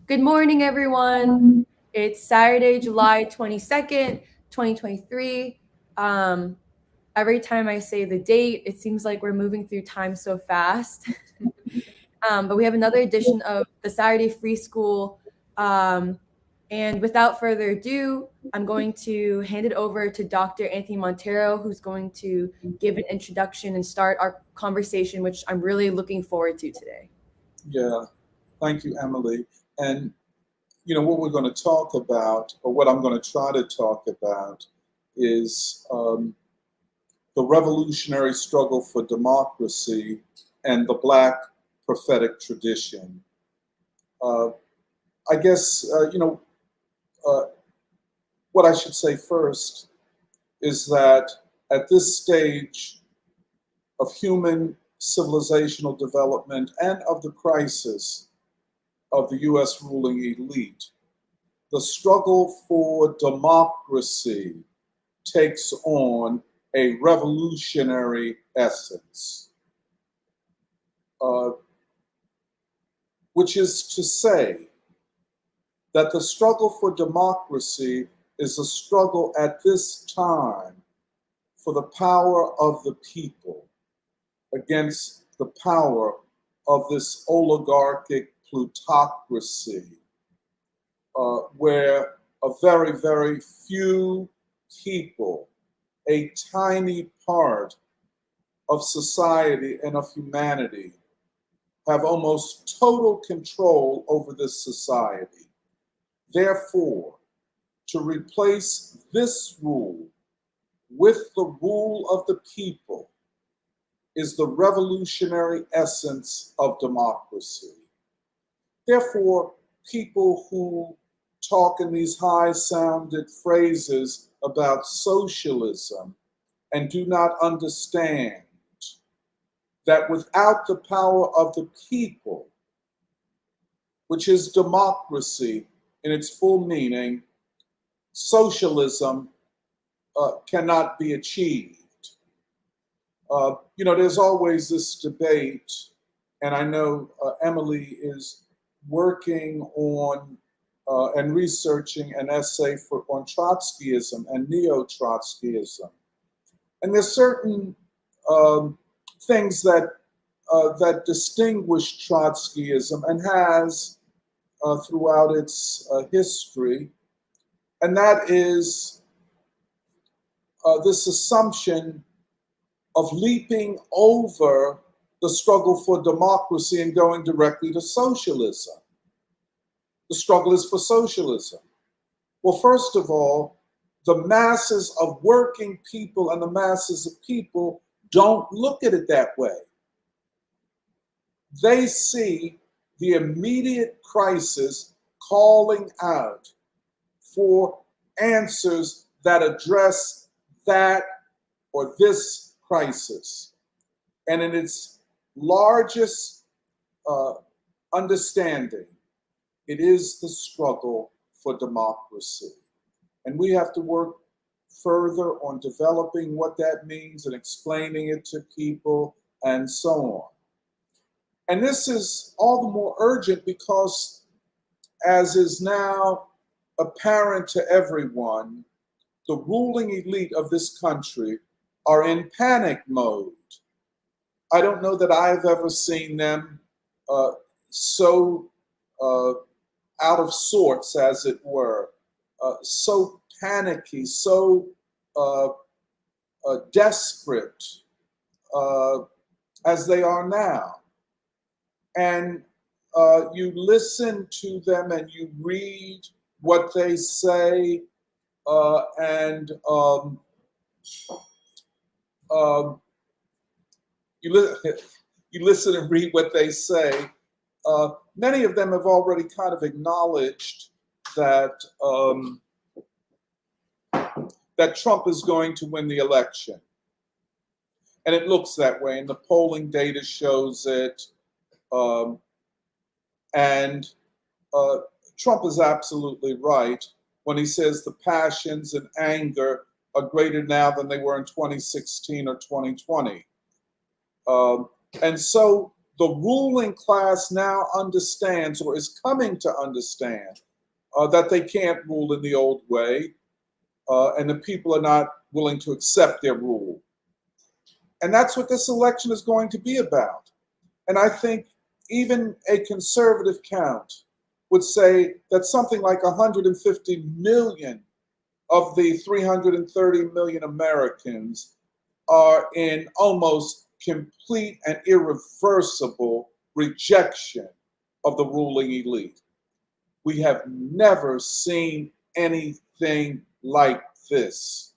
Good morning, everyone. It's Saturday, July 22nd, 2023. Um, every time I say the date, it seems like we're moving through time so fast. But we have another edition of the Saturday Free School. And without further ado, I'm going to hand it over to Dr. Anthony Montero, who's going to give an introduction and start our conversation, which I'm really looking forward to today. Yeah, thank you, Emily. And what we're going to talk about, or what I'm going to try to talk about, is the revolutionary struggle for democracy and the Black Prophetic Tradition. Uh, I guess, uh, what I should say first is that at this stage of human civilizational development and of the crisis of the US ruling elite, the struggle for democracy takes on a revolutionary essence, uh, which is to say that the struggle for democracy is a struggle at this time for the power of the people against the power of this oligarchic plutocracy, where a very, very few people, a tiny part of society and of humanity, have almost total control over this society. Therefore, to replace this rule with the rule of the people is the revolutionary essence of democracy. Therefore, people who talk in these high-sounded phrases about socialism and do not understand that without the power of the people, which is democracy in its full meaning, socialism cannot be achieved. There's always this debate, and I know Emily is working on and researching an essay on Trotskyism and neo-Trotskyism. And there's certain things that distinguish Trotskyism and has throughout its history, and that is this assumption of leaping over the struggle for democracy and going directly to socialism. The struggle is for socialism. Well, first of all, the masses of working people and the masses of people don't look at it that way. They see the immediate crisis calling out for answers that address that or this crisis. And in its largest understanding, it is the struggle for democracy. And we have to work further on developing what that means and explaining it to people and so on. And this is all the more urgent because, as is now apparent to everyone, the ruling elite of this country are in panic mode. I don't know that I've ever seen them so out of sorts, as it were, so panicky, so desperate as they are now. And you listen to them and you read what they say, and you listen and read what they say. Many of them have already kind of acknowledged that that Trump is going to win the election, and it looks that way, and the polling data shows it. And Trump is absolutely right when he says the passions and anger are greater now than they were in 2016 or 2020. And so the ruling class now understands, or is coming to understand, that they can't rule in the old way, and the people are not willing to accept their rule. And that's what this election is going to be about. And I think even a conservative count would say that something like 150 million of the 330 million Americans are in almost complete and irreversible rejection of the ruling elite. We have never seen anything like this.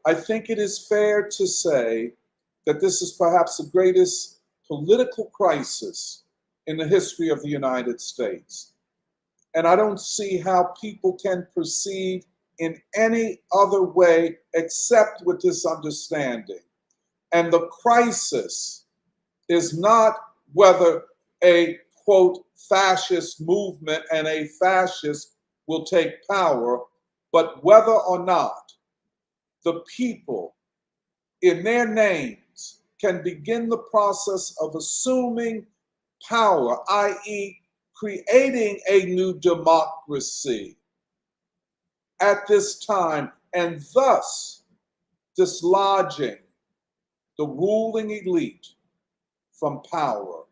I think it is fair to say that this is perhaps the greatest political crisis in the history of the United States. And I don't see how people can proceed in any other way except with this understanding. And the crisis is not whether a, quote, fascist movement and a fascist will take power, but whether or not the people in their names can begin the process of assuming power, i.e., creating a new democracy at this time, and thus dislodging the ruling elite from power.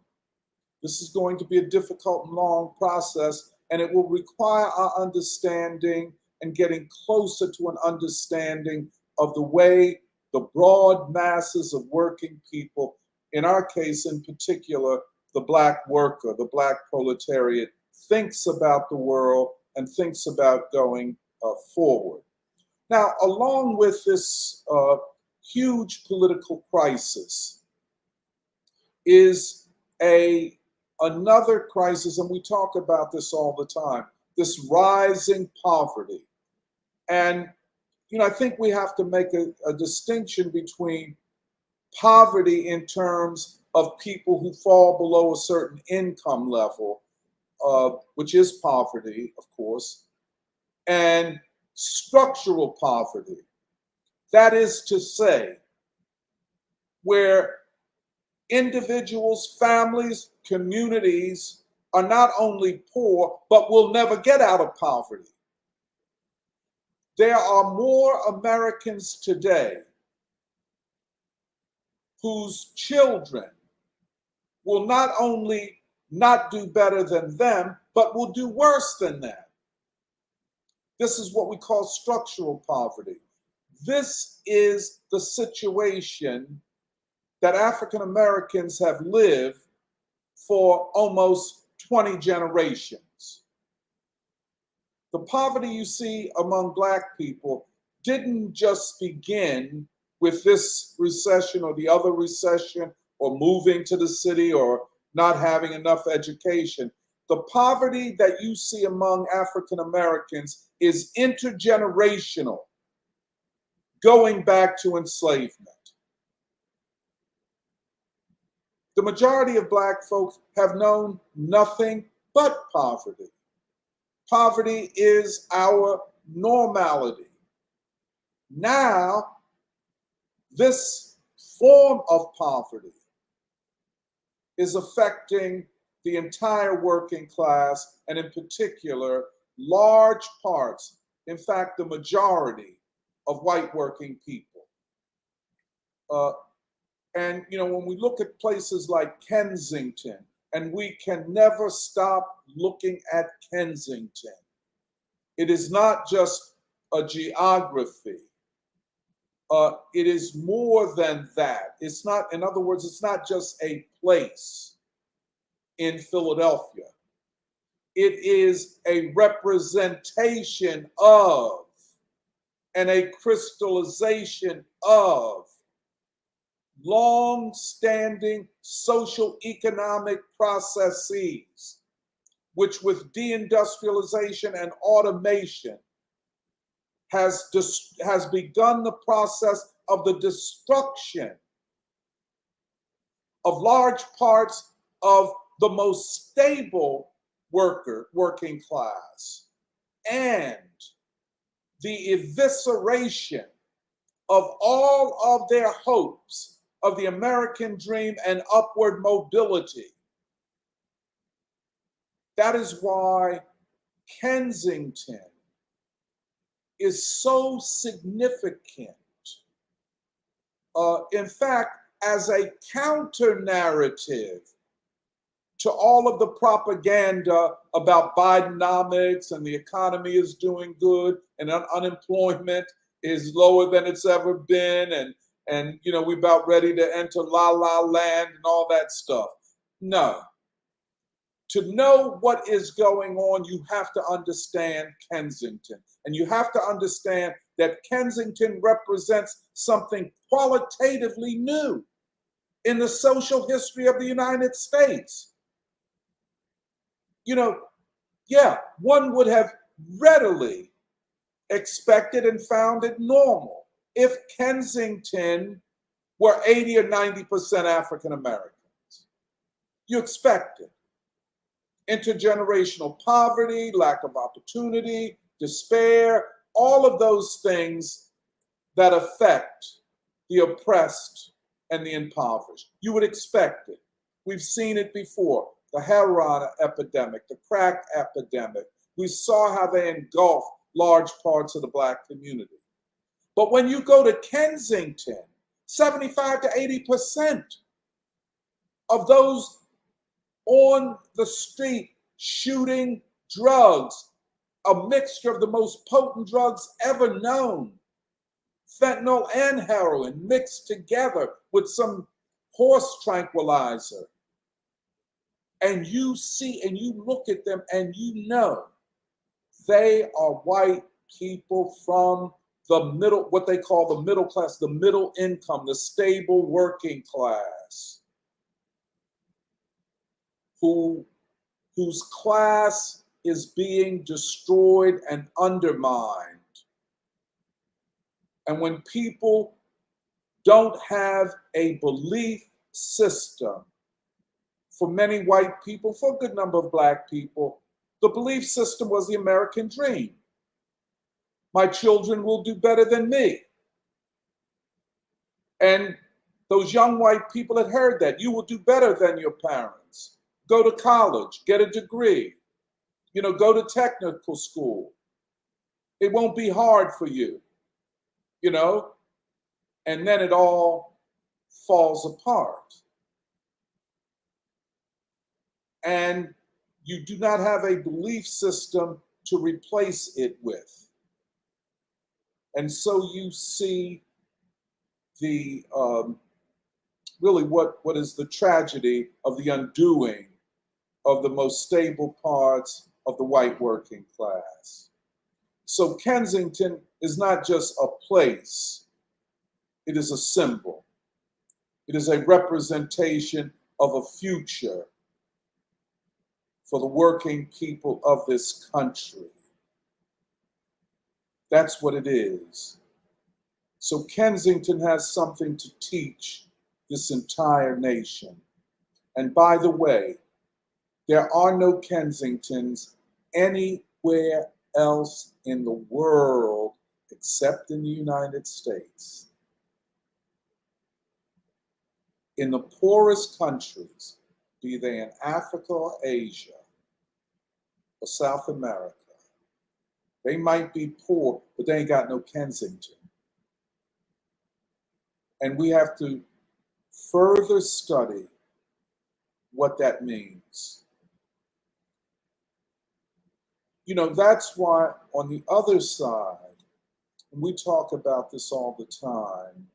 This is going to be a difficult and long process, and it will require our understanding and getting closer to an understanding of the way the broad masses of working people, in our case in particular, the Black worker, the Black proletariat, thinks about the world and thinks about going forward. Now, along with this huge political crisis is another crisis, and we talk about this all the time, this rising poverty. And, I think we have to make a distinction between poverty in terms of people who fall below a certain income level, which is poverty, of course, and structural poverty. That is to say, where individuals, families, communities are not only poor, but will never get out of poverty. There are more Americans today whose children will not only not do better than them, but will do worse than them. This is what we call structural poverty. This is the situation that African Americans have lived for almost 20 generations. The poverty you see among Black people didn't just begin with this recession or the other recession or moving to the city or not having enough education. The poverty that you see among African Americans is intergenerational, going back to enslavement. The majority of Black folks have known nothing but poverty. Poverty is our normality. Now, this form of poverty is affecting the entire working class, and in particular, large parts, in fact, the majority of white working people. And, when we look at places like Kensington, and we can never stop looking at Kensington, it is not just a geography. It is more than that. It's not, in other words, it's not just a place in Philadelphia. It is a representation of and a crystallization of long-standing social economic processes, which with deindustrialization and automation has begun the process of the destruction of large parts of the most stable working class, and the evisceration of all of their hopes of the American dream and upward mobility. That is why Kensington is so significant. In fact, as a counter narrative to all of the propaganda about Bidenomics and the economy is doing good and unemployment is lower than it's ever been, and we're about ready to enter la la land and all that stuff. No. To know what is going on, you have to understand Kensington. And you have to understand that Kensington represents something qualitatively new in the social history of the United States. One would have readily expected and found it normal if Kensington were 80 or 90% African Americans. You expect it. Intergenerational poverty, lack of opportunity, despair, all of those things that affect the oppressed and the impoverished. You would expect it. We've seen it before. The heroin epidemic, the crack epidemic. We saw how they engulfed large parts of the Black community. But when you go to Kensington, 75 to 80% of those on the street shooting drugs, a mixture of the most potent drugs ever known, fentanyl and heroin mixed together with some horse tranquilizer. And you see and you look at them and you know they are white people from the middle, what they call the middle class, the middle income, the stable working class, whose class is being destroyed and undermined. And when people don't have a belief system, for many white people, for a good number of Black people, the belief system was the American dream. My children will do better than me. And those young white people had heard that. You will do better than your parents. Go to college, get a degree, go to technical school. It won't be hard for you, and then it all falls apart. And you do not have a belief system to replace it with. And so you see the really what is the tragedy of the undoing of the most stable parts of the white working class. So Kensington is not just a place, it is a symbol. It is a representation of a future for the working people of this country. That's what it is. So Kensington has something to teach this entire nation. And by the way, there are no Kensingtons anywhere else in the world except in the United States. In the poorest countries, be they in Africa or Asia or South America, they might be poor, but they ain't got no Kensington. And we have to further study what that means. That's why on the other side, and we talk about this all the time,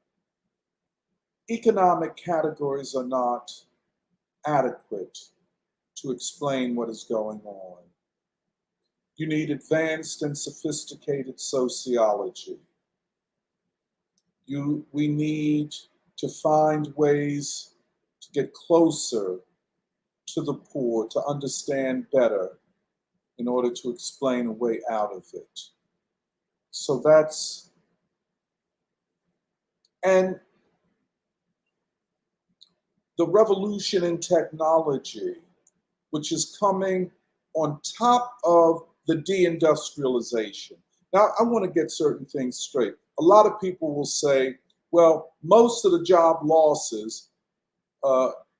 economic categories are not adequate to explain what is going on. You need advanced and sophisticated sociology. We need to find ways to get closer to the poor, to understand better in order to explain a way out of it. So and the revolution in technology, which is coming on top of the deindustrialization. Now, I want to get certain things straight. A lot of people will say, Well, most of the job losses, 80%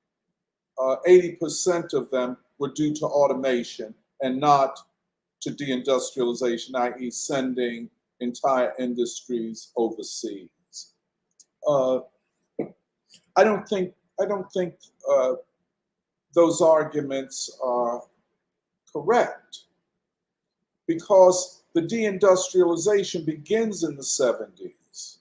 of them were due to automation and not to deindustrialization, i.e., sending entire industries overseas. Uh, I don't think those arguments are correct, because the deindustrialization begins in the 70s.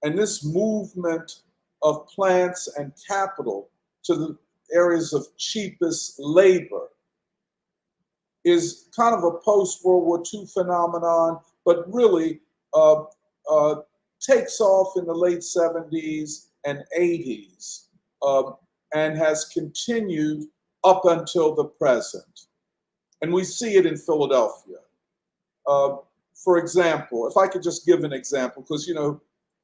And this movement of plants and capital to the areas of cheapest labor is kind of a post-World War II phenomenon, but really uh, uh, takes off in the late 70s and 80s, and has continued up until the present. And we see it in Philadelphia. Uh, for example, if I could just give an example, because,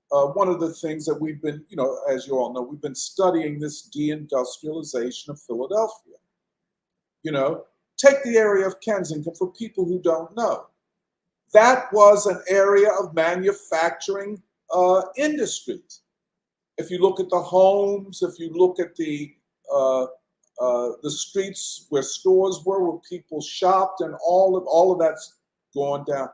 one of the things that we've been, as you all know, we've been studying this deindustrialization of Philadelphia. Take the area of Kensington for people who don't know. That was an area of manufacturing industries. If you look at the homes, if you look at the streets where stores were, where people shopped, and all of that's gone down.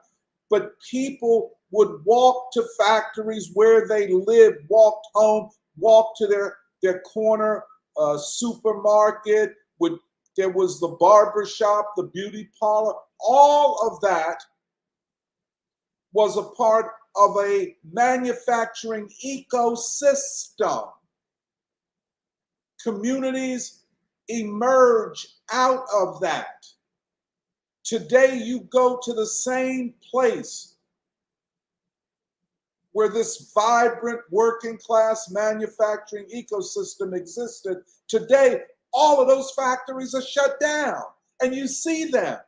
But people would walk to factories where they lived, walked home, walked to their corner supermarket. There was the barber shop, the beauty parlor. All of that was a part of a manufacturing ecosystem. Communities emerge out of that. Today, you go to the same place where this vibrant working class manufacturing ecosystem existed. Today, all of those factories are shut down, and you see them.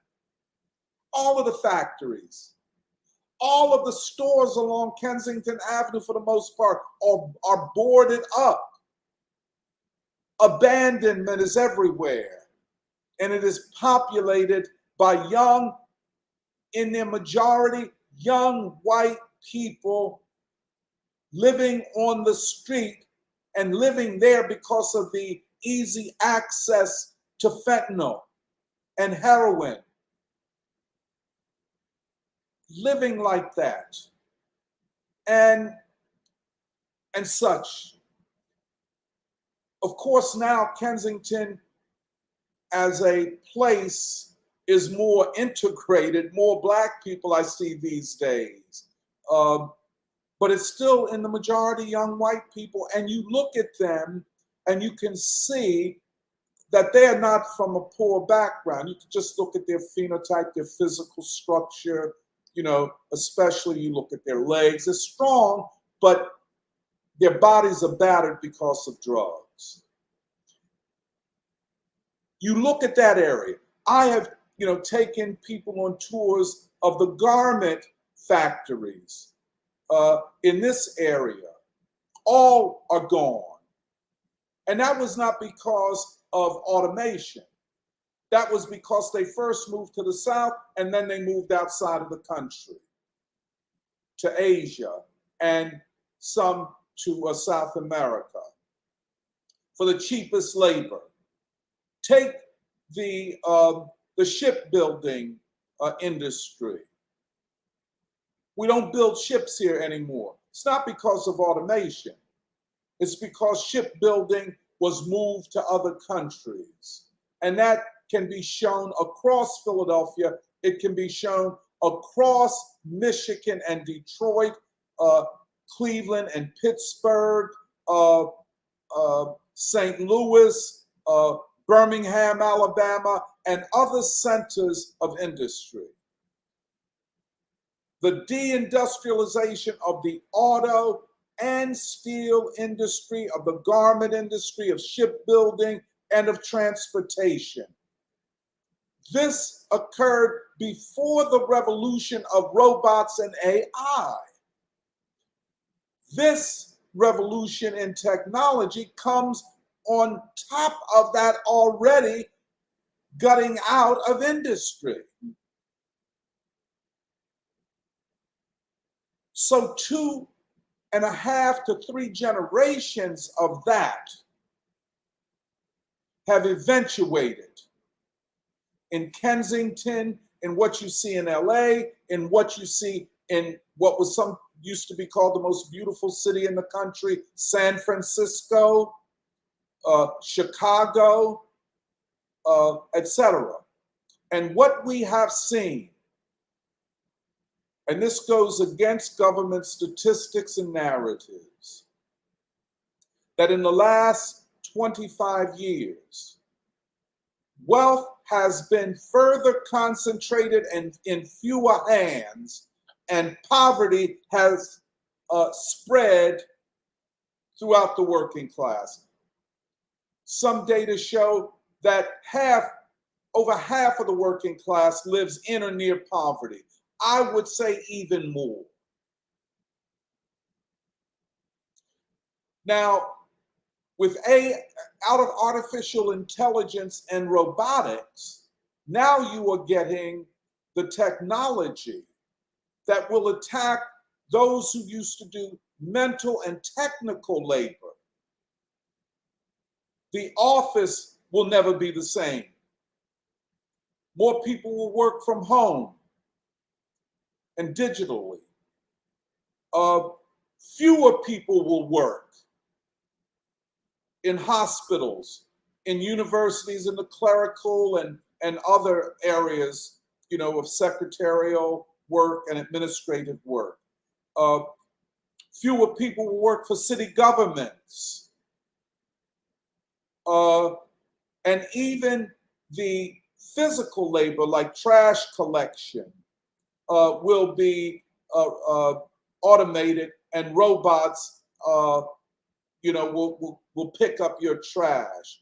All of the factories, all of the stores along Kensington Avenue, for the most part, are boarded up. Abandonment is everywhere, and it is populated by young, in their majority, young white people living on the street and living there because of the easy access to fentanyl and heroin. Living like that and such. Of course, now Kensington as a place is more integrated, more Black people I see these days. But it's still in the majority young white people. And you look at them and you can see that they are not from a poor background. You can just look at their phenotype, their physical structure, especially you look at their legs. They're strong, but their bodies are battered because of drugs. You look at that area. I have, taken people on tours of the garment factories in this area. All are gone. And that was not because of automation. That was because they first moved to the South and then they moved outside of the country to Asia and some to South America for the cheapest labor. Take the shipbuilding industry. We don't build ships here anymore. It's not because of automation. It's because shipbuilding was moved to other countries. And that can be shown across Philadelphia. It can be shown across Michigan and Detroit, Cleveland and Pittsburgh, St. Louis, Birmingham, Alabama, and other centers of industry. The deindustrialization of the auto and steel industry, of the garment industry, of shipbuilding, and of transportation. This occurred before the revolution of robots and AI. This revolution in technology comes on top of that already gutting out of industry. So and a half to 3 generations of that have eventuated in Kensington, in what you see in LA, in what you see in what was some used to be called the most beautiful city in the country, San Francisco, Chicago, etc. And what we have seen, and this goes against government statistics and narratives, that in the last 25 years, wealth has been further concentrated in fewer hands, and poverty has spread throughout the working class. Some data show that over half of the working class lives in or near poverty. I would say even more. Now, out of artificial intelligence and robotics, now you are getting the technology that will attack those who used to do mental and technical labor. The office will never be the same. More people will work from home and digitally. Fewer people will work in hospitals, in universities, in the clerical and other areas, of secretarial work and administrative work. Fewer people will work for city governments. And even the physical labor, like trash collection, will be automated, and robots, will pick up your trash.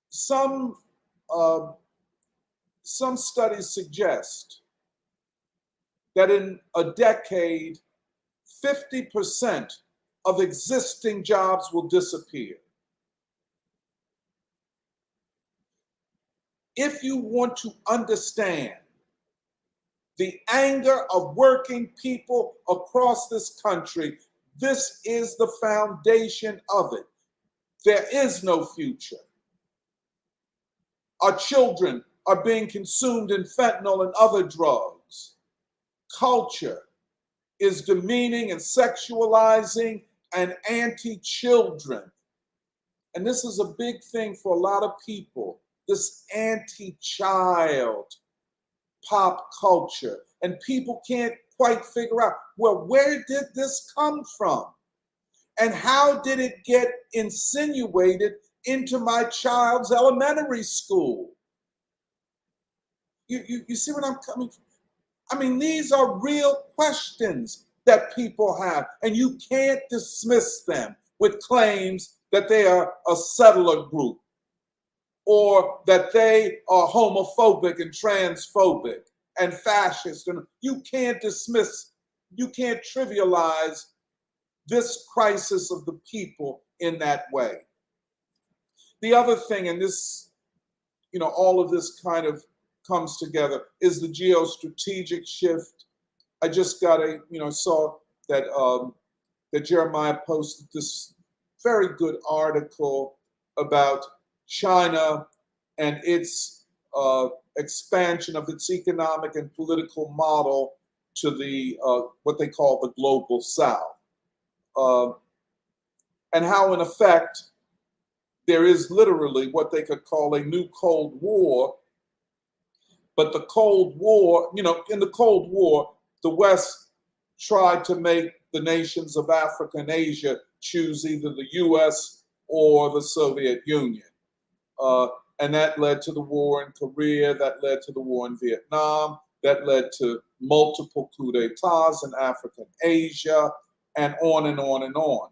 Some studies suggest that in a decade, 50% of existing jobs will disappear. If you want to understand the anger of working people across this country, this is the foundation of it. There is no future. Our children are being consumed in fentanyl and other drugs. Culture is demeaning and sexualizing and anti-children. And this is a big thing for a lot of people, this anti-child pop culture. And people can't quite figure out, well, where did this come from? And how did it get insinuated into my child's elementary school? You see what I'm coming from? I mean, these are real questions that people have, and you can't dismiss them with claims that they are a settler group or that they are homophobic and transphobic and fascist. And you can't trivialize this crisis of the people in that way. The other thing, and this, all of this kind of comes together, is the geostrategic shift. I just saw that that Jeremiah posted this very good article about China and its expansion of its economic and political model to the what they call the global South, and how, in effect, there is literally what they could call a new Cold War. But the Cold War, in the Cold War, the West tried to make the nations of Africa and Asia choose either the US or the Soviet Union. And that led to the war in Korea, that led to the war in Vietnam, that led to multiple coups d'etats in Africa and Asia, and on and on and on.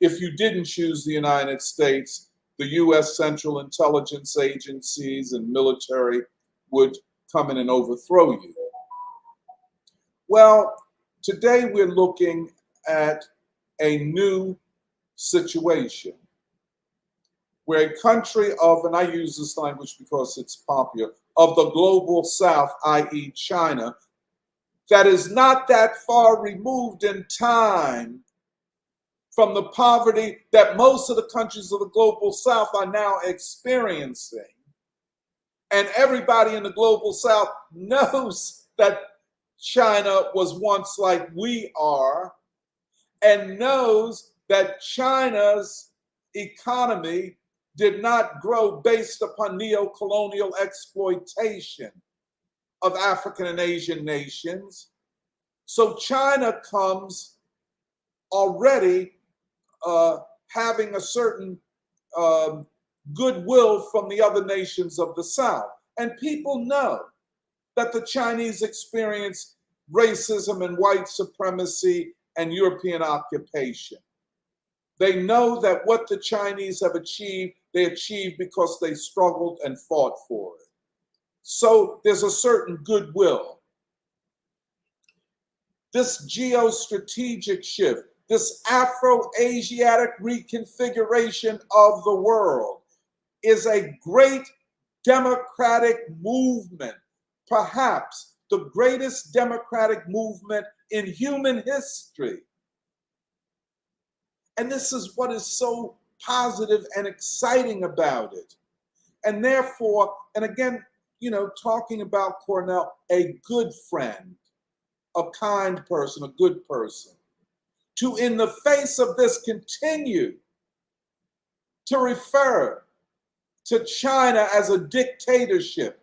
If you didn't choose the United States, the US Central Intelligence Agencies and military would come in and overthrow you. Well, today we're looking at a new situation where a country of, and I use this language because it's popular, of the global South, i.e. China, that is not that far removed in time from the poverty that most of the countries of the global south are now experiencing. And everybody in the global south knows that China was once like we are, and knows that China's economy did not grow based upon neo-colonial exploitation of African and Asian nations. So China comes already having a certain goodwill from the other nations of the South. And people know that the Chinese experience racism and white supremacy and European occupation. They know that what the Chinese have achieved, they achieved because they struggled and fought for it. So there's a certain goodwill. This geostrategic shift, this Afro-Asiatic reconfiguration of the world is a great democratic movement, perhaps the greatest democratic movement in human history. And this is what is so positive and exciting about it. And therefore, and again, talking about Cornell, a good friend, a kind person, a good person, to, in the face of this, continue to refer to China as a dictatorship,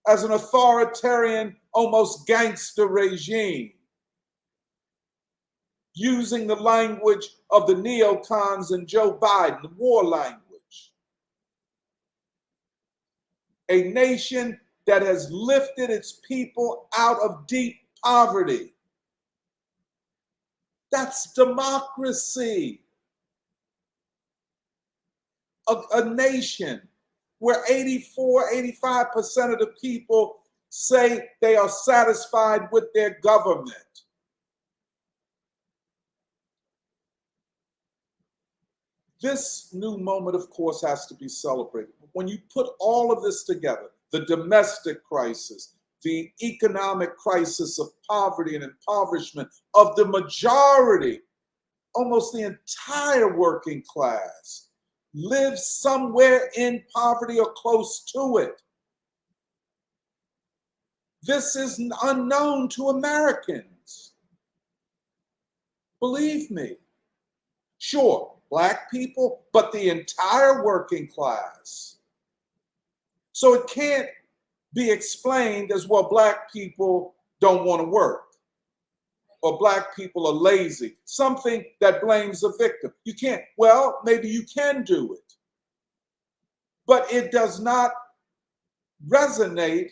as an authoritarian, almost gangster regime, using the language of the neocons and Joe Biden, the war language. A nation that has lifted its people out of deep poverty. That's democracy. A nation where 84, 85% of the people say they are satisfied with their government. This new moment, of course, has to be celebrated. When you put all of this together, the domestic crisis, the economic crisis of poverty and impoverishment of the majority, almost the entire working class, lives somewhere in poverty or close to it. This is unknown to Americans. Believe me. Sure, Black people, but the entire working class. So it can't be explained as, well, Black people don't want to work, or Black people are lazy, something that blames the victim. You can't, well, maybe you can do it, but it does not resonate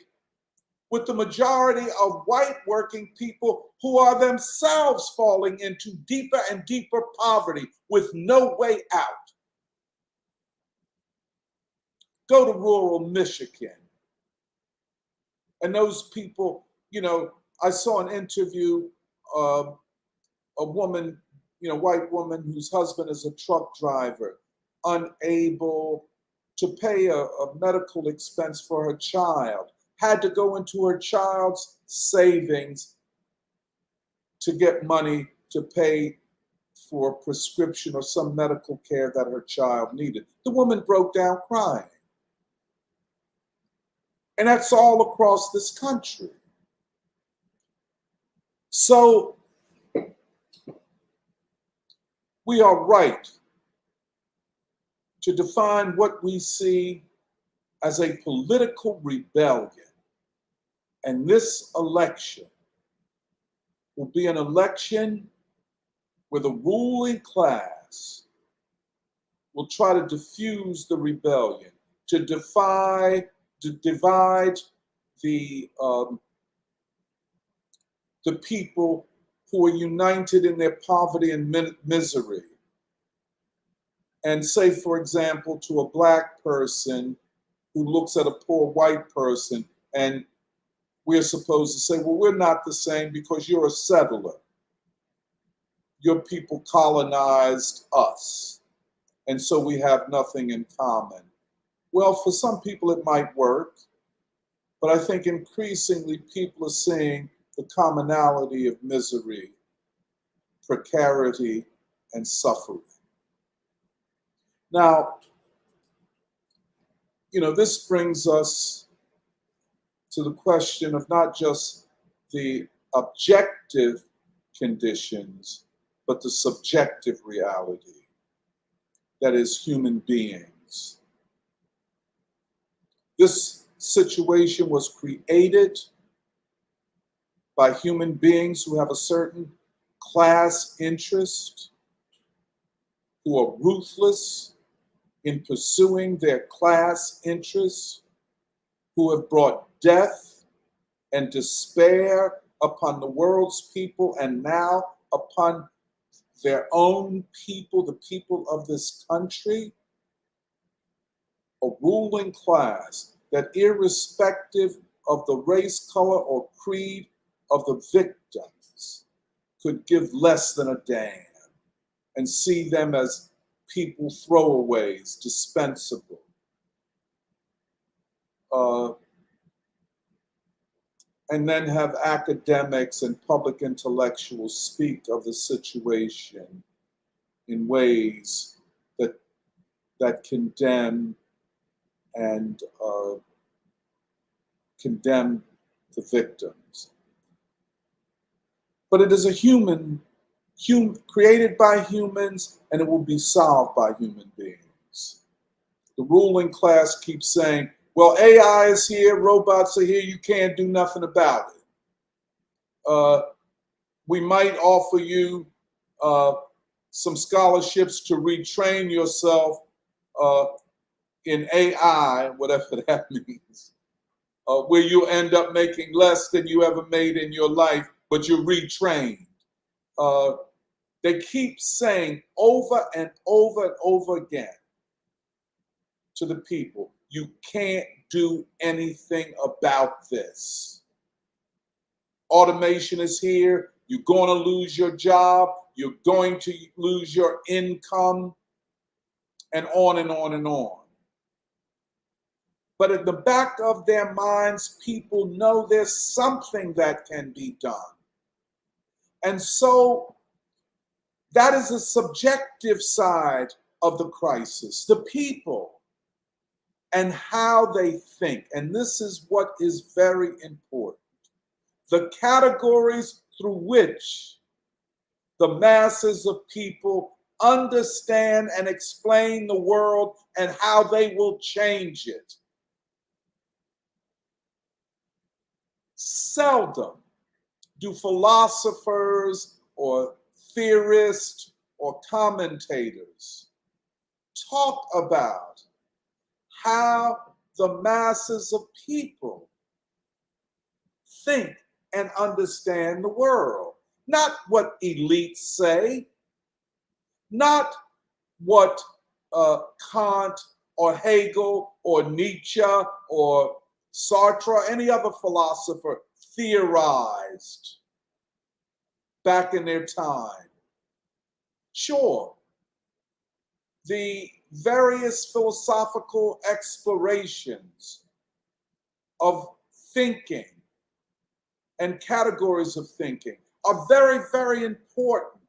with the majority of white working people who are themselves falling into deeper and deeper poverty with no way out. Go to rural Michigan. And those people, I saw an interview of a woman, white woman whose husband is a truck driver, unable to pay a medical expense for her child, had to go into her child's savings to get money to pay for prescription or some medical care that her child needed. The woman broke down crying. And that's all across this country. So we are right to define what we see as a political rebellion. And this election will be an election where the ruling class will try to diffuse the rebellion, to divide the people who are united in their poverty and misery. And say, for example, to a Black person who looks at a poor white person, and we're supposed to say, well, we're not the same because you're a settler. Your people colonized us, and so we have nothing in common. Well, for some people it might work, but I think increasingly people are seeing the commonality of misery, precarity, and suffering. Now, this brings us to the question of not just the objective conditions, but the subjective reality that is human beings. This situation was created by human beings who have a certain class interest, who are ruthless in pursuing their class interests, who have brought death and despair upon the world's people and now upon their own people, the people of this country, a ruling class that, irrespective of the race, color, or creed of the victims, could give less than a damn and see them as people throwaways, dispensable. And then have academics and public intellectuals speak of the situation in ways that condemn and condemn the victims. But it is created by humans, and it will be solved by human beings. The ruling class keeps saying, well, AI is here, robots are here, you can't do nothing about it. We might offer you some scholarships to retrain yourself in AI, whatever that means, where you end up making less than you ever made in your life, but you're retrained. They keep saying over and over and over again to the people, you can't do anything about this. Automation is here. You're going to lose your job. You're going to lose your income, and on and on and on. But at the back of their minds, people know there's something that can be done. And so that is the subjective side of the crisis, the people and how they think. And this is what is very important. The categories through which the masses of people understand and explain the world and how they will change it. Seldom do philosophers or theorists or commentators talk about how the masses of people think and understand the world. Not what elites say, not what Kant or Hegel or Nietzsche or Sartre or any other philosopher theorized back in their time. Sure, the various philosophical explorations of thinking and categories of thinking are very, very important.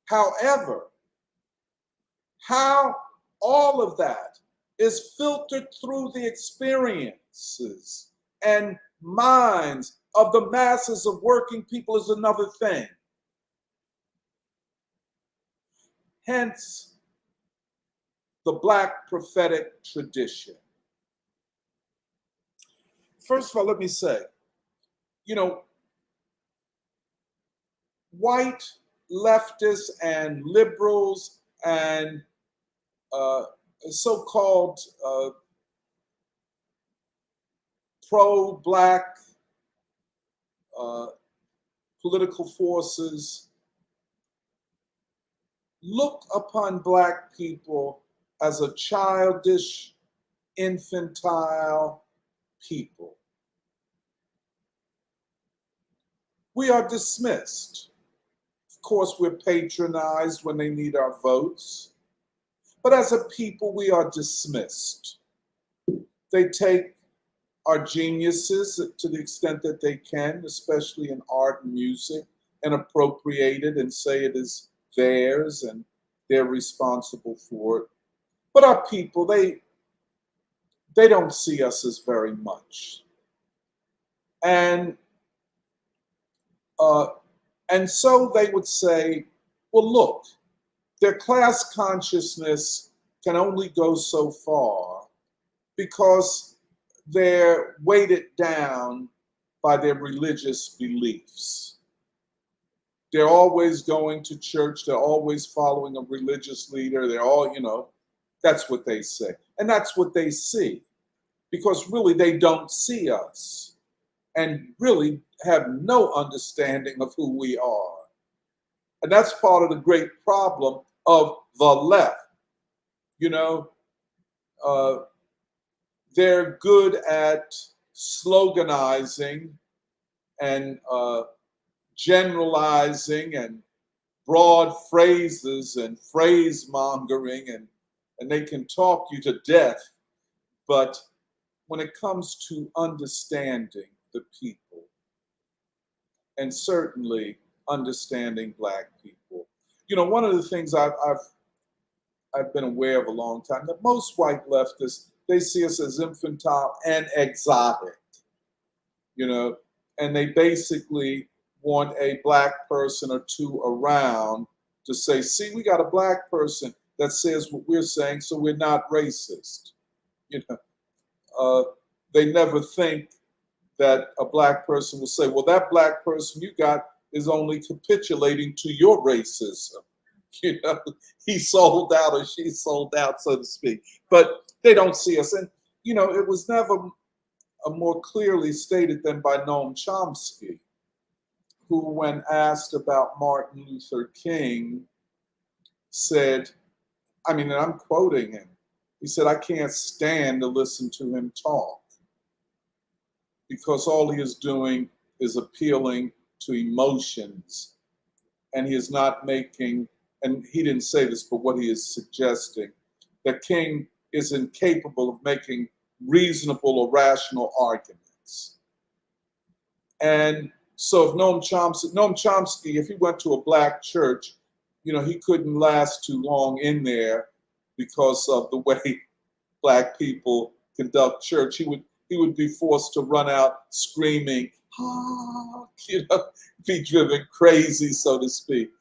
However, how all of that is filtered through the experiences and minds of the masses of working people is another thing. Hence, the Black Prophetic Tradition. First of all, let me say, white leftists and liberals and so-called pro-Black political forces look upon Black people as a childish, infantile people. We are dismissed. Of course, we're patronized when they need our votes. But as a people, we are dismissed. They take are geniuses to the extent that they can, especially in art and music, and appropriate it and say it is theirs and they're responsible for it. But our people, they don't see us as very much. And uh, and so they would say, well, look, their class consciousness can only go so far because they're weighted down by their religious beliefs. They're always going to church, they're always following a religious leader, they're all, that's what they say. And that's what they see because really they don't see us and really have no understanding of who we are. And that's part of the great problem of the left. You know, uh, they're good at sloganizing and generalizing and broad phrases and phrase mongering, and they can talk you to death. But when it comes to understanding the people, and certainly understanding Black people, one of the things I've been aware of a long time that most white leftists, they see us as infantile and exotic, and they basically want a Black person or two around to say, see, we got a Black person that says what we're saying, so we're not racist. You know, they never think that a Black person will say, well, that Black person you got is only capitulating to your racism. He sold out or she sold out, so to speak. But they don't see us. And, it was never more clearly stated than by Noam Chomsky, who, when asked about Martin Luther King, said, and I'm quoting him, he said, I can't stand to listen to him talk because all he is doing is appealing to emotions, and he is not making, and he didn't say this, but what he is suggesting, that King is incapable of making reasonable or rational arguments. And so if Noam Chomsky, if he went to a Black church, he couldn't last too long in there because of the way Black people conduct church. He would be forced to run out screaming, be driven crazy, so to speak.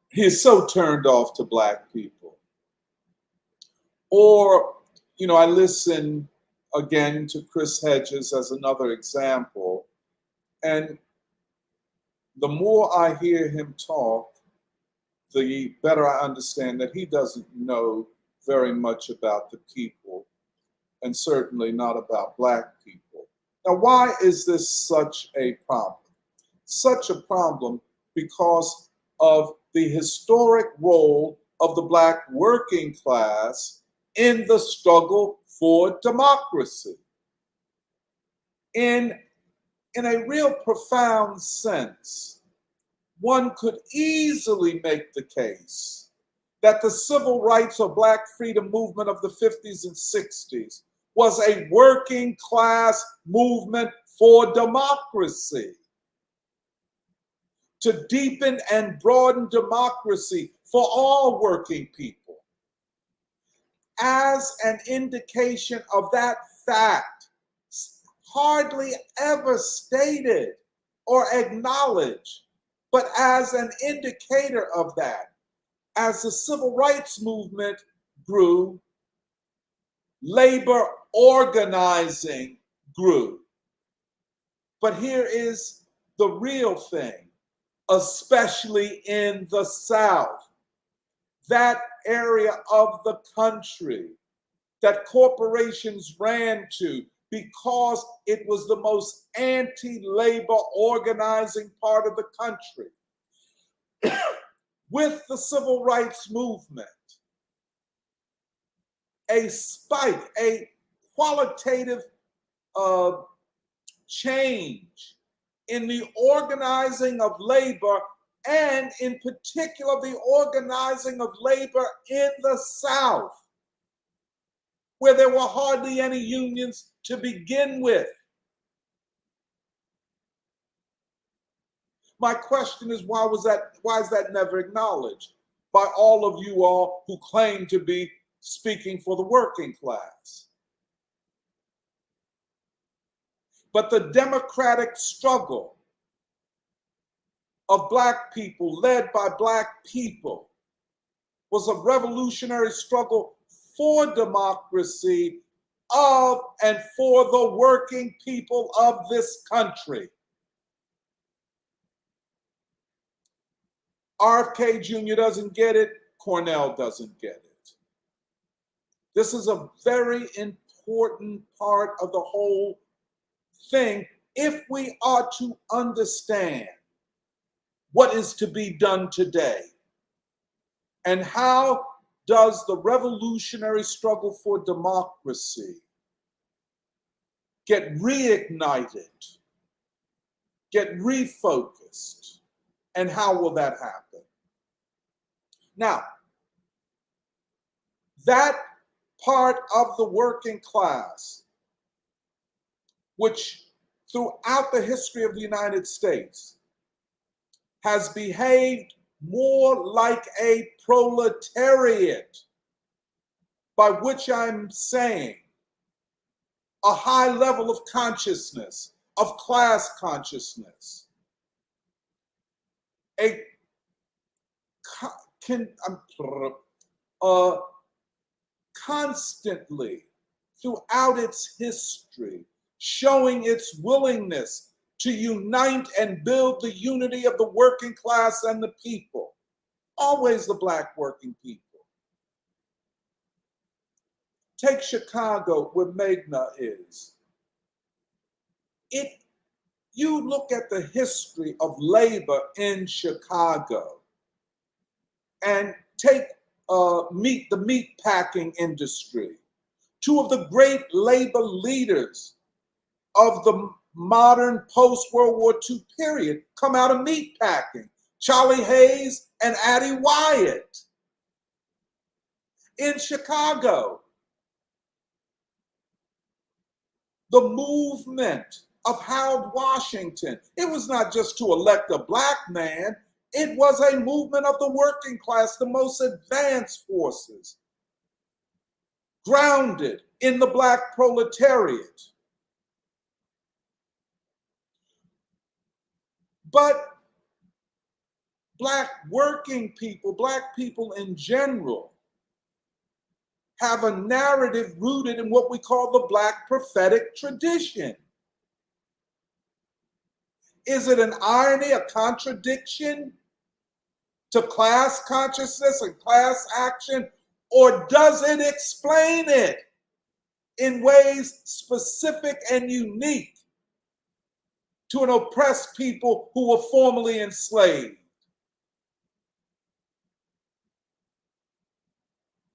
He's so turned off to Black people. Or, I listen again to Chris Hedges as another example. And the more I hear him talk, the better I understand that he doesn't know very much about the people, and certainly not about Black people. Now, why is this such a problem? Such a problem because of the historic role of the Black working class in the struggle for democracy. In a real profound sense, one could easily make the case that the civil rights or Black freedom movement of the 50s and 60s was a working class movement for democracy, to deepen and broaden democracy for all working people. As an indication of that fact, hardly ever stated or acknowledged, but as an indicator of that, as the civil rights movement grew, labor organizing grew. But here is the real thing, especially in the South, that area of the country that corporations ran to because it was the most anti-labor organizing part of the country. With the civil rights movement, a spike, a qualitative change in the organizing of labor, and in particular the organizing of labor in the South, where there were hardly any unions to begin with. My question is, why is that never acknowledged by all of you all who claim to be speaking for the working class? But the democratic struggle of Black people, led by Black people, was a revolutionary struggle for democracy of and for the working people of this country. RFK Jr. doesn't get it, Cornell doesn't get it. This is a very important part of the whole thing if we are to understand what is to be done today. And how does the revolutionary struggle for democracy get reignited, get refocused, and how will that happen? Now, that part of the working class, which throughout the history of the United States has behaved more like a proletariat, by which I'm saying a high level of consciousness, of class consciousness, constantly throughout its history showing its willingness to unite and build the unity of the working class and the people, always the Black working people. Take Chicago, where Magna is. You look at the history of labor in Chicago and take the meat packing industry. Two of the great labor leaders of the modern post-World War II period come out of meat packing, Charlie Hayes and Addie Wyatt. In Chicago, the movement of Harold Washington, it was not just to elect a Black man, it was a movement of the working class, the most advanced forces, grounded in the Black proletariat. But Black working people, Black people in general, have a narrative rooted in what we call the Black prophetic tradition. Is it an irony, a contradiction to class consciousness and class action, or does it explain it in ways specific and unique to an oppressed people who were formerly enslaved?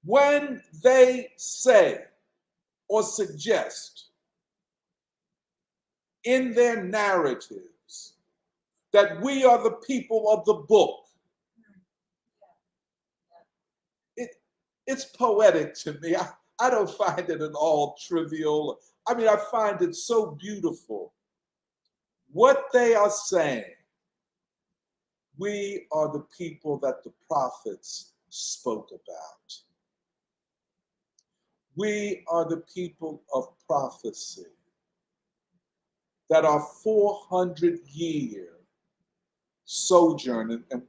When they say or suggest in their narratives that we are the people of the book, it's poetic to me. I don't find it at all trivial. I mean, I find it so beautiful. What they are saying, we are the people that the prophets spoke about. We are the people of prophecy that are 400-year sojourn, and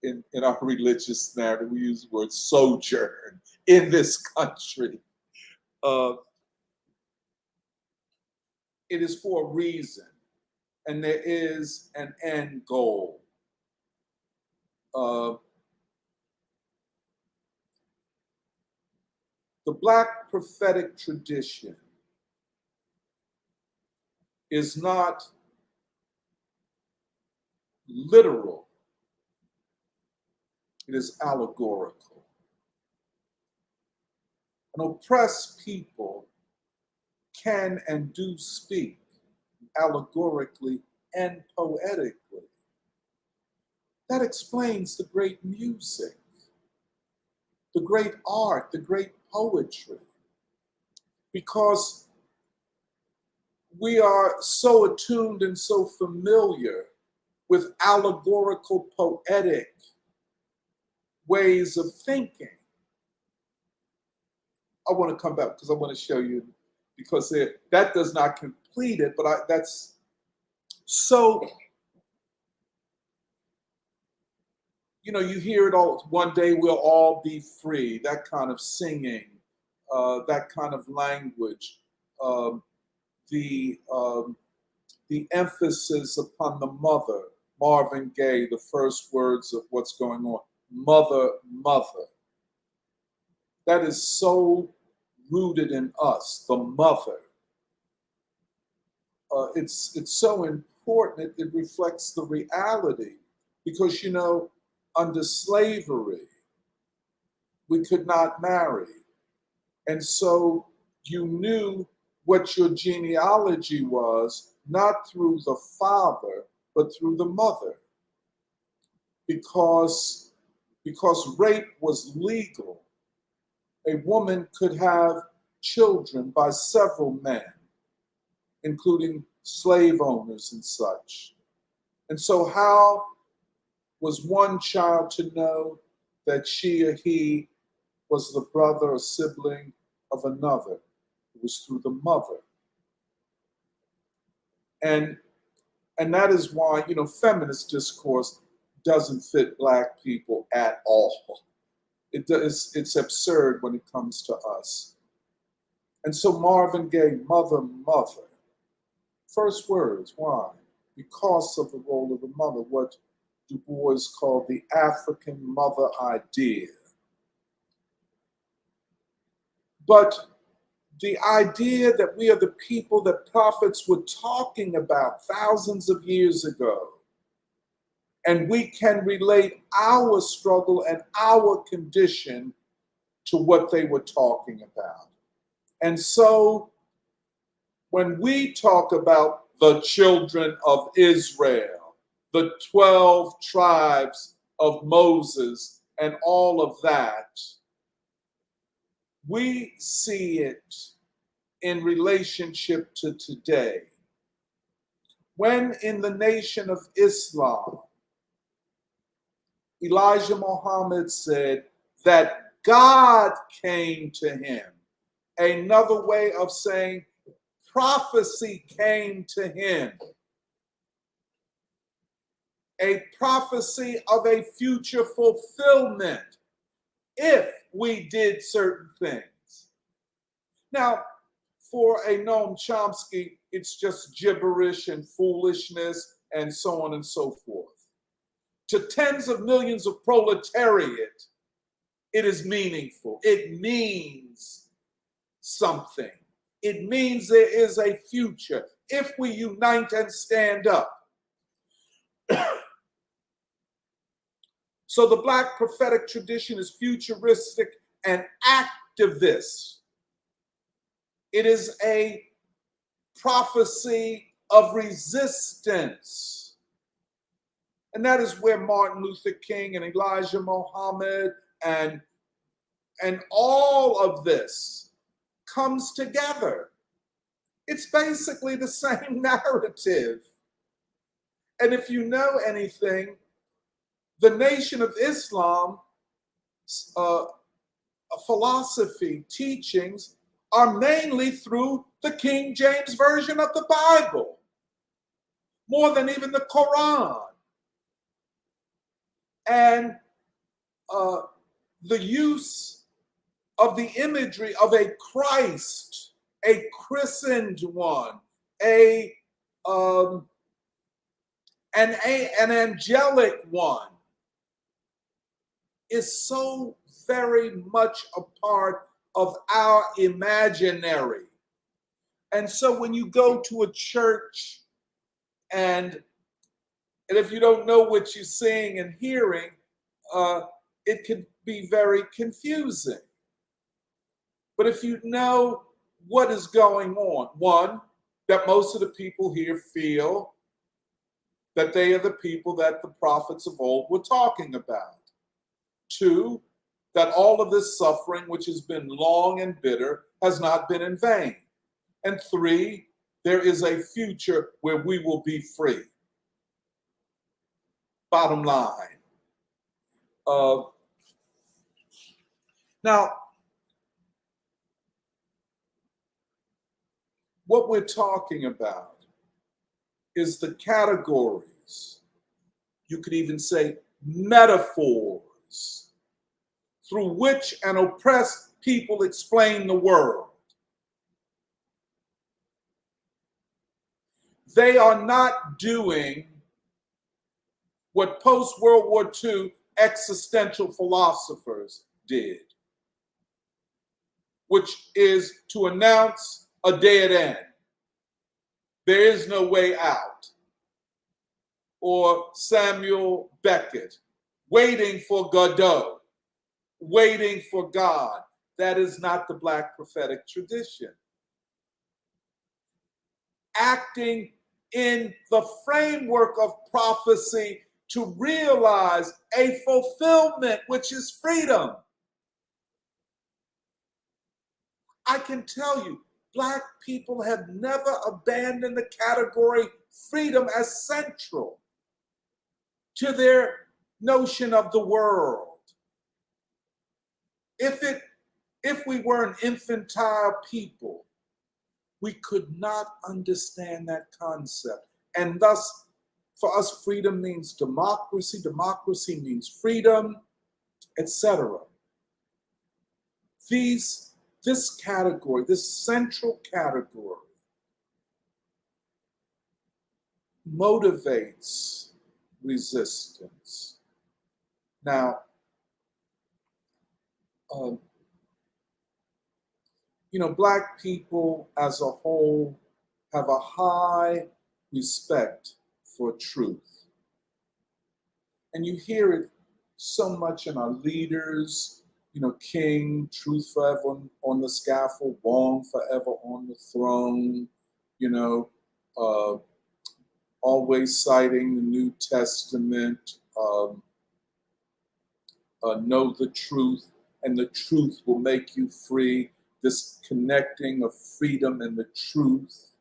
in our religious narrative, we use the word sojourn in this country. It is for a reason, and there is an end goal. The Black prophetic tradition is not literal, it is allegorical. An oppressed people can and do speak allegorically and poetically. That explains the great music, the great art, the great poetry. because we are so attuned and so familiar with allegorical, poetic ways of thinking. I want to come back because I want to show you, because that does not complete it, but that's so, you hear it all. One day we'll all be free, that kind of singing, that kind of language, um, the emphasis upon the mother. Marvin Gaye, the first words of what's going on, mother, mother. That is so rooted in us, the mother. It's so important. It reflects the reality, because under slavery we could not marry, and so you knew what your genealogy was, not through the father but through the mother, because rape was legal. A woman could have children by several men, including slave owners and such. And so how was one child to know that she or he was the brother or sibling of another? It was through the mother. And that is why, feminist discourse doesn't fit Black people at all. It's absurd when it comes to us. And so Marvin Gaye, mother, mother. First words, why? Because of the role of the mother, what Du Bois called the African mother idea. But the idea that we are the people that prophets were talking about thousands of years ago, and we can relate our struggle and our condition to what they were talking about. And so when we talk about the children of Israel, the 12 tribes of Moses, and all of that, we see it in relationship to today. When in the Nation of Islam, Elijah Muhammad said that God came to him. Another way of saying prophecy came to him. A prophecy of a future fulfillment if we did certain things. Now, for a Noam Chomsky, it's just gibberish and foolishness and so on and so forth. To tens of millions of proletariat, it is meaningful. It means something. It means there is a future if we unite and stand up. So the Black prophetic tradition is futuristic and activist. It is a prophecy of resistance. And that is where Martin Luther King and Elijah Muhammad and all of this comes together. It's basically the same narrative. And if you know anything, the Nation of Islam philosophy teachings are mainly through the King James Version of the Bible, more than even the Quran. And the use of the imagery of a Christ, a christened one, an angelic one, is so very much a part of our imaginary. And so when you go to a church and if you don't know what you're seeing and hearing, it can be very confusing. But if you know what is going on, one, that most of the people here feel that they are the people that the prophets of old were talking about. Two, that all of this suffering, which has been long and bitter, has not been in vain. And 3, there is a future where we will be free. Bottom line. Now, what we're talking about is the categories, you could even say metaphors, through which an oppressed people explain the world. They are not doing what post-World War II existential philosophers did, which is to announce a dead end. There is no way out. Or Samuel Beckett, waiting for Godot, waiting for God. That is not the Black prophetic tradition. Acting in the framework of prophecy to realize a fulfillment, which is freedom. I can tell you, Black people have never abandoned the category freedom as central to their notion of the world. If we were an infantile people, we could not understand that concept. And thus, for us, freedom means democracy, democracy means freedom, etc. This category, this central category, motivates resistance. Now, Black people as a whole have a high respect for truth. And you hear it so much in our leaders, King, truth forever on the scaffold, Wong forever on the throne, always citing the New Testament, know the truth, and the truth will make you free. This connecting of freedom and the truth.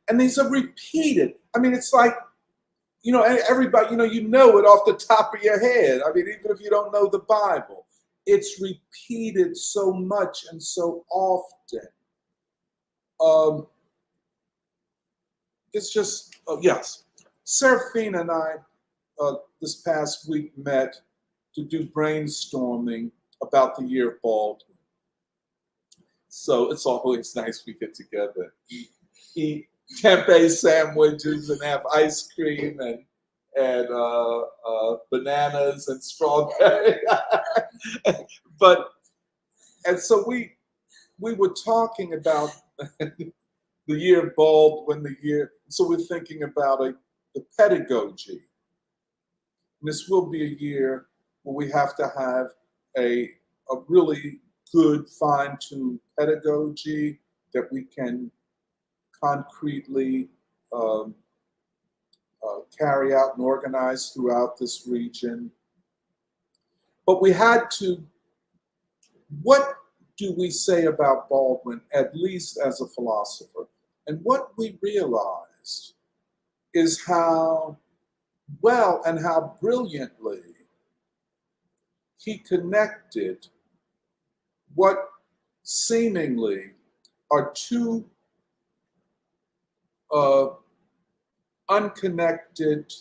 And these are repeated. I mean, it's like, everybody, you know it off the top of your head. I mean, even if you don't know the Bible, it's repeated so much and so often. It's just, yes. Serafina and I, this past week, met to do brainstorming about the year of Baldwin. So it's always nice we get together, eat tempeh sandwiches and have ice cream and bananas and strawberry. And so we were talking about the year of Baldwin, so we're thinking about the pedagogy. And this will be a year where we have to have a really good, fine-tuned pedagogy that we can concretely carry out and organize throughout this region. But we had to, what do we say about Baldwin, at least as a philosopher? And what we realized is how well and how brilliantly he connected what seemingly are two unconnected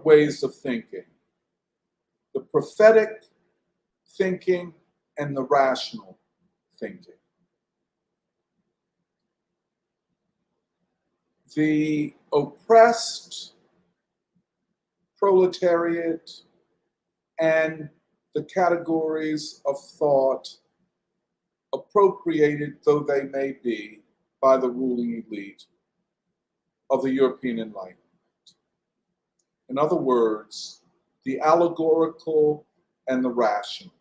ways of thinking: the prophetic thinking and the rational thinking. The oppressed proletariat and the categories of thought, appropriated though they may be by the ruling elite of the European Enlightenment. In other words, the allegorical and the rational.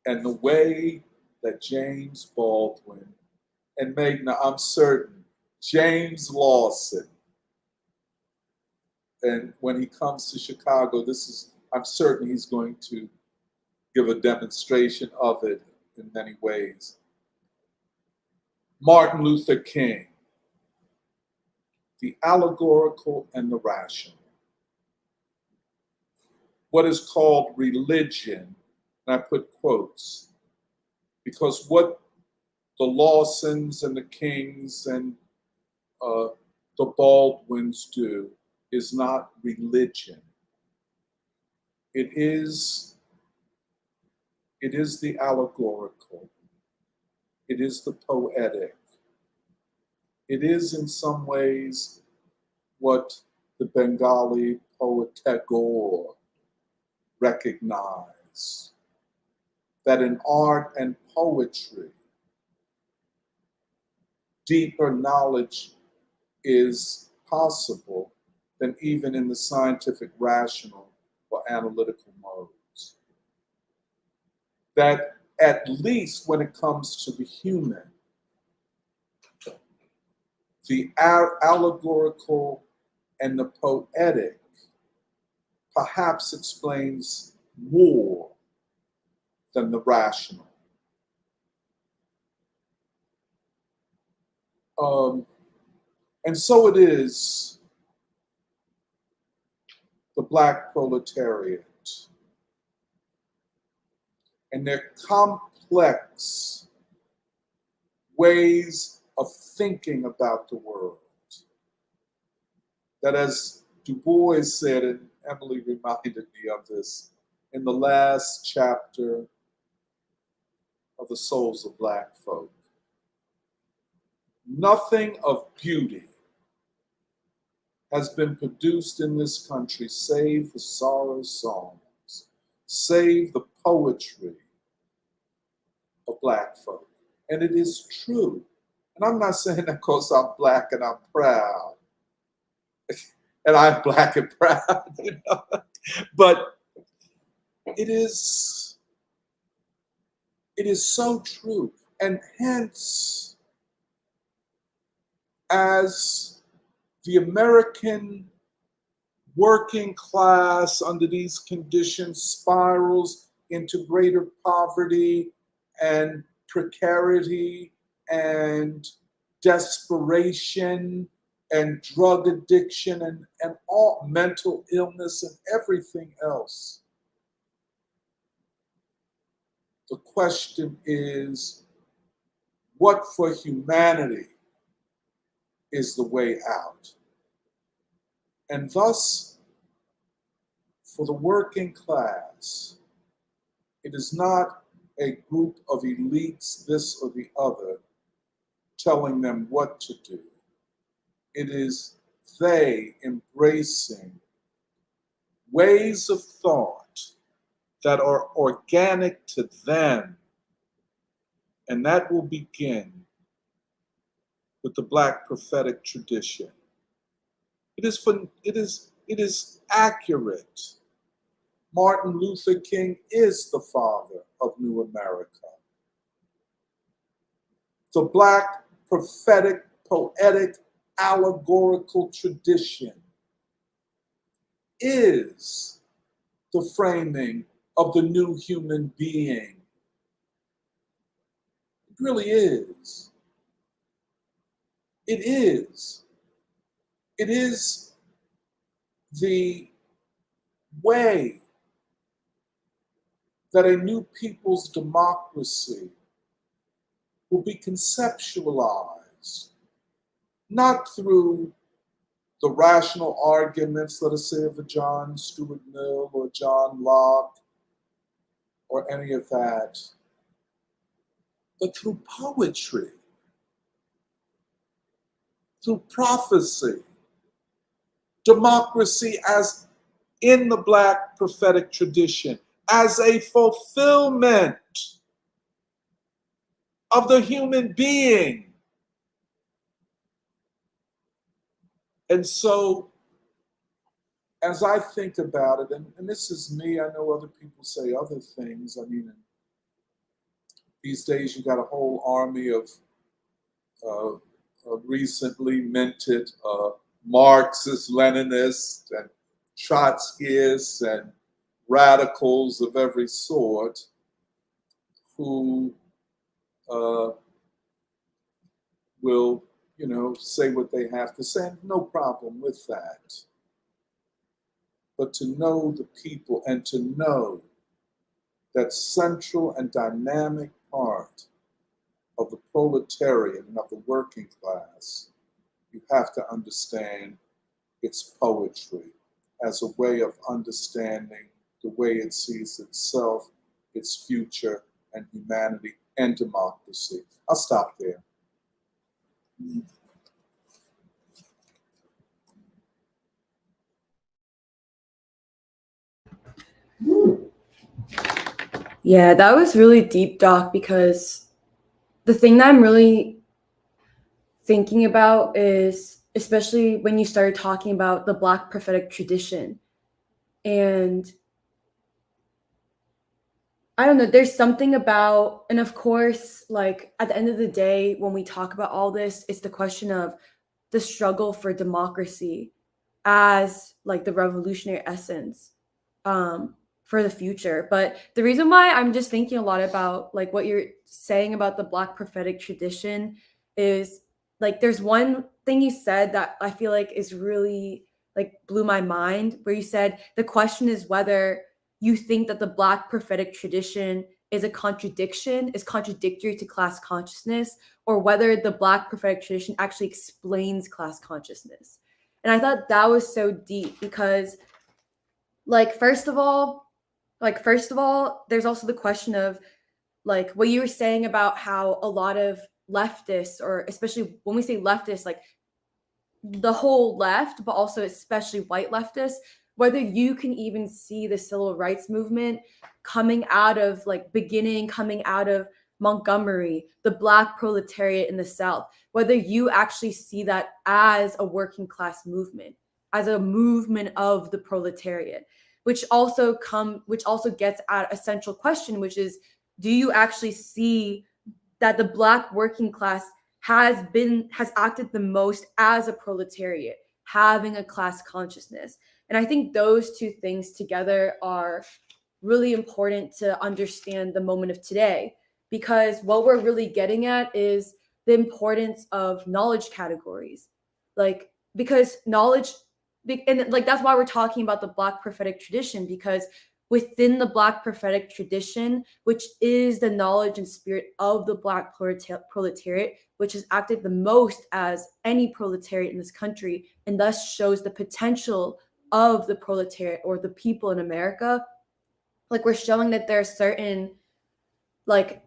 And the way that James Baldwin, and Magna, I'm certain, James Lawson, and when he comes to Chicago, I'm certain he's going to give a demonstration of it in many ways. Martin Luther King, the allegorical and the rational. What is called religion, and I put quotes, because what the Lawsons and the Kings and the Baldwins do is not religion. It is the allegorical. It is the poetic. It is in some ways what the Bengali poet Tagore recognized, that in art and poetry, deeper knowledge is possible than even in the scientific, rational, or analytical modes. That at least when it comes to the human, the allegorical and the poetic perhaps explains more than the rational. And so it is the Black proletariat and their complex ways of thinking about the world. That, as Du Bois said, and Emily reminded me of this, in the last chapter of The Souls of Black Folk, nothing of beauty has been produced in this country save the sorrow songs, save the poetry of Black folk. And it is true. And I'm not saying that because I'm Black and I'm proud. And I'm Black and proud, you know. But it is so true. And hence, as the American working class under these conditions spirals into greater poverty and precarity and desperation and drug addiction and all mental illness and everything else. The question is, what for humanity is the way out? And thus, for the working class, it is not a group of elites, this or the other, telling them what to do. It is they embracing ways of thought that are organic to them. And that will begin with the Black prophetic tradition. It is accurate. Martin Luther King is the father of New America. The Black prophetic, poetic, allegorical tradition is the framing of the new human being. It really is. It is. It is the way that a new people's democracy will be conceptualized, not through the rational arguments, let us say, of a John Stuart Mill or John Locke or any of that, but through poetry, through prophecy, democracy as in the Black prophetic tradition, as a fulfillment of the human being. And so, as I think about it, and this is me, I know other people say other things. I mean, these days you got a whole army of recently minted Marxist, Leninists, and Trotskyists, and radicals of every sort who uh, will, say what they have to say. No problem with that. But to know the people and to know that central and dynamic part of the proletariat and of the working class, you have to understand its poetry as a way of understanding the way it sees itself, its future, and humanity and democracy. I'll stop there. Yeah, that was really deep, Doc, because the thing that I'm really thinking about is, especially when you started talking about the Black prophetic tradition. And I don't know, there's something about, and of course, like at the end of the day, when we talk about all this, it's the question of the struggle for democracy as like the revolutionary essence for the future. But the reason why I'm just thinking a lot about like what you're saying about the Black prophetic tradition is like there's one thing you said that I feel like is really like blew my mind, where you said the question is whether you think that the Black prophetic tradition is a contradiction, is contradictory to class consciousness, or whether the Black prophetic tradition actually explains class consciousness. And I thought that was so deep because, like, first of all, there's also the question of like what you were saying about how a lot of leftists, or especially when we say leftists, like the whole left, but also especially white leftists, whether you can even see the civil rights movement coming out of Montgomery, the Black proletariat in the South, whether you actually see that as a working class movement, as a movement of the proletariat, which also gets at a central question, which is, do you actually see that the Black working class has acted the most as a proletariat, having a class consciousness? And I think those two things together are really important to understand the moment of today, because what we're really getting at is the importance of knowledge categories. Like, because knowledge, and like that's why we're talking about the Black prophetic tradition, because within the Black prophetic tradition, which is the knowledge and spirit of the Black proletariat, which has acted the most as any proletariat in this country, and thus shows the potential of the proletariat or the people in America, like we're showing that like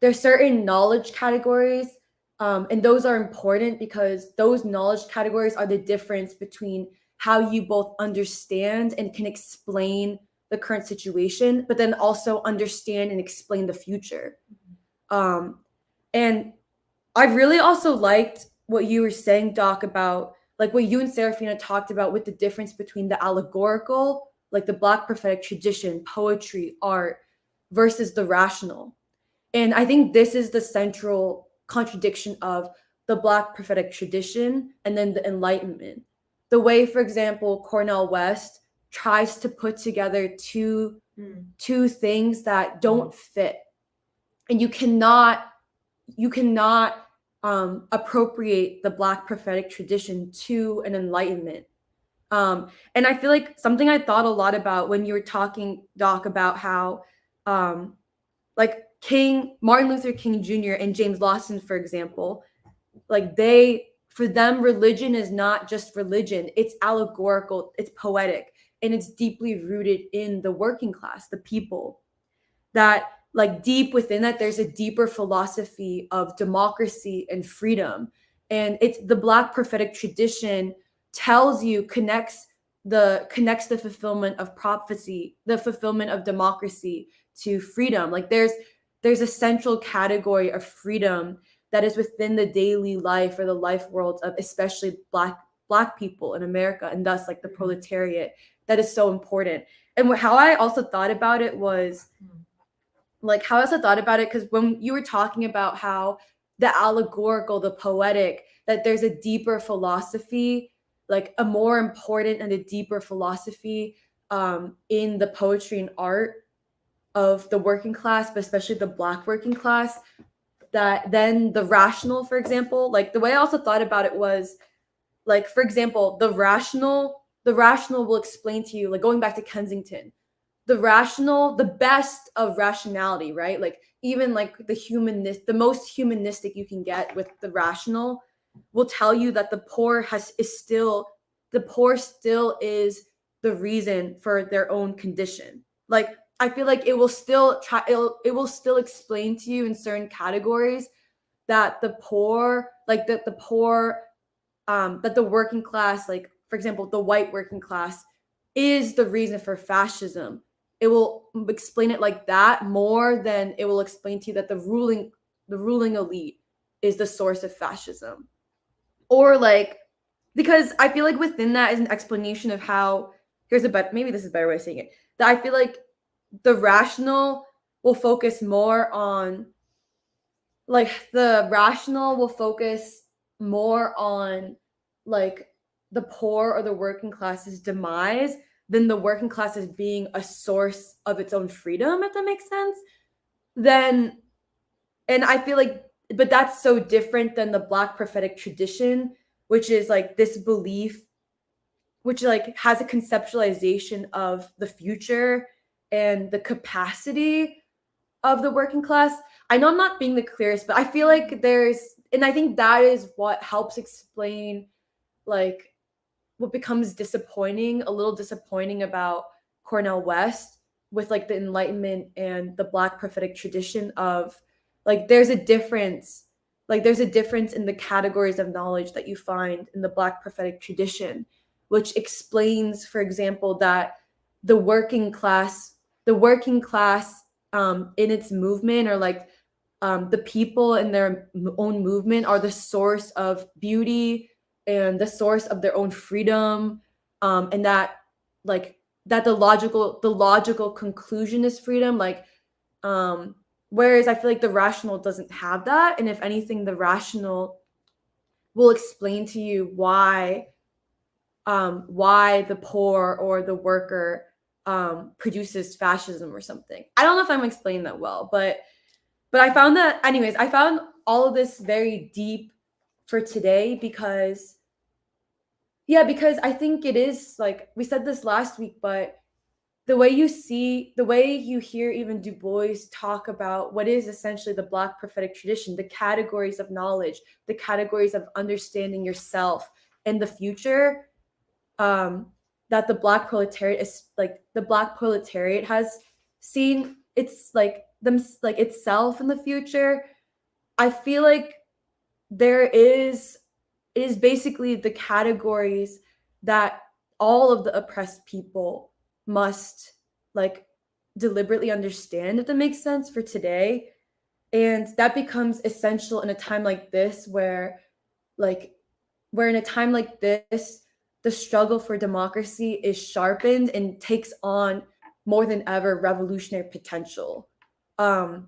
there's certain knowledge categories, and those are important because those knowledge categories are the difference between how you both understand and can explain the current situation, but then also understand and explain the future. And I really also liked what you were saying, Doc, about like what you and Serafina talked about with the difference between the allegorical, like the Black prophetic tradition, poetry, art, versus the rational. And I think this is the central contradiction of the Black prophetic tradition and then the Enlightenment. The way, for example, Cornel West tries to put together two things that don't fit. And you cannot appropriate the Black prophetic tradition to an Enlightenment. And I feel like something I thought a lot about when you were talking, Doc, about how like Martin Luther King Jr. and James Lawson, for example, like for them, religion is not just religion, it's allegorical, it's poetic, and it's deeply rooted in the working class, the people. That like deep within that, there's a deeper philosophy of democracy and freedom. And it's the Black prophetic tradition connects the fulfillment of prophecy, the fulfillment of democracy, to freedom. Like there's a central category of freedom that is within the daily life or the life worlds of especially black people in America, and thus like the proletariat, that is so important. And how I also thought about it was because when you were talking about how the allegorical, the poetic, that there's a deeper philosophy, like a more important and a deeper philosophy in the poetry and art of the working class, but especially the Black working class, that then the rational, for example, like the way I also thought about it was like, for example, the rational will explain to you, like going back to Kensington, the rational, the best of rationality, right? Like even like the most humanistic you can get with the rational will tell you that the poor still is the reason for their own condition. Like I feel like it will still explain to you in certain categories that the poor, like that the poor that the working class, like for example, the white working class, is the reason for fascism. It will explain it like that more than it will explain to you that the ruling elite is the source of fascism. Or like because I feel like within that is an explanation of how here's a better maybe this is a better way of saying it. That I feel like the rational will focus more on like the rational will focus more on like the poor or the working class's demise than the working class as being a source of its own freedom, if that makes sense. Then and I feel like but that's so different than the Black prophetic tradition, which is like this belief which like has a conceptualization of the future and the capacity of the working class. I know I'm not being the clearest, but I feel like and I think that is what helps explain like what becomes a little disappointing about Cornell West with like the Enlightenment and the Black prophetic tradition of like there's a difference in the categories of knowledge that you find in the Black prophetic tradition, which explains, for example, that the working class, the working class in its movement or like the people in their own movement are the source of beauty and the source of their own freedom, and that like that the logical conclusion is freedom, like um whereas I feel like the rational doesn't have that, and if anything the rational will explain to you why the poor or the worker produces fascism or something. I don't know if I'm explaining that well, but I found that anyways, I found all of this very deep for today because because I think it is like we said this last week, but the way you hear even Du Bois talk about what is essentially the Black prophetic tradition, the categories of knowledge, the categories of understanding yourself and the future, that the Black proletariat has seen it's like them like itself in the future. I feel like there is it is basically the categories that all of the oppressed people must like deliberately understand, if that makes sense, for today. And that becomes essential in a time like this like where in a time like this the struggle for democracy is sharpened and takes on more than ever revolutionary potential. um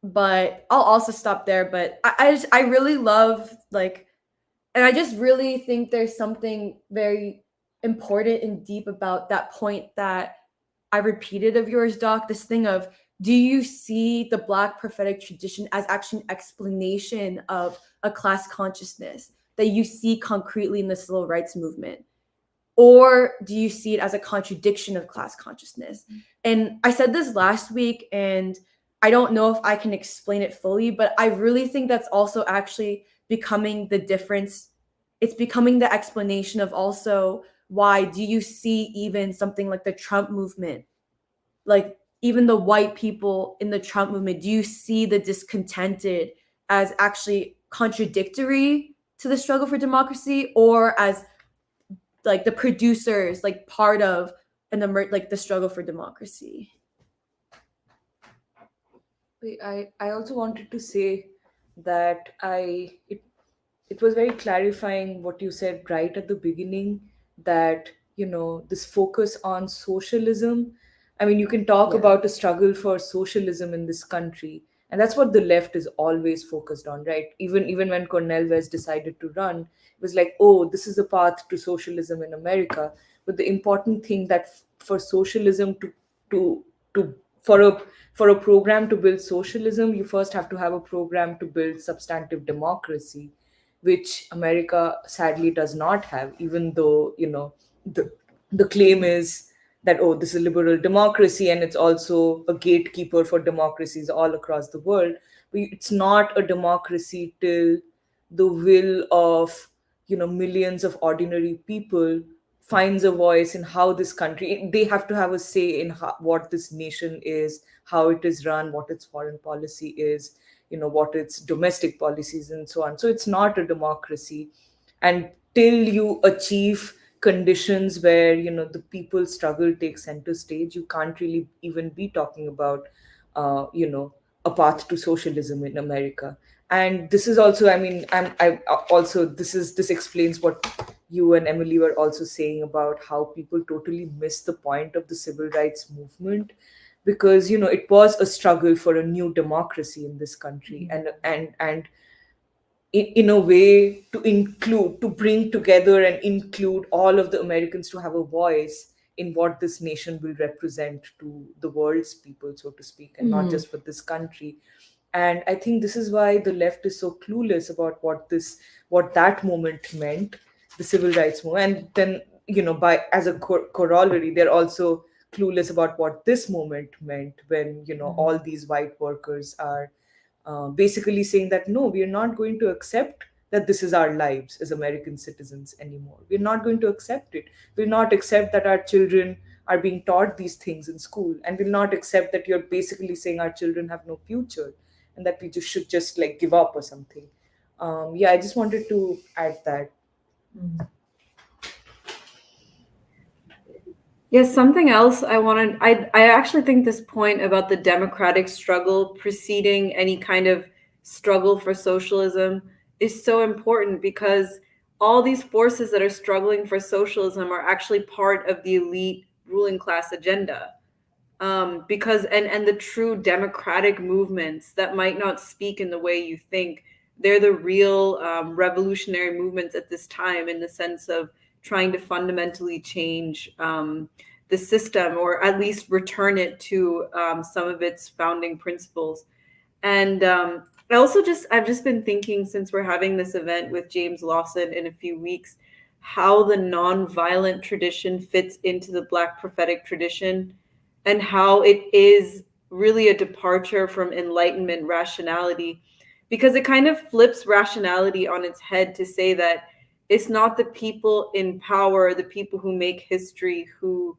but I'll also stop there. But I really love like, and I just really think there's something very important and deep about that point that I repeated of yours, Doc. This thing of, do you see the Black prophetic tradition as actually an explanation of a class consciousness that you see concretely in the civil rights movement? Or do you see it as a contradiction of class consciousness? And I said this last week, and I don't know if I can explain it fully, but I really think that's also actually becoming the difference. It's becoming the explanation of also why do you see even something like the Trump movement, like even the white people in the Trump movement, do you see the discontented as actually contradictory to the struggle for democracy, or as like the producers, like part of like the struggle for democracy? I also wanted to say that it was very clarifying what you said right at the beginning, that this focus on socialism. I mean, you can talk Yeah. about a struggle for socialism in this country, and that's what the left is always focused on, right? Even when Cornel West decided to run, it was like, oh, this is a path to socialism in America. But the important thing that for socialism to to for a for a program to build socialism, you first have to have a program to build substantive democracy, which America sadly does not have, even though, the the claim is that, oh, this is a liberal democracy and it's also a gatekeeper for democracies all across the world. But it's not a democracy till the will of, millions of ordinary people finds a voice in how this country, they have to have a say in what this nation is, how it is run, what its foreign policy is, what its domestic policies and so on. So it's not a democracy. And till you achieve conditions where, the people struggle takes center stage, you can't really even be talking about a path to socialism in America. And this is also, I mean, I also, this explains what you and Emily were also saying about how people totally miss the point of the civil rights movement, because, it was a struggle for a new democracy in this country, and in a way to bring together and include all of the Americans to have a voice in what this nation will represent to the world's people, so to speak, and not just for this country. And I think this is why the left is so clueless about what that moment meant, the civil rights movement. And then, by as a corollary, they're also clueless about what this moment meant, when, all these white workers are basically saying that, no, we are not going to accept that this is our lives as American citizens anymore. We're not going to accept it. We'll not accept that our children are being taught these things in school, and we'll not accept that you're basically saying our children have no future, and that we just should just like give up or something. Yeah, I just wanted to add that. Yes, something else I actually think this point about the democratic struggle preceding any kind of struggle for socialism is so important, because all these forces that are struggling for socialism are actually part of the elite ruling class agenda. Because and the true democratic movements that might not speak in the way you think, they're the real revolutionary movements at this time, in the sense of trying to fundamentally change the system, or at least return it to some of its founding principles. And I've just been thinking, since we're having this event with James Lawson in a few weeks, how the nonviolent tradition fits into the Black prophetic tradition, and how it is really a departure from Enlightenment rationality, because it kind of flips rationality on its head to say that it's not the people in power, the people who make history, who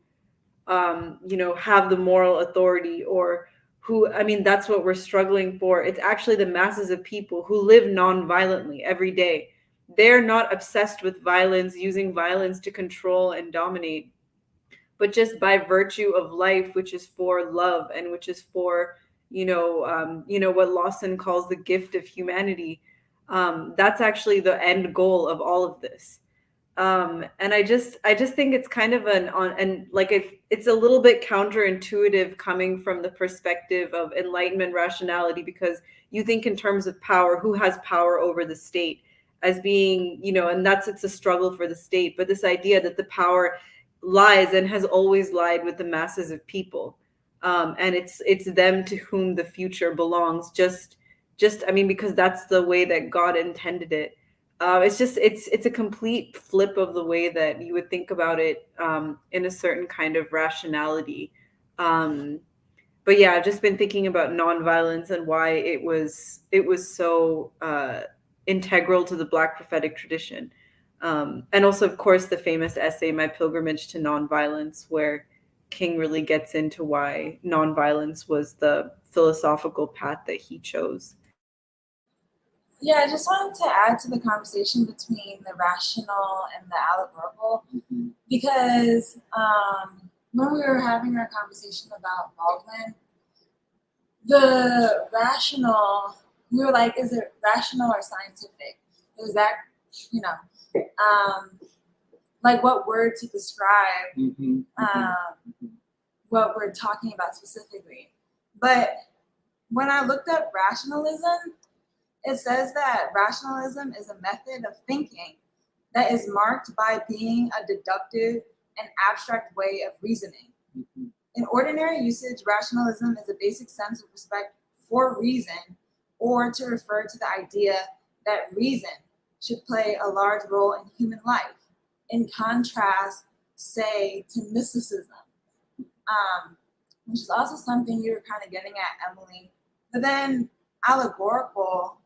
have the moral authority, or who, I mean, that's what we're struggling for. It's actually the masses of people who live non-violently every day. They're not obsessed with violence, using violence to control and dominate, but just by virtue of life, which is for love, and which is for, what Lawson calls the gift of humanity. That's actually the end goal of all of this. And I just think it's kind of an on and like it's a little bit counterintuitive coming from the perspective of Enlightenment rationality, because you think in terms of power, who has power over the state, as being, and that's, it's a struggle for the state, but this idea that the power lies and has always lied with the masses of people, and it's them to whom the future belongs, just I mean, because that's the way that God intended it. It's a complete flip of the way that you would think about it, in a certain kind of rationality. Um, but yeah, I've just been thinking about nonviolence and why it was so integral to the Black prophetic tradition, and also, of course, the famous essay "My Pilgrimage to Nonviolence," where King really gets into why nonviolence was the philosophical path that he chose. Yeah, I just wanted to add to the conversation between the rational and the allegorical, because when we were having our conversation about Baldwin, the rational, we were like, is it rational or scientific? It was that, you know, like what word to describe what we're talking about specifically. But when I looked up rationalism, it says that rationalism is a method of thinking that is marked by being a deductive an abstract way of reasoning. In ordinary usage, rationalism is a basic sense of respect for reason, or to refer to the idea that reason should play a large role in human life, in contrast, say, to mysticism, which is also something you were kind of getting at, Emily. But then allegorical,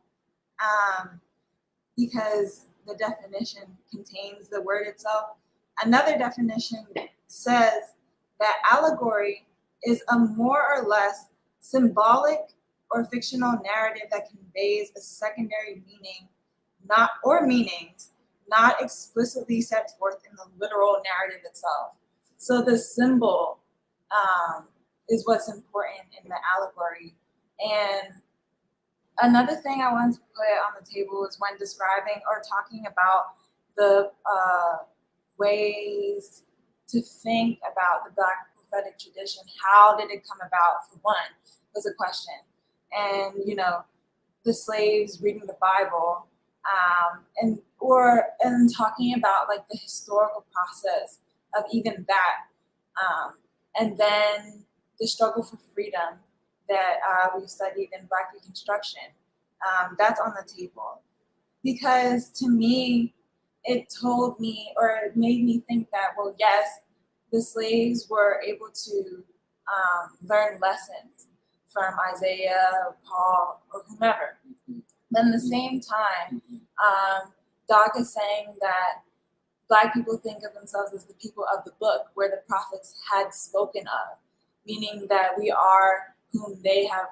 because the definition contains the word itself. Another definition says that allegory is a more or less symbolic or fictional narrative that conveys a secondary meaning, meanings not explicitly set forth in the literal narrative itself. So the symbol is what's important in the allegory. And another thing I wanted to put on the table is when describing or talking about the ways to think about the Black prophetic tradition. How did it come about? For one, was a question. And the slaves reading the Bible, and talking about like the historical process of even that, and then the struggle for freedom that we studied in Black Reconstruction. That's on the table. Because to me, it told me, or it made me think that, well, yes, the slaves were able to learn lessons from Isaiah, or Paul, or whomever. But at the same time, Doc is saying that Black people think of themselves as the people of the book where the prophets had spoken of, meaning that we are whom they have,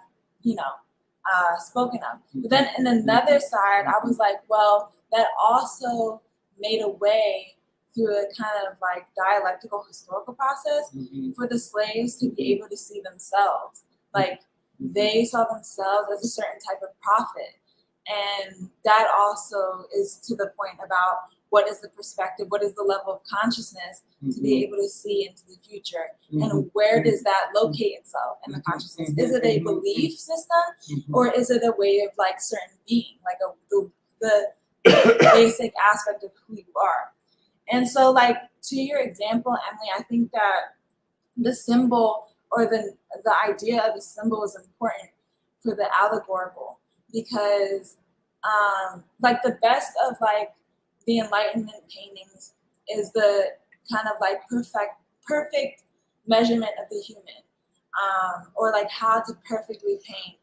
spoken of. But then in another side, I was like, well, that also made a way through a kind of like dialectical historical process for the slaves to be able to see themselves. Like they saw themselves as a certain type of prophet. And that also is to the point about what is the perspective, what is the level of consciousness to be able to see into the future, and where does that locate itself in the consciousness? Is it a belief system, or is it a way of like certain being, like the basic aspect of who you are? And so, like, to your example, Emily, I think that the symbol or the idea of a symbol is important for the allegorical, because like the best of like the Enlightenment paintings is the kind of like perfect measurement of the human, or like how to perfectly paint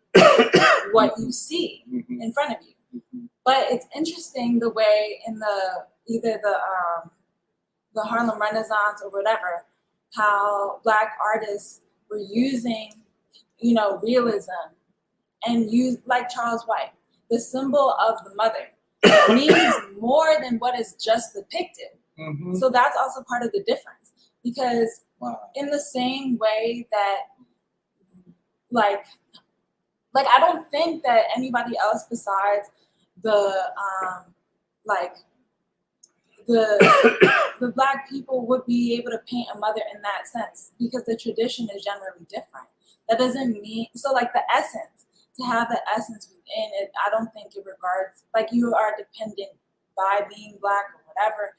what you see in front of you. But it's interesting the way in either the Harlem Renaissance or whatever, how Black artists were using, realism, and use like Charles White, the symbol of the mother means more than what is just depicted. So that's also part of the difference, because in the same way that like I don't think that anybody else besides the the Black people would be able to paint a mother in that sense, because the tradition is generally different. That doesn't mean, so like the essence, to have the essence within it, I don't think it regards, like you are dependent by being Black or whatever.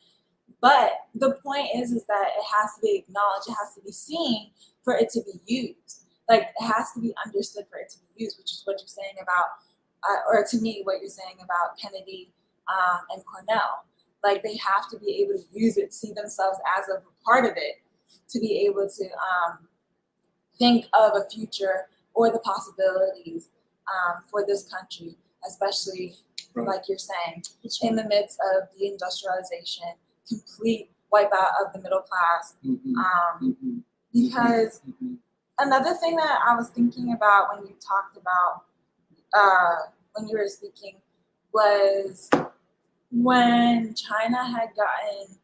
But the point is that it has to be acknowledged, it has to be seen for it to be used. Like it has to be understood for it to be used, which is what you're saying about, or to me, what you're saying about Kennedy and Cornell. Like they have to be able to use it, see themselves as a part of it, to be able to think of a future or the possibilities for this country, especially like you're saying, in the midst of deindustrialization, complete wipeout of the middle class. Because another thing that I was thinking about when you talked about, when you were speaking, was when China had gotten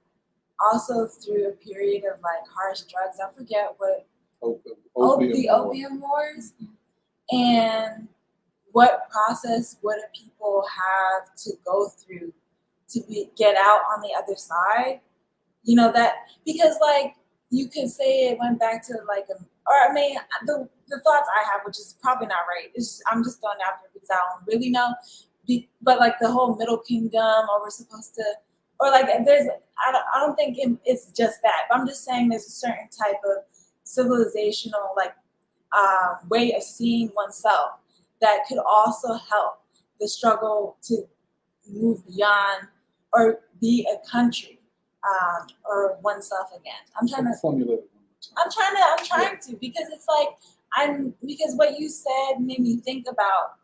also through a period of like harsh drugs. I forget what, the opium wars, and what process would people have to go through to get out on the other side? That, because like you could say it went back to like the thoughts I have, which is probably not right. I'm just throwing it out there because I don't really know. But like the whole Middle Kingdom, or we're supposed to or like there's I don't think it's just that, but I'm just saying there's a certain type of civilizational like way of seeing oneself that could also help the struggle to move beyond or be a country or oneself again. I'm trying to formulate it one more time. I'm trying to because it's like because what you said made me think about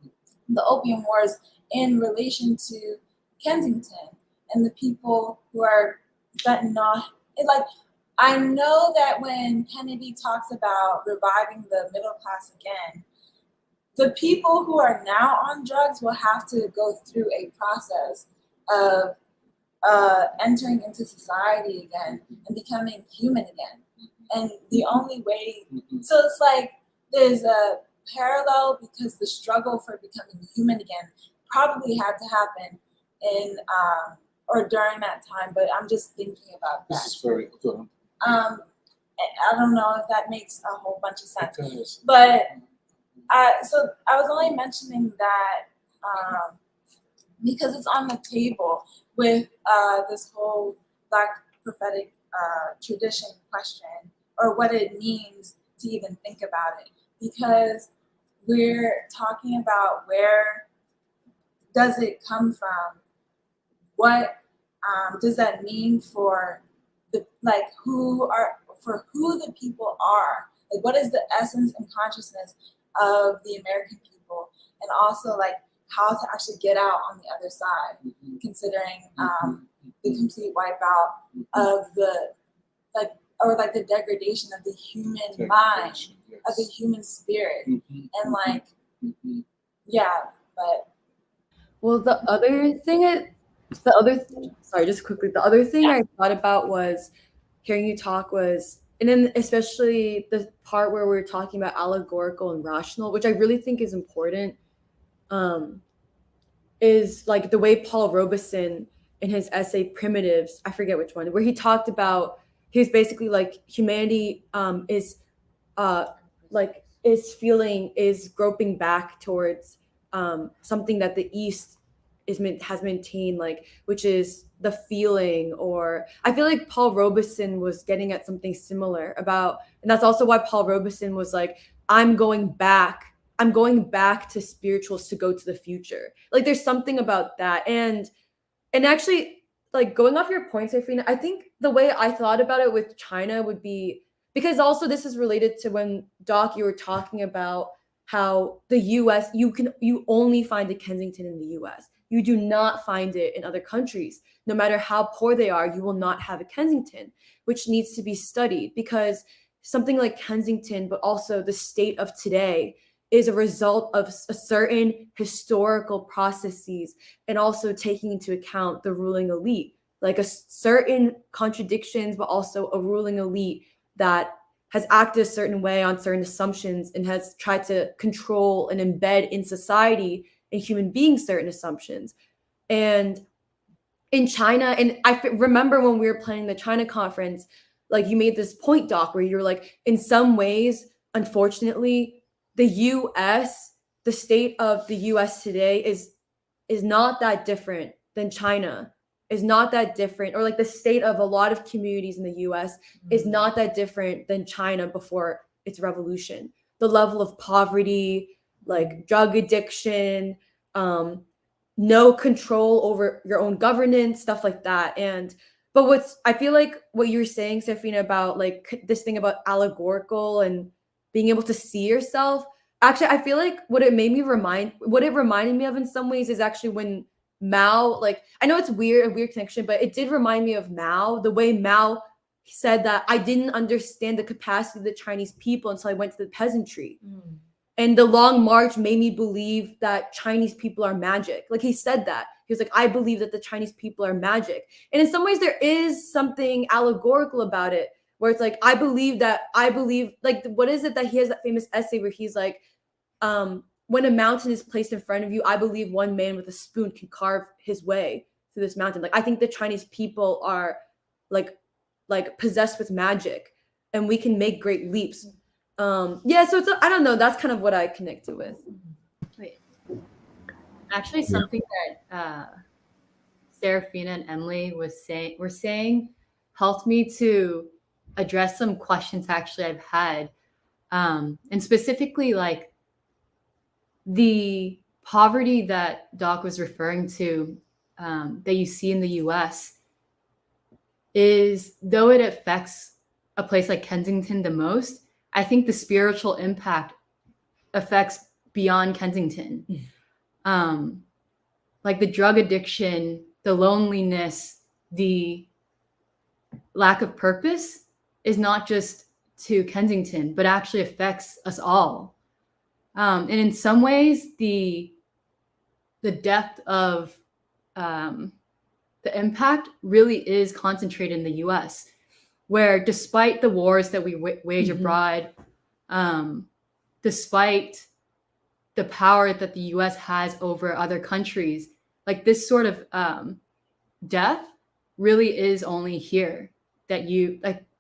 the Opium Wars in relation to Kensington and the people who are fentanyl. Like I know that when Kennedy talks about reviving the middle class again, the people who are now on drugs will have to go through a process of entering into society again and becoming human again. And the only way, so it's like there's a parallel because the struggle for becoming human again probably had to happen in or during that time. But I'm just thinking about that. This is very good. I don't know if that makes a whole bunch of sense, Because but so I was only mentioning that because it's on the table with this whole Black prophetic tradition question, or what it means to even think about it, because we're talking about where does it come from, what does that mean for the who the people are, like what is the essence and consciousness of the American people, and also like how to actually get out on the other side, considering the complete wipeout of the the degradation of the human mind, of the human spirit, and like yeah, but Well, the other thing I thought about was hearing you talk was, and then especially the part where we're talking about allegorical and rational, which I really think is important, is like the way Paul Robeson in his essay Primitives, I forget which one, where he talked about, he was basically like humanity is groping back towards something that the East has maintained, like, which is the feeling. Or I feel like Paul Robeson was getting at something similar about, and that's also why Paul Robeson was like, I'm going back to spirituals to go to the future. Like there's something about that. And actually, like going off your point, Safina, I think the way I thought about it with China would be, because also this is related to when Doc, you were talking about how the US, you only find a Kensington in the US. You do not find it in other countries. No matter how poor they are, you will not have a Kensington, which needs to be studied, because something like Kensington, but also the state of today, is a result of a certain historical processes, and also taking into account the ruling elite, like a certain contradictions, but also a ruling elite that has acted a certain way on certain assumptions and has tried to control and embed in society and human beings certain assumptions. And in China, and remember when we were planning the China conference, like you made this point, Doc, where you're like, in some ways, unfortunately, the US, the state of the US today is not that different than China, is not that different, or like the state of a lot of communities in the US is not that different than China before its revolution. The level of poverty, like drug addiction, no control over your own governance, stuff like that. And but I feel like what you're saying, Safina, about like this thing about allegorical and being able to see yourself. Actually, I feel like what it reminded me of in some ways is actually when Mao, like, I know it's a weird connection, but it did remind me of Mao, the way Mao said that I didn't understand the capacity of the Chinese people until I went to the peasantry. And the Long March made me believe that Chinese people are magic. Like he said that. He was like, I believe that the Chinese people are magic. And in some ways, there is something allegorical about it, where it's like, I believe, like, what is it that he has that famous essay where he's like, when a mountain is placed in front of you, I believe one man with a spoon can carve his way through this mountain. Like, I think the Chinese people are like possessed with magic, and we can make great leaps. Yeah, so I don't know, that's kind of what I connected with. Wait. Actually, something that Serafina and Emily were saying helped me to address some questions actually I've had, and specifically like the poverty that Doc was referring to, that you see in the U.S. is, though it affects a place like Kensington the most, I think the spiritual impact affects beyond Kensington. Like the drug addiction, the loneliness, the lack of purpose is not just to Kensington, but actually affects us all. And in some ways, the depth of the impact really is concentrated in the U.S., where despite the wars that we wage abroad, despite the power that the U.S. has over other countries, like this sort of death really is only here. That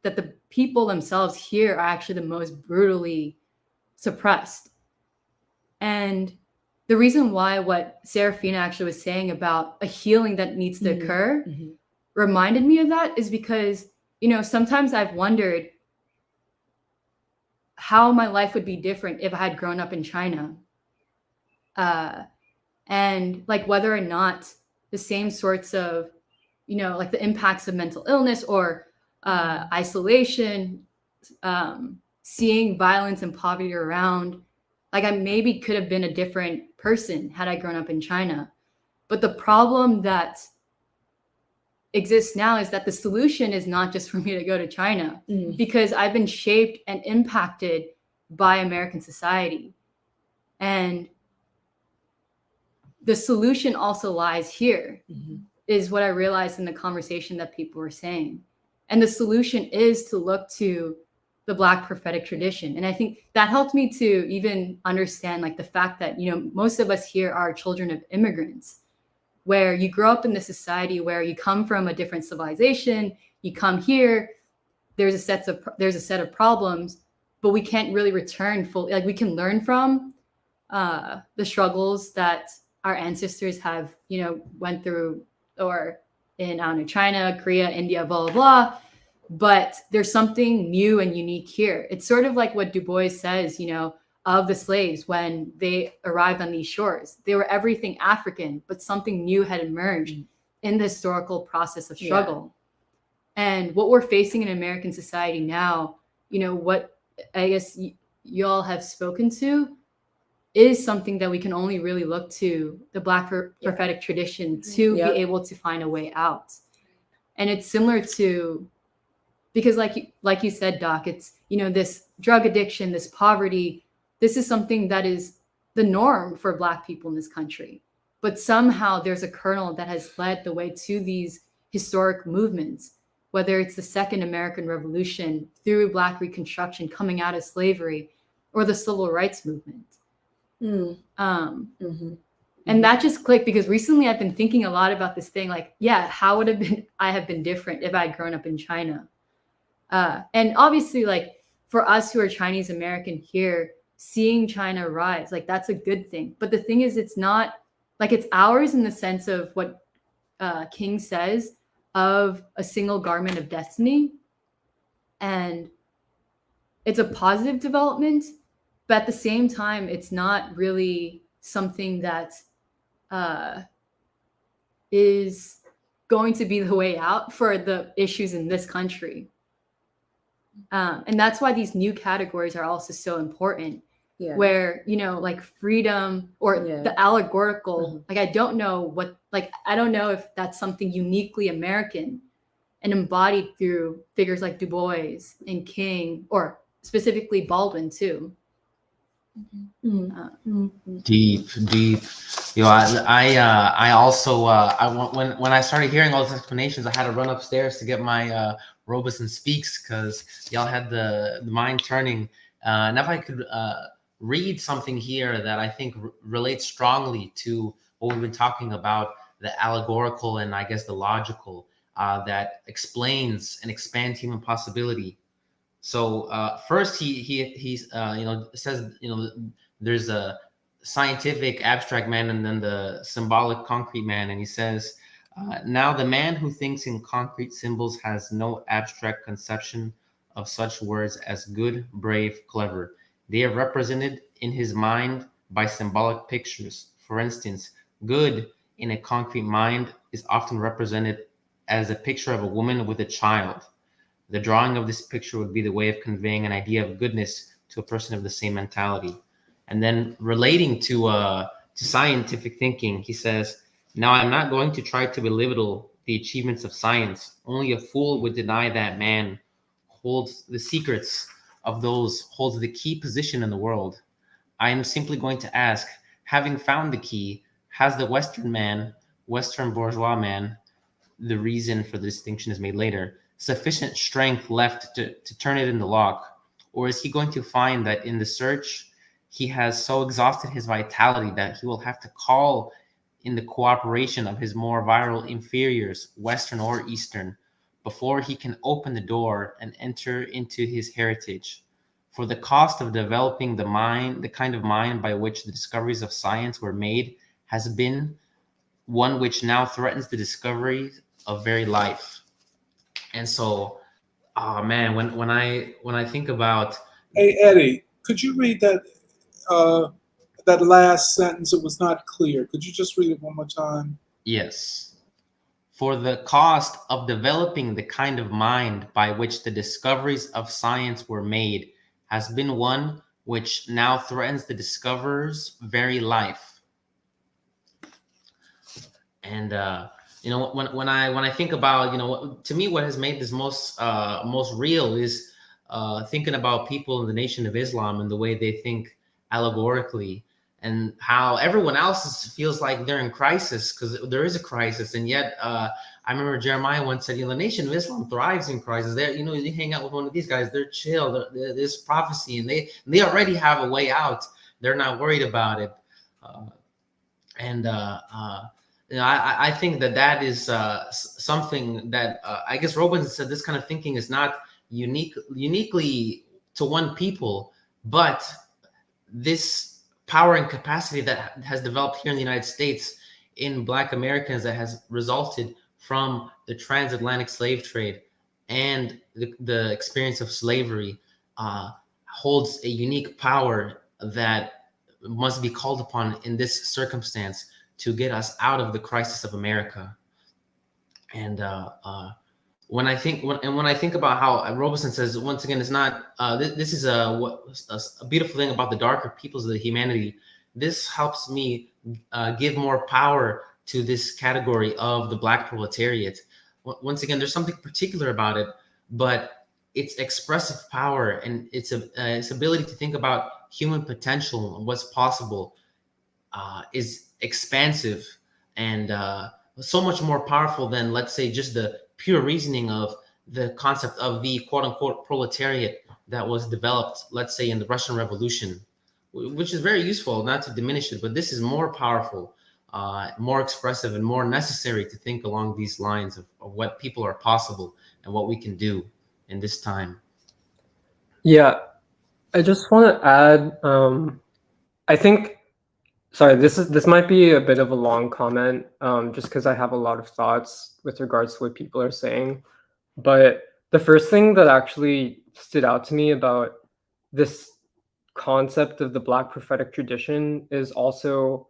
the people themselves here are actually the most brutally suppressed. And the reason why what Serafina actually was saying about a healing that needs to occur reminded me of that is because, sometimes I've wondered how my life would be different if I had grown up in China. And like whether or not the same sorts of, like the impacts of mental illness or isolation, seeing violence and poverty around, like I maybe could have been a different person had I grown up in China. But the problem that exists now is that the solution is not just for me to go to China, because I've been shaped and impacted by American society. And the solution also lies here, is what I realized in the conversation that people were saying. And the solution is to look to the Black prophetic tradition. And I think that helped me to even understand like the fact that, most of us here are children of immigrants, where you grow up in this society where you come from a different civilization, you come here, there's a set of problems, but we can't really return fully. Like we can learn from the struggles that our ancestors have, went through, or in, I don't know, China, Korea, India, blah, blah, blah. But there's something new and unique here. It's sort of like what Du Bois says, of the slaves when they arrived on these shores. They were everything African, but something new had emerged in the historical process of struggle. Yeah. And what we're facing in American society now, what I guess you all have spoken to, is something that we can only really look to the Black prophetic tradition to be able to find a way out. And it's similar to, because like you said, Doc, it's, this drug addiction, this poverty, this is something that is the norm for Black people in this country. But somehow there's a kernel that has led the way to these historic movements, whether it's the Second American Revolution through Black Reconstruction coming out of slavery, or the Civil Rights Movement. And that just clicked because recently I've been thinking a lot about this thing, like, how would I have been different if I had grown up in China? And obviously, like, for us who are Chinese American here, seeing China rise, like, that's a good thing. But the thing is, it's not, like, it's ours in the sense of what King says of a single garment of destiny. And it's a positive development, but at the same time, it's not really something that is going to be the way out for the issues in this country. And that's why these new categories are also so important, where, like freedom or the allegorical, like, I don't know if that's something uniquely American and embodied through figures like Du Bois and King, or specifically Baldwin too. Deep. I also when I started hearing all these explanations, I had to run upstairs to get my Robeson Speaks, because y'all had the mind turning. And if I could read something here that I think relates strongly to what we've been talking about, the allegorical and I guess the logical, that explains and expands human possibility. So first, he says, there's a scientific abstract man and then the symbolic concrete man, and he says Now, the man who thinks in concrete symbols has no abstract conception of such words as good, brave, clever. They are represented in his mind by symbolic pictures. For instance, good in a concrete mind is often represented as a picture of a woman with a child. The drawing of this picture would be the way of conveying an idea of goodness to a person of the same mentality. And then relating to scientific thinking, he says, "Now I'm not going to try to belittle the achievements of science. Only a fool would deny that man holds the secrets of those, holds the key position in the world. I am simply going to ask, having found the key, has the Western man, Western bourgeois man, the reason for the distinction is made later, sufficient strength left to turn it in the lock? Or is he going to find that in the search, he has so exhausted his vitality that he will have to call in the cooperation of his more viral inferiors, Western or Eastern, before he can open the door and enter into his heritage? For the cost of developing the mind, the kind of mind by which the discoveries of science were made, has been one which now threatens the discovery of very life." And so, oh man, when I think about, Hey, Eddie, could you read that last sentence? It was not clear. Could you just read it one more time? yes, for the cost of developing the kind of mind by which the discoveries of science were made has been one which now threatens the discoverer's very life. And when I think about, to me, what has made this most real is thinking about people in the Nation of Islam and the way they think allegorically, and how everyone else feels like they're in crisis because there is a crisis. And yet I remember Jeremiah once said, the Nation of Islam thrives in crisis. They, you hang out with one of these guys, they're chill, there's prophecy, and they already have a way out. They're not worried about it. And I think that is something that I guess Robinson said. This kind of thinking is not uniquely to one people, but this power and capacity that has developed here in the United States in Black Americans, that has resulted from the transatlantic slave trade and the experience of slavery, holds a unique power that must be called upon in this circumstance to get us out of the crisis of America. And when I think about how Robeson says, once again, it's not this is a beautiful thing about the darker peoples of the humanity. This helps me give more power to this category of the Black proletariat. Once again, there's something particular about it, but its expressive power and its ability to think about human potential and what's possible is expansive and so much more powerful than, let's say, just the pure reasoning of the concept of the quote unquote proletariat that was developed, let's say, in the Russian Revolution, which is very useful, not to diminish it, but this is more powerful, more expressive, and more necessary to think along these lines of what people are possible and what we can do in this time. Yeah, I just want to add, I think, sorry, this might be a bit of a long comment, just because I have a lot of thoughts with regards to what people are saying. But the first thing that actually stood out to me about this concept of the Black prophetic tradition is also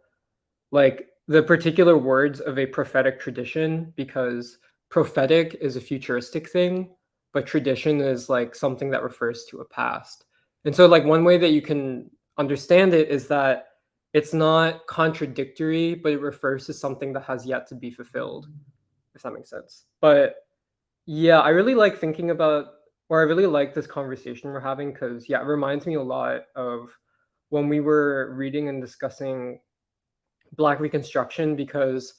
like the particular words of a prophetic tradition, because prophetic is a futuristic thing, but tradition is like something that refers to a past. And so like one way that you can understand it is that it's not contradictory, but it refers to something that has yet to be fulfilled, if that makes sense. But yeah, I really like thinking about, or I really like this conversation we're having, because yeah, it reminds me a lot of when we were reading and discussing Black Reconstruction, because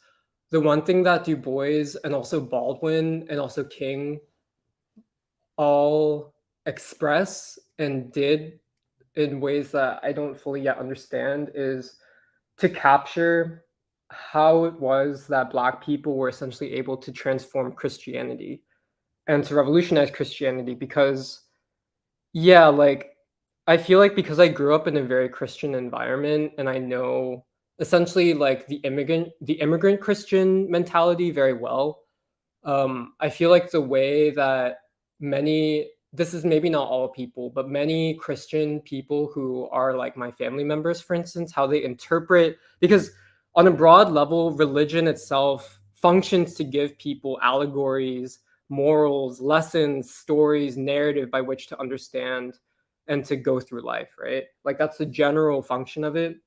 the one thing that Du Bois and also Baldwin and also King all express and did in ways that I don't fully yet understand is to capture how it was that Black people were essentially able to transform Christianity and to revolutionize Christianity. Because yeah, like I feel like because I grew up in a very Christian environment and I know essentially like the immigrant Christian mentality very well. I feel like the way that this is maybe not all people, but many Christian people who are like my family members, for instance, how they interpret, because on a broad level, religion itself functions to give people allegories, morals, lessons, stories, narrative by which to understand and to go through life, right? Like that's the general function of it.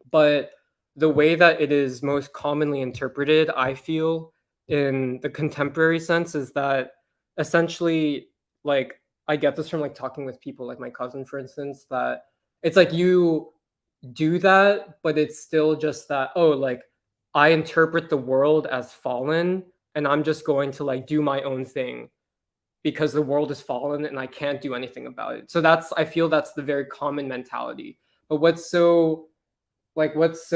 But the way that it is most commonly interpreted, I feel, in the contemporary sense is that essentially, like, I get this from like talking with people like my cousin, for instance, that it's like you do that, but it's still just that, oh, like I interpret the world as fallen and I'm just going to like do my own thing because the world is fallen and I can't do anything about it. So I feel that's the very common mentality. But what's so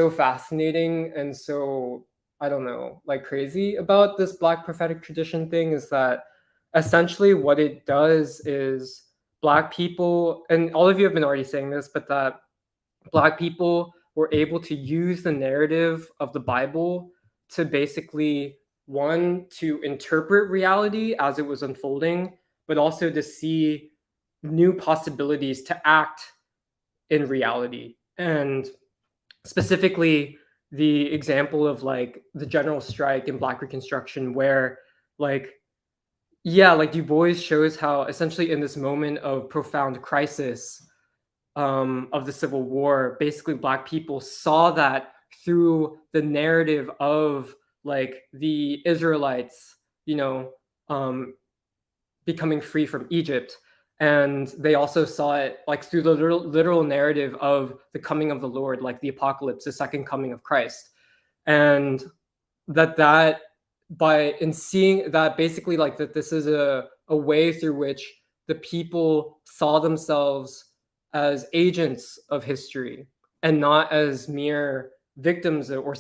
fascinating and so, I don't know, like crazy about this Black prophetic tradition thing is that essentially what it does is Black people, and all of you have been already saying this, but that Black people were able to use the narrative of the Bible to basically, one, to interpret reality as it was unfolding, but also to see new possibilities to act in reality. And specifically the example of like the general strike in Black Reconstruction, where like, yeah, like Du Bois shows how essentially in this moment of profound crisis of the Civil War, basically Black people saw that through the narrative of like the Israelites, you know, um, becoming free from Egypt. And they also saw it like through the literal narrative of the coming of the Lord, like the apocalypse, the second coming of Christ. And that by in seeing that basically like that this is a way through which the people saw themselves as agents of history and not as mere victims or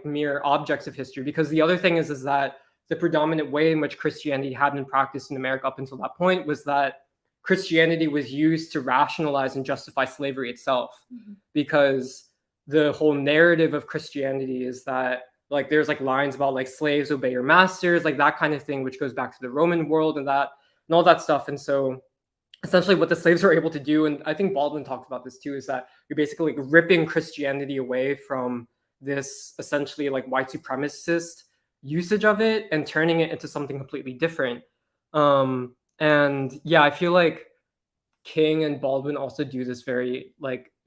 mere objects of history. Because the other thing is that the predominant way in which Christianity had been practiced in America up until that point was that Christianity was used to rationalize and justify slavery itself. Mm-hmm. Because the whole narrative of Christianity is that like there's like lines about like slaves obey your masters, like that kind of thing, which goes back to the Roman world and all that stuff. And so essentially what the slaves were able to do, and I think Baldwin talked about this too, is that you're basically like ripping Christianity away from this essentially like white supremacist usage of it and turning it into something completely different. And yeah, I feel like King and Baldwin also do this very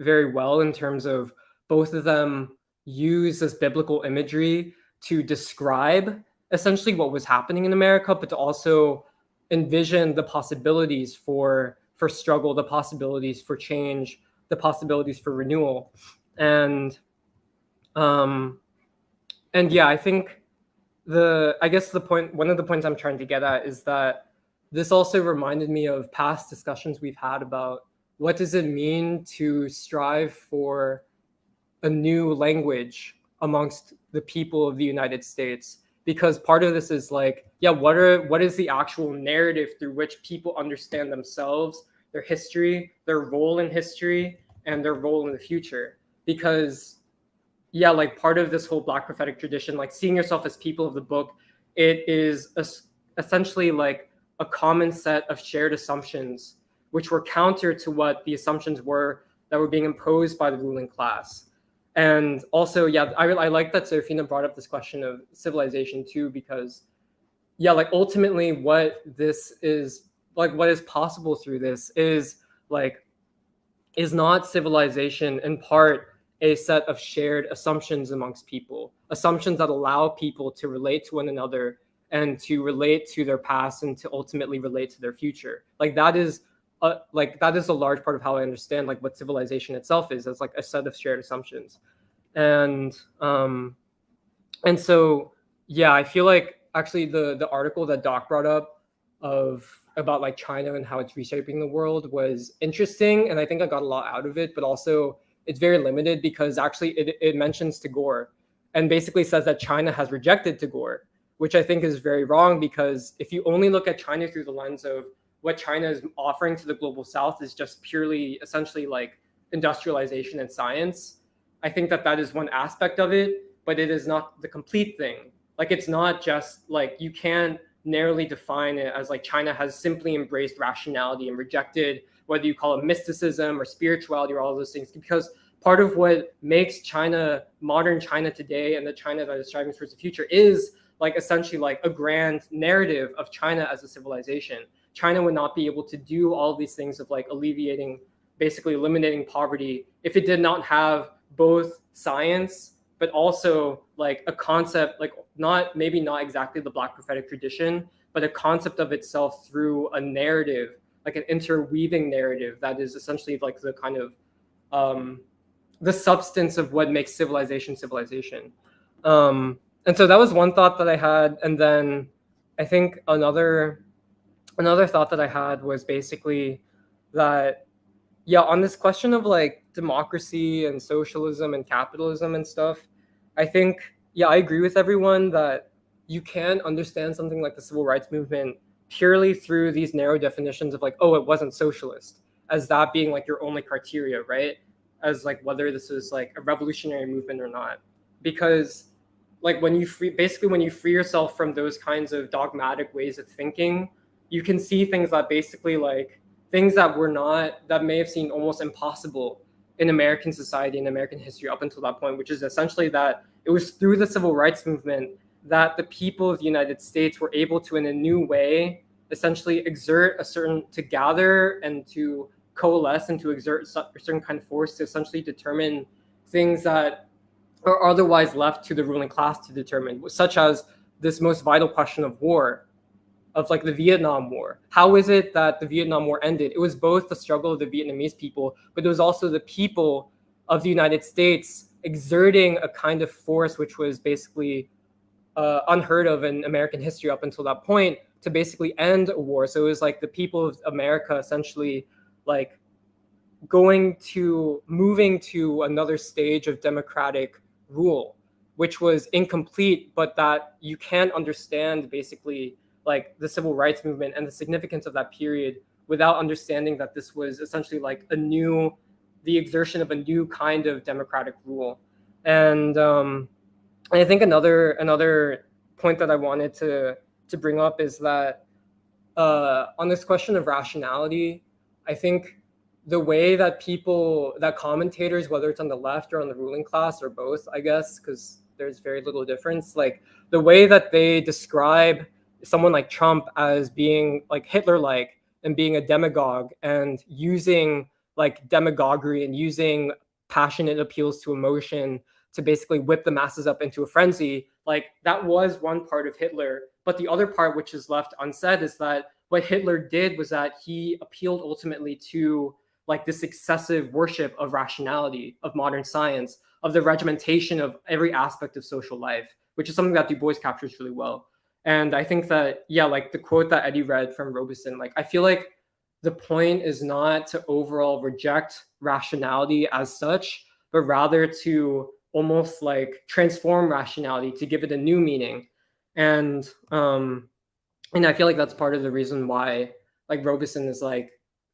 well in terms of both of them use this biblical imagery to describe essentially what was happening in America, but to also envision the possibilities for struggle, the possibilities for change, the possibilities for renewal. And yeah, I think one of the points I'm trying to get at is that this also reminded me of past discussions we've had about what does it mean to strive for a new language amongst the people of the United States. Because part of this is like, yeah, what is the actual narrative through which people understand themselves, their history, their role in history, and their role in the future? Because yeah, like part of this whole Black prophetic tradition, like seeing yourself as people of the book, it is essentially like a common set of shared assumptions, which were counter to what the assumptions were that were being imposed by the ruling class. And also, yeah, I like that Serafina brought up this question of civilization too, because yeah, like ultimately what this is, like what is possible through this is not civilization in part a set of shared assumptions amongst people, assumptions that allow people to relate to one another and to relate to their past and to ultimately relate to their future. Like that is a large part of how I understand like what civilization itself is, as like a set of shared assumptions. And so yeah, I feel like actually the article that Doc brought up about like China and how it's reshaping the world was interesting, and I think I got a lot out of it, but also it's very limited because actually it mentions Tagore and basically says that China has rejected Tagore, which I think is very wrong, because if you only look at China through the lens of what China is offering to the global South is just purely essentially like industrialization and science, I think that that is one aspect of it, but it is not the complete thing. Like, it's not just like, you can't narrowly define it as like China has simply embraced rationality and rejected whether you call it mysticism or spirituality or all those things, because part of what makes China, modern China today, and the China that is striving towards the future is like essentially like a grand narrative of China as a civilization. China would not be able to do all these things of like alleviating, basically eliminating poverty, if it did not have both science, but also like a concept, like not, maybe not exactly the Black Prophetic Tradition, but a concept of itself through a narrative, like an interweaving narrative that is essentially like the kind of the substance of what makes civilization civilization. And so that was one thought that I had. And then I think another thought that I had was basically that, yeah, on this question of like democracy and socialism and capitalism and stuff, I think, yeah, I agree with everyone that you can understand something like the civil rights movement purely through these narrow definitions of like, oh, it wasn't socialist, as that being like your only criteria, right? As like whether this is like a revolutionary movement or not. Because like when you when you free yourself from those kinds of dogmatic ways of thinking, you can see things that basically like things that were not, that may have seemed almost impossible in American society and American history up until that point, which is essentially that it was through the civil rights movement that the people of the United States were able to, in a new way, essentially exert a certain, to gather and to coalesce and to exert a certain kind of force to essentially determine things that are otherwise left to the ruling class to determine, such as this most vital question of war, of like the Vietnam War. How is it that the Vietnam War ended? It was both the struggle of the Vietnamese people, but it was also the people of the United States exerting a kind of force which was basically unheard of in American history up until that point, to basically end a war. So it was like the people of America essentially like moving to another stage of democratic rule, which was incomplete, but that you can't understand basically like the civil rights movement and the significance of that period without understanding that this was essentially like the exertion of a new kind of democratic rule. And I think another point that I wanted to bring up is that on this question of rationality, I think the way that commentators, whether it's on the left or on the ruling class or both, I guess, because there's very little difference, like the way that they describe someone like Trump as being like Hitler-like and being a demagogue and using like demagoguery and using passionate appeals to emotion to basically whip the masses up into a frenzy, like that was one part of Hitler. But the other part, which is left unsaid, is that what Hitler did was that he appealed ultimately to like this excessive worship of rationality, of modern science, of the regimentation of every aspect of social life, which is something that Du Bois captures really well. And I think that, yeah, like the quote that Eddie read from Robeson, like I feel like the point is not to overall reject rationality as such, but rather to almost like transform rationality to give it a new meaning. And I feel like that's part of the reason why like Robeson is like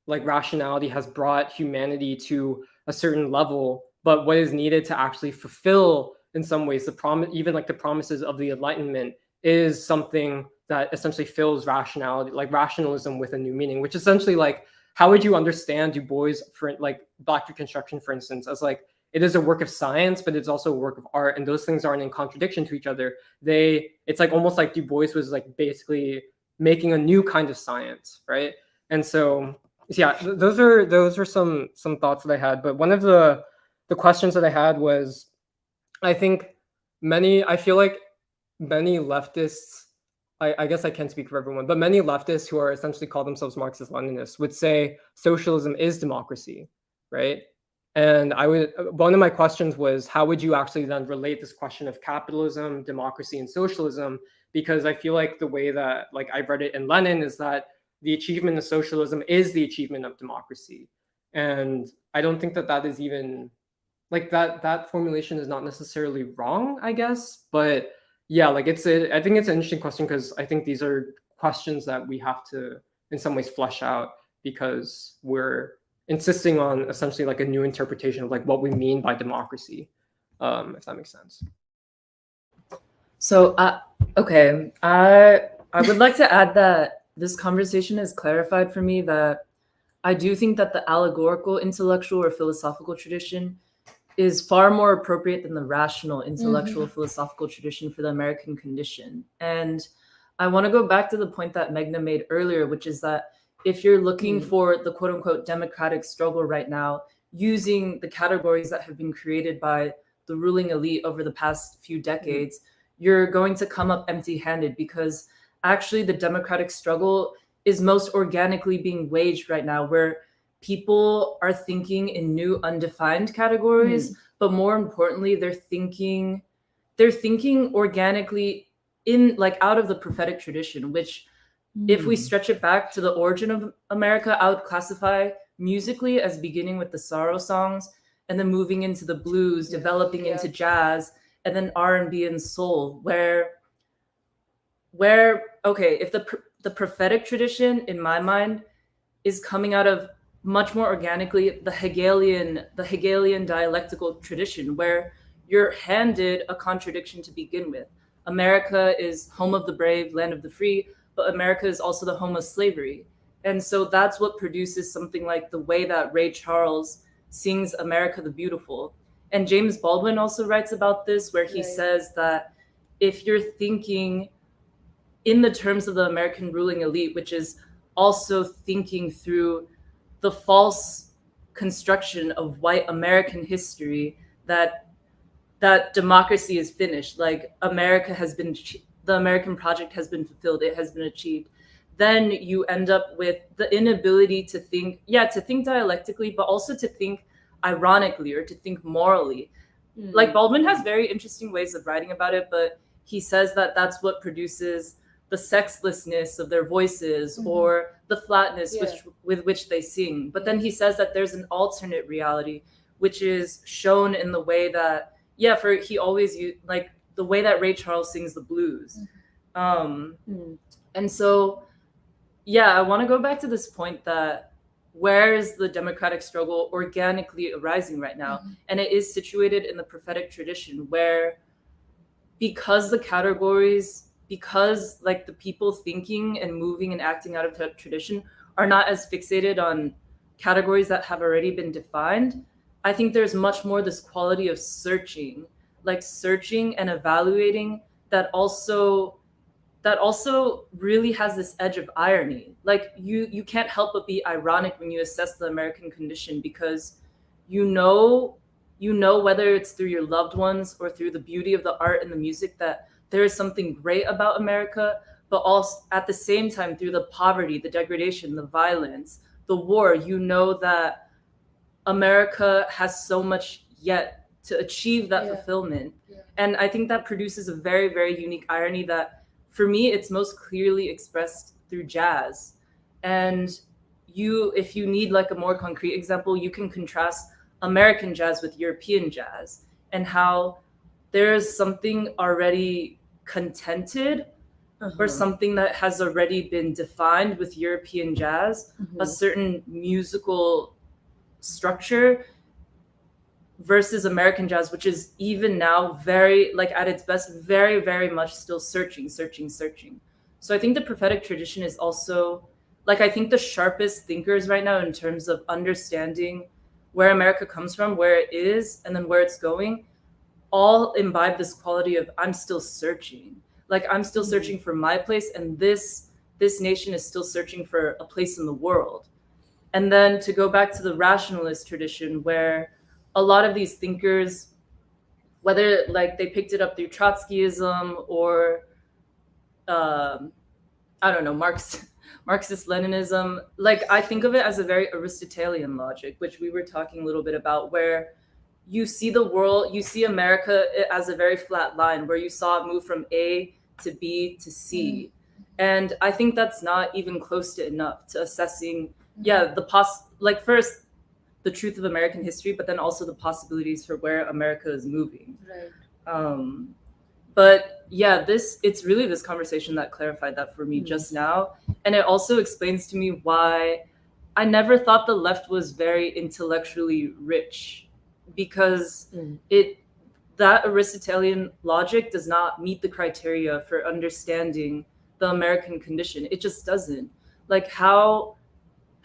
rationality has brought humanity to a certain level, but what is needed to actually fulfill in some ways even like the promises of the Enlightenment is something that essentially fills rationality, like rationalism, with a new meaning, which essentially like, how would you understand Du Bois for like Black Reconstruction, for instance, as like, it is a work of science, but it's also a work of art, and those things aren't in contradiction to each other. It's like almost like Du Bois was like basically making a new kind of science, right? And so, yeah, those are some thoughts that I had. But one of the questions that I had was, I feel like many leftists, I guess I can't speak for everyone, but many leftists who are essentially call themselves Marxist-Leninists would say socialism is democracy, right? And one of my questions was, how would you actually then relate this question of capitalism, democracy, and socialism? Because I feel like the way that like I've read it in Lenin is that the achievement of socialism is the achievement of democracy. And I don't think that is even like that formulation is not necessarily wrong, I guess. But yeah, like I think it's an interesting question, because I think these are questions that we have to in some ways flesh out, because we're insisting on essentially like a new interpretation of like what we mean by democracy, if that makes sense. So, okay, I would like to add that this conversation has clarified for me that I do think that the allegorical intellectual or philosophical tradition is far more appropriate than the rational intellectual philosophical tradition for the American condition. And I want to go back to the point that Meghna made earlier, which is that if you're looking for the quote unquote democratic struggle right now, using the categories that have been created by the ruling elite over the past few decades, you're going to come up empty handed, because actually the democratic struggle is most organically being waged right now, where people are thinking in new undefined categories, but more importantly, they're thinking organically in like out of the prophetic tradition, which if we stretch it back to the origin of America, I would classify musically as beginning with the sorrow songs and then moving into the blues, developing into jazz, and then R&B and soul, where okay, if the prophetic tradition in my mind is coming out of much more organically the Hegelian dialectical tradition, where you're handed a contradiction to begin with. America is home of the brave, land of the free, but America is also the home of slavery. And so that's what produces something like the way that Ray Charles sings America the Beautiful. And James Baldwin also writes about this, where he says that if you're thinking in the terms of the American ruling elite, which is also thinking through the false construction of white American history that democracy is finished, like America has been, the American project has been fulfilled, it has been achieved, then you end up with the inability to think dialectically, but also to think ironically or to think morally. Like Baldwin has very interesting ways of writing about it, but he says that that's what produces the sexlessness of their voices or the flatness with which they sing. But then he says that there's an alternate reality, which is shown in the way that, he always used, like the way that Ray Charles sings the blues. And so, I want to go back to this point that where is the democratic struggle organically arising right now? And it is situated in the prophetic tradition, where because the categories, because like the people thinking and moving and acting out of the tradition are not as fixated on categories that have already been defined, I think there's much more this quality of searching and evaluating that also really has this edge of irony. Like you can't help but be ironic when you assess the American condition, because you know whether it's through your loved ones or through the beauty of the art and the music that there is something great about America, but also at the same time through the poverty, the degradation, the violence, the war, you know that America has so much yet to achieve that fulfillment. And I think that produces a very, very unique irony that for me, it's most clearly expressed through jazz. And if you need like a more concrete example, you can contrast American jazz with European jazz, and how there's something already contented or something that has already been defined with European jazz, a certain musical structure, versus American jazz, which is even now very, like at its best, very, very much still searching. So I think the prophetic tradition is also, like, I think the sharpest thinkers right now in terms of understanding where America comes from, where it is, and then where it's going, all imbibe this quality of I'm still searching. Like I'm still searching for my place, and this nation is still searching for a place in the world. And then to go back to the rationalist tradition, where a lot of these thinkers, whether like they picked it up through Trotskyism or I don't know, Marxist Leninism, like I think of it as a very Aristotelian logic, which we were talking a little bit about, where you see the world, you see America as a very flat line, where you saw it move from A to B to C. And I think that's not even close to enough to assessing, first, the truth of American history, but then also the possibilities for where America is moving. Right. But it's really this conversation that clarified that for me just now. And it also explains to me why I never thought the left was very intellectually rich, because that Aristotelian logic does not meet the criteria for understanding the American condition. It just doesn't. Like, how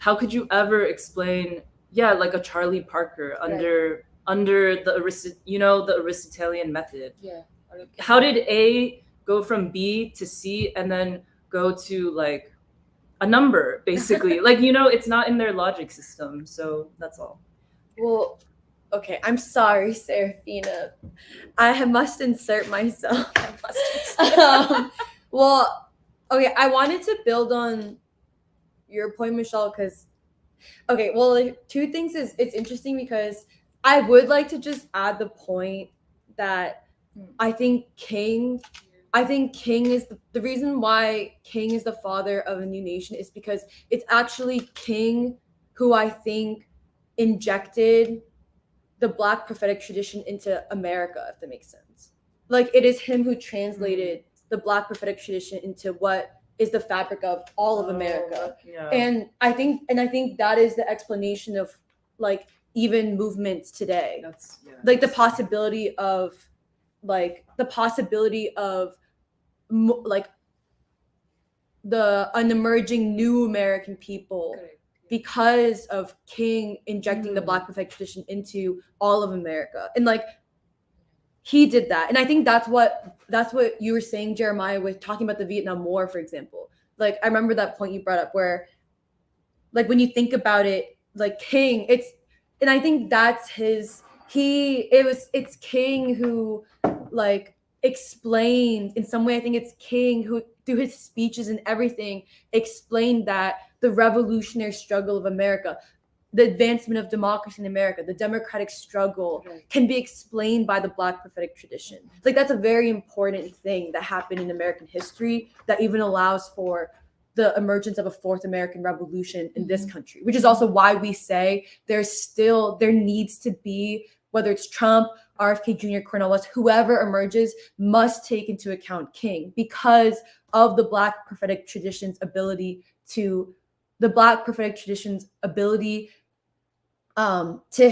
could you ever explain, like a Charlie Parker under the the Aristotelian method? Yeah. How did A go from B to C and then go to like a number, basically? Like, it's not in their logic system. So that's all. Well, okay, I'm sorry, Serafina. I must insert myself. Well, okay, I wanted to build on your point, Michelle, because like, two things is it's interesting because I would like to just add the point that I think King is the reason why King is the father of a new nation is because it's actually King who I think injected the Black prophetic tradition into America, if that makes sense. Like, it is him who translated the Black prophetic tradition into what is the fabric of all of America. Yeah. And I think that is the explanation of like even movements today. Like the possibility of like an emerging new American people. Correct. Because of King injecting the Black prophetic tradition into all of America. And like he did that. And I think that's what you were saying, Jeremiah, with talking about the Vietnam War, for example. Like I remember that point you brought up where like when you think about it, like King, and I think that's it's King who like explained in some way. I think it's King who through his speeches and everything explained that the revolutionary struggle of America, the advancement of democracy in America, the democratic struggle can be explained by the Black prophetic tradition. Like that's a very important thing that happened in American history that even allows for the emergence of a fourth American Revolution in this country, which is also why we say there needs to be, whether it's Trump, RFK Jr., Cornel West, whoever emerges must take into account King because of the Black prophetic tradition's ability to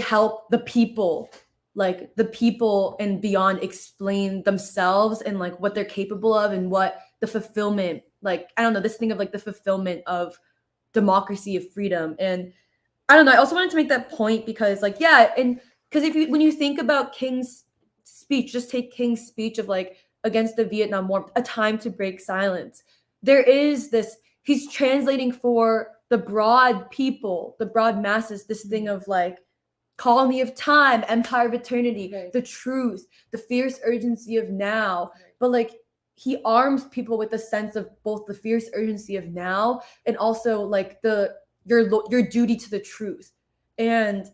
help the people, like the people and beyond, explain themselves and like what they're capable of and what the fulfillment, like, I don't know, this thing of like the fulfillment of democracy, of freedom. And I don't know, I also wanted to make that point because like, yeah, and because when you think about King's speech, just take King's speech of like against the Vietnam War, a time to break silence. There is this, he's translating for the broad people, the broad masses, this thing of like colony of time, empire of eternity, the truth, the fierce urgency of now. But like he arms people with a sense of both the fierce urgency of now and also like your duty to the truth. And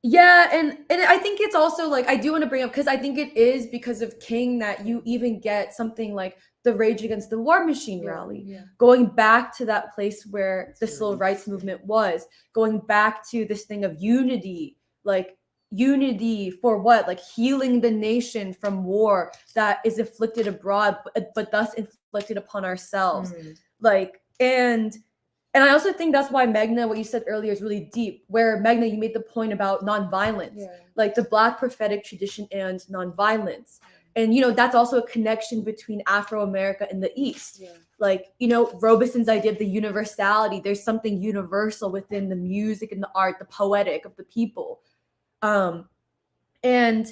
yeah, and I think it's also like I do want to bring up because I think it is because of King that you even get something like the Rage Against the War Machine rally, going back to that place where the civil rights movement was, going back to this thing of unity, like unity for what? Like healing the nation from war that is inflicted abroad, but thus inflicted upon ourselves. Like, and I also think that's why Meghna, what you said earlier, is really deep. Where Meghna, you made the point about nonviolence, like the Black prophetic tradition and nonviolence. And, that's also a connection between Afro-America and the East. Like, Robeson's idea of the universality, there's something universal within the music and the art, the poetic of the people. And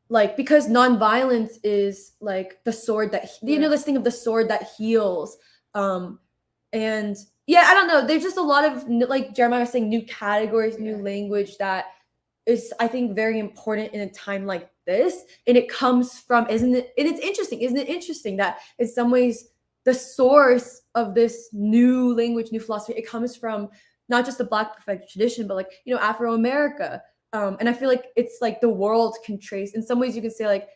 like, because nonviolence is like the sword that, this thing of the sword that heals. And yeah, I don't know. There's just a lot of, like Jeremiah was saying, new categories, new language that is, I think, very important in a time like this. And it comes from, isn't it interesting that in some ways the source of this new language, new philosophy, it comes from not just the Black prophetic tradition, but like, Afro-America. And I feel like it's like the world can trace, in some ways you can say like,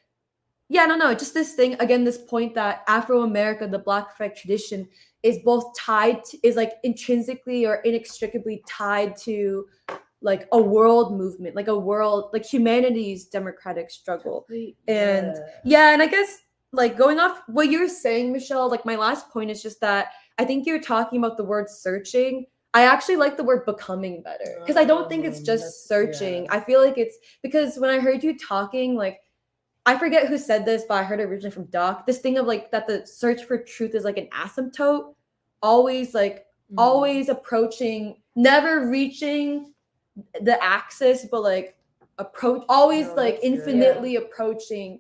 yeah, I don't know, just this thing, again, this point that Afro-America, the Black prophetic tradition, is both is like intrinsically or inextricably tied to like a world movement, like humanity's democratic struggle. And and I guess like going off what you're saying, Michelle, like my last point is just that I think you're talking about the word searching. I actually like the word becoming better, because I don't think it's just searching. Yeah. I feel like it's because when I heard you talking, like, I forget who said this, but I heard it originally from Doc. This thing of like that the search for truth is like an asymptote, always always approaching, never reaching the axis, but like always like infinitely approaching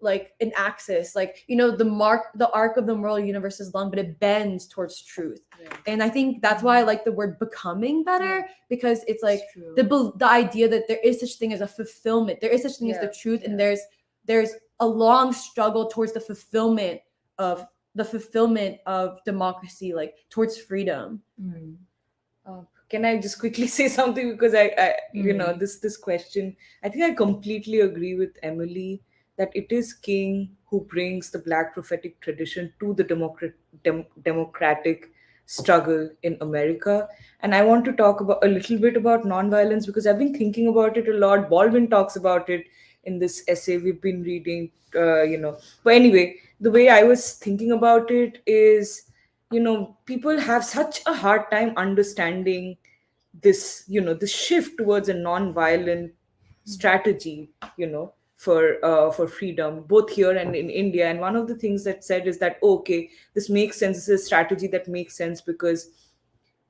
like an axis. Like, you know, the arc of the moral universe is long, but it bends towards truth. Yeah. And I think that's why I like the word becoming better, because it's like It's true. the idea that there is such thing as a fulfillment, there is such thing as the truth, and there's a long struggle towards the fulfillment of democracy, like towards freedom. Can I just quickly say something, because I you know, this question, I think I completely agree with Emily that it is King who brings the Black prophetic tradition to the democratic struggle in America. And I want to talk about a little bit about nonviolence, because I've been thinking about it a lot. Baldwin talks about it in this essay we've been reading, you know. But anyway, the way I was thinking about it is, you know, people have such a hard time understanding this, you know, this shift towards a non-violent strategy, you know, for freedom, both here and in India. And one of the things that said is that, okay, this makes sense, this is a strategy that makes sense, because,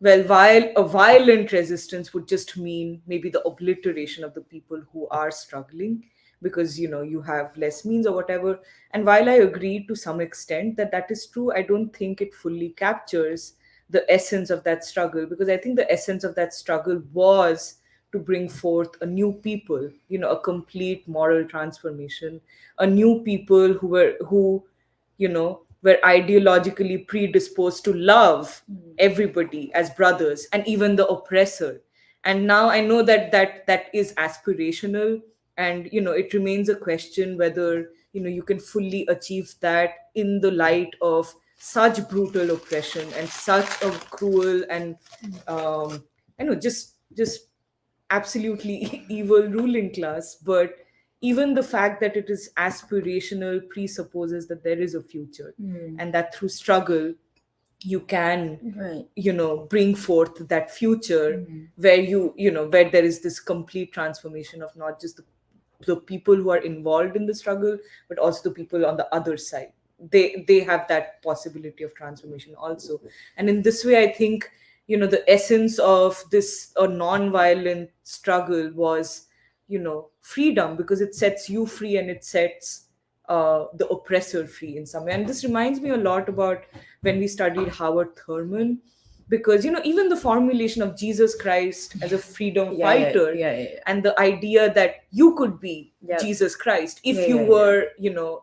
well, while a violent resistance would just mean maybe the obliteration of the people who are struggling, because, you know, you have less means or whatever. And while I agree to some extent that that is true, I don't think it fully captures the essence of that struggle, because I think the essence of that struggle was to bring forth a new people, you know, a complete moral transformation, a new people who, you know, were ideologically predisposed to love everybody as brothers and even the oppressor. And now I know that that is aspirational, and, you know, it remains a question whether, you know, you can fully achieve that in the light of such brutal oppression and such a cruel and I know, just absolutely evil ruling class. But even the fact that it is aspirational presupposes that there is a future, and that through struggle you can, Right. you know, bring forth that future where you know, where there is this complete transformation of not just the people who are involved in the struggle, but also the people on the other side. They have that possibility of transformation also. And in this way, I think, you know, the essence of this non-violent struggle was, you know, freedom, because it sets you free and it sets the oppressor free in some way. And this reminds me a lot about when we studied Howard Thurman, because, you know, even the formulation of Jesus Christ as a freedom fighter, and the idea that you could be Jesus Christ if you were, you know,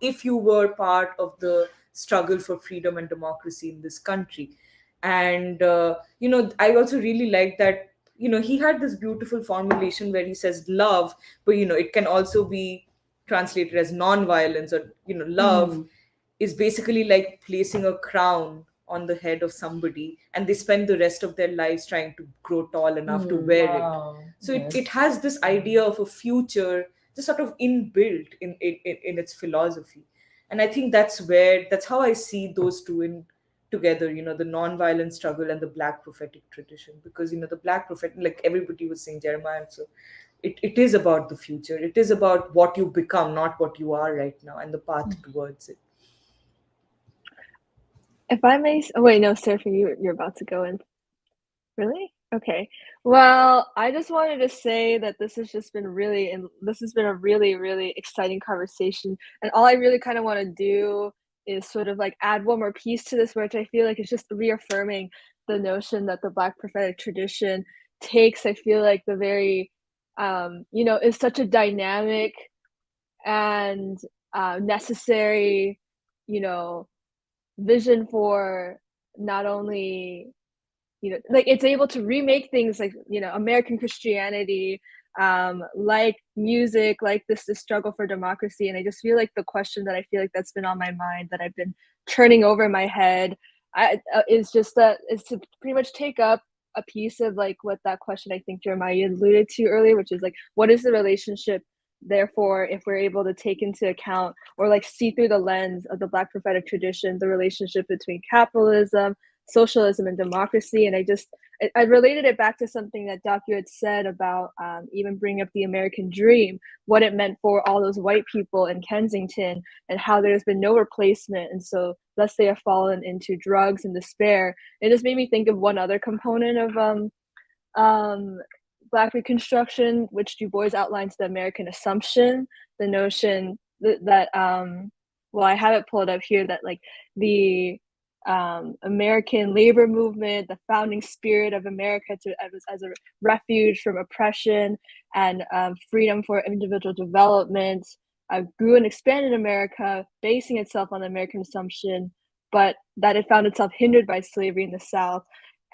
if you were part of the struggle for freedom and democracy in this country. And you know, I also really like that, you know, he had this beautiful formulation where he says love, but, you know, it can also be translated as non-violence, or, you know, love is basically like placing a crown on the head of somebody, and they spend the rest of their lives trying to grow tall enough to wear it. So it has this idea of a future just sort of inbuilt in its philosophy. And I think that's how I see those two in together, you know, the non-violent struggle and the Black prophetic tradition. Because, you know, the Black prophet, like everybody was saying, Jeremiah, so it is about the future, it is about what you become, not what you are right now, and the path towards it. If I may, oh wait, no, Sophie, you're about to go in. Really? Okay. Well, I just wanted to say that this has just been this has been a really, really exciting conversation. And all I really kind of want to do is sort of like add one more piece to this, which I feel like is just reaffirming the notion that the Black prophetic tradition takes, I feel like the very, you know, is such a dynamic and necessary, you know, vision for not only, you know, like it's able to remake things like, you know, American Christianity, like music, like this struggle for democracy. And I just feel like the question that I feel like that's been on my mind, that I've been turning over in my head, is just that is to pretty much take up a piece of like what that question I think Jeremiah alluded to earlier, which is like, what is the relationship, therefore, if we're able to take into account or like see through the lens of the Black prophetic tradition, the relationship between capitalism, socialism and democracy. And I related it back to something that Doc, you had said about even bringing up the American dream, what it meant for all those white people in Kensington, and how there's been no replacement. And so thus they have fallen into drugs and despair. It just made me think of one other component of Black Reconstruction, which Du Bois outlines, the American assumption, the notion that well, I have it pulled up here, that like the American labor movement, the founding spirit of America as a refuge from oppression and freedom for individual development, grew and expanded America, basing itself on the American assumption, but that it found itself hindered by slavery in the South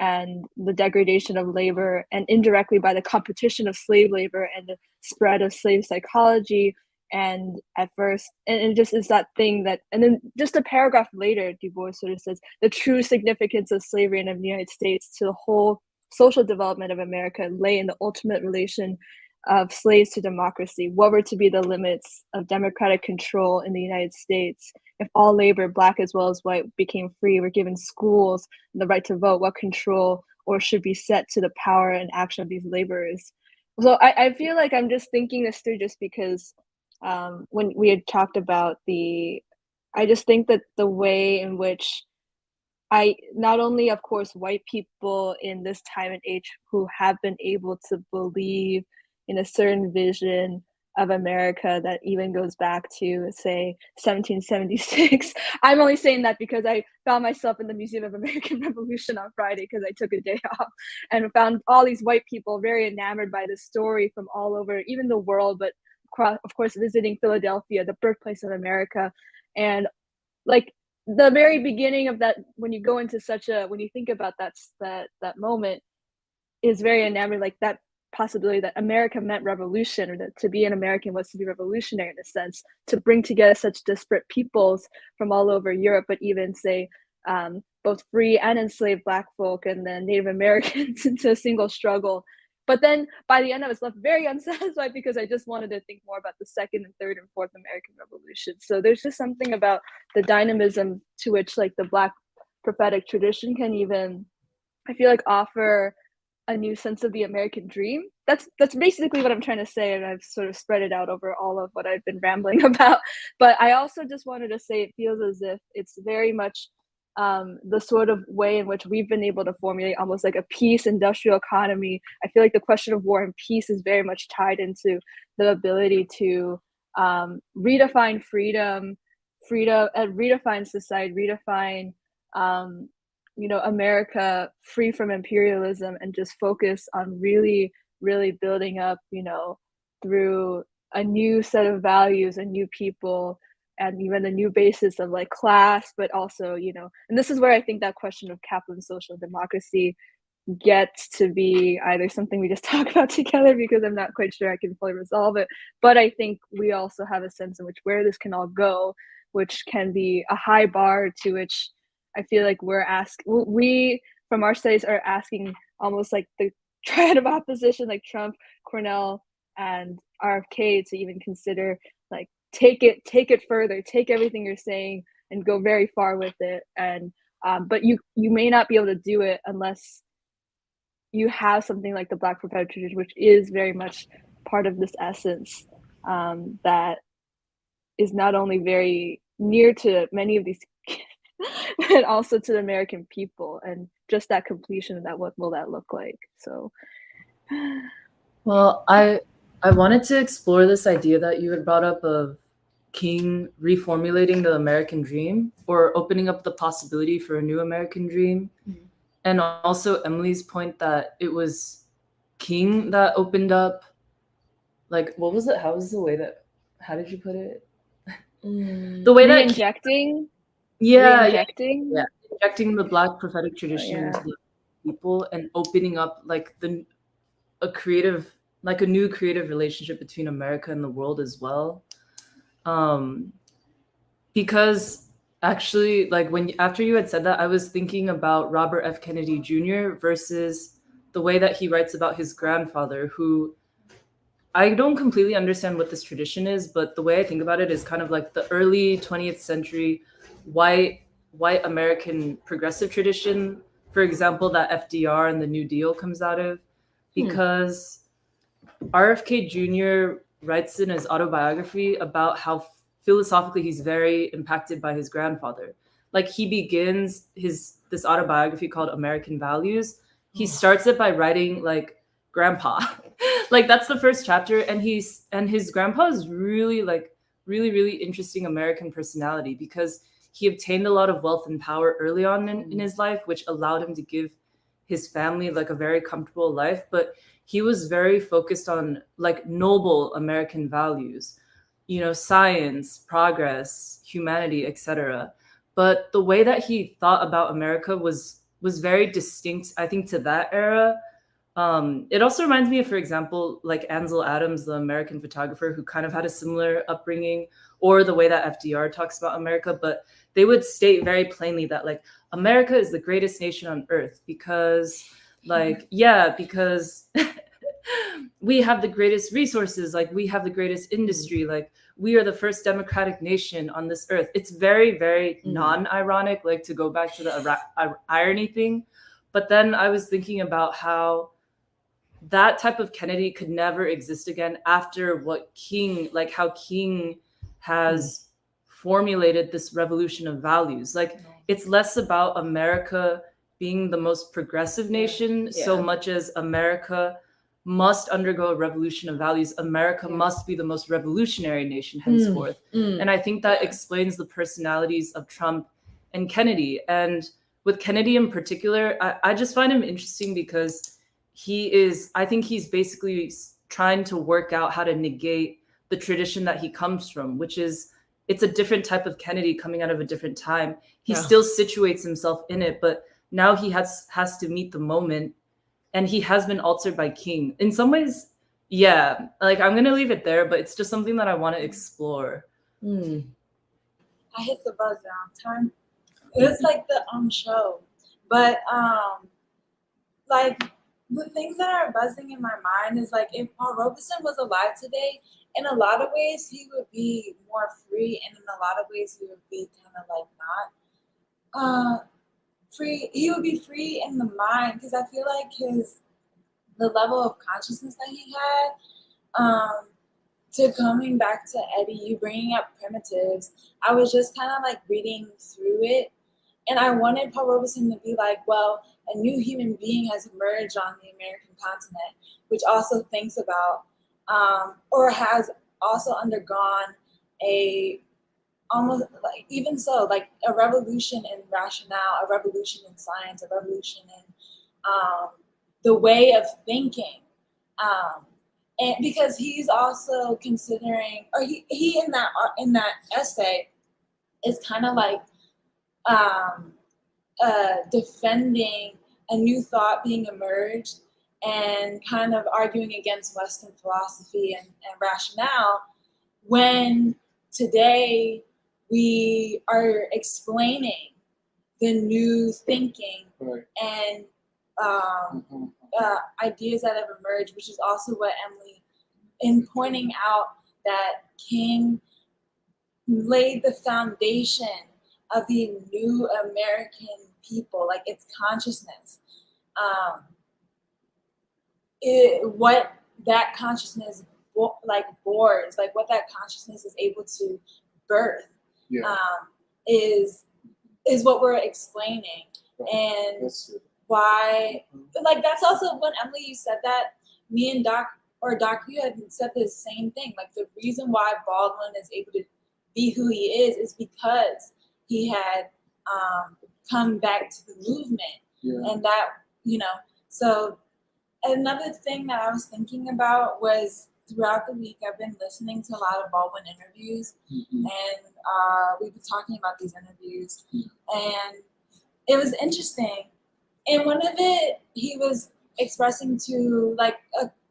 and the degradation of labor, and indirectly by the competition of slave labor and the spread of slave psychology. And at first, and it just is that thing that, and then just a paragraph later, Du Bois sort of says the true significance of slavery in the United States to the whole social development of America lay in the ultimate relation of slaves to democracy. What were to be the limits of democratic control in the United States if all labor, Black as well as white, became free, were given schools and the right to vote? What control or should be set to the power and action of these laborers? So I feel like I'm just thinking this through just because when we had talked about I just think that the way in which not only, of course, white people in this time and age who have been able to believe in a certain vision of America that even goes back to, say, 1776. I'm only saying that because I found myself in the Museum of American Revolution on Friday because I took a day off, and found all these white people very enamored by this story from all over, even the world, but of course visiting Philadelphia, the birthplace of America. And like the very beginning of that, when you go into when you think about that moment, is very enamored, like that possibility that America meant revolution, or that to be an American was to be revolutionary in a sense, to bring together such disparate peoples from all over Europe, but even say both free and enslaved Black folk and then Native Americans into a single struggle. But then by the end, I was left very unsatisfied because I just wanted to think more about the second and third and fourth American Revolution. So there's just something about the dynamism to which like the Black prophetic tradition can even, I feel like, offer a new sense of the American dream. That's basically what I'm trying to say, and I've sort of spread it out over all of what I've been rambling about. But I also just wanted to say it feels as if it's very much the sort of way in which we've been able to formulate almost like a peace industrial economy. I feel like the question of war and peace is very much tied into the ability to redefine freedom, redefine society, redefine America free from imperialism, and just focus on really, really building up, through a new set of values, a new people, and even a new basis of like class, but also, and this is where I think that question of capital and social democracy gets to be either something we just talk about together because I'm not quite sure I can fully resolve it, but I think we also have a sense in which where this can all go, which can be a high bar to which I feel like we from our studies are asking almost like the triad of opposition, like Trump, Cornell, and RFK, to even consider like take it further, take everything you're saying and go very far with it. And but you may not be able to do it unless you have something like the Black Prophetic Tradition, which is very much part of this essence that is not only very near to many of these but also to the American people, and just that completion of that, what will that look like? So well, I wanted to explore this idea that you had brought up of King reformulating the American dream, or opening up the possibility for a new American dream. Mm-hmm. And also Emily's point that it was King that opened up, like, what was it? How did you put it? The way that injecting injecting the Black prophetic tradition into the people, and opening up like a new creative relationship between America and the world as well. Because actually, like after you had said that, I was thinking about Robert F. Kennedy Jr. versus the way that he writes about his grandfather, who I don't completely understand what this tradition is, but the way I think about it is kind of like the early 20th century white white American progressive tradition, for example, that FDR and the New Deal comes out of, because RFK Jr. writes in his autobiography about how philosophically he's very impacted by his grandfather. Like, he begins this autobiography called American Values. He starts it by writing like grandpa. Like, that's the first chapter, and his grandpa is really really interesting American personality, because he obtained a lot of wealth and power early on in his life, which allowed him to give his family like a very comfortable life. But he was very focused on like noble American values, science, progress, humanity, etc. But the way that he thought about America was very distinct, I think, to that era. It also reminds me of, for example, like Ansel Adams, the American photographer, who kind of had a similar upbringing, or the way that FDR talks about America. But they would state very plainly that like America is the greatest nation on earth because because we have the greatest resources, like we have the greatest industry, like we are the first democratic nation on this earth. It's very, very non-ironic, like to go back to the irony thing. But then I was thinking about how that type of Kennedy could never exist again after how King has formulated this revolution of values. Like, it's less about America being the most progressive nation so much as America must undergo a revolution of values. America must be the most revolutionary nation henceforth. And I think that explains the personalities of Trump and Kennedy. And with Kennedy in particular, I just find him interesting because I think he's basically trying to work out how to negate the tradition that he comes from, which is, it's a different type of Kennedy coming out of a different time. He still situates himself in it, but now he has to meet the moment, and he has been altered by King. In some ways, like, I'm going to leave it there, but it's just something that I want to explore. I hit the buzzer on time. It was like the show. But like, the things that are buzzing in my mind is like, if Paul Robeson was alive today, in a lot of ways he would be more free, and in a lot of ways he would be kind of like not free. He would be free in the mind, because I feel like the level of consciousness that he had, to coming back to Eddie, you bringing up primitives, I was just kind of like reading through it, and I wanted Paul Robeson to be like, well, a new human being has emerged on the American continent, which also thinks about, or has also undergone almost like, even so, like a revolution in rationale, a revolution in science, a revolution in the way of thinking. And because he's also considering, or he in that essay is kind of like defending a new thought being emerged, and kind of arguing against Western philosophy and rationale, when today we are explaining the new thinking and ideas that have emerged, which is also what Emily, in pointing out that King laid the foundation of the new American people, like its consciousness. What that consciousness bores, like what that consciousness is able to birth, is what we're explaining. And why, like, that's also when, Emily, you said that, me and Doc, you had said the same thing. Like, the reason why Baldwin is able to be who he is because he had come back to the movement. And that, so another thing that I was thinking about was, throughout the week, I've been listening to a lot of Baldwin interviews, and we've been talking about these interviews, and it was interesting. And one of it, he was expressing to, like,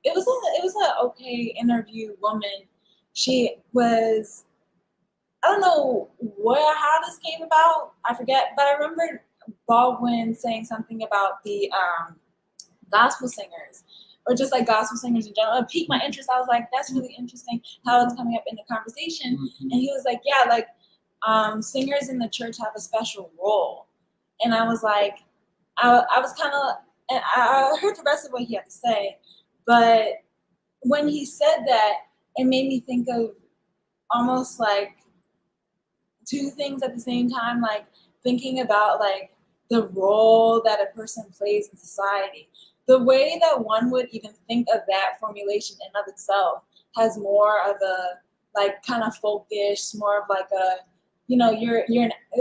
it was a okay interview woman. She was, I don't know how this came about, I forget, but I remember Baldwin saying something about the gospel singers, or just like gospel singers in general. It piqued my interest. I was like, that's really interesting how it's coming up in the conversation. And he was like, yeah, like, singers in the church have a special role. And I was like, I was kind of, and I heard the rest of what he had to say, but when he said that, it made me think of almost like two things at the same time, like thinking about like the role that a person plays in society. The way that one would even think of that formulation in of itself has more of a like kind of folkish, more of like a, you know, you're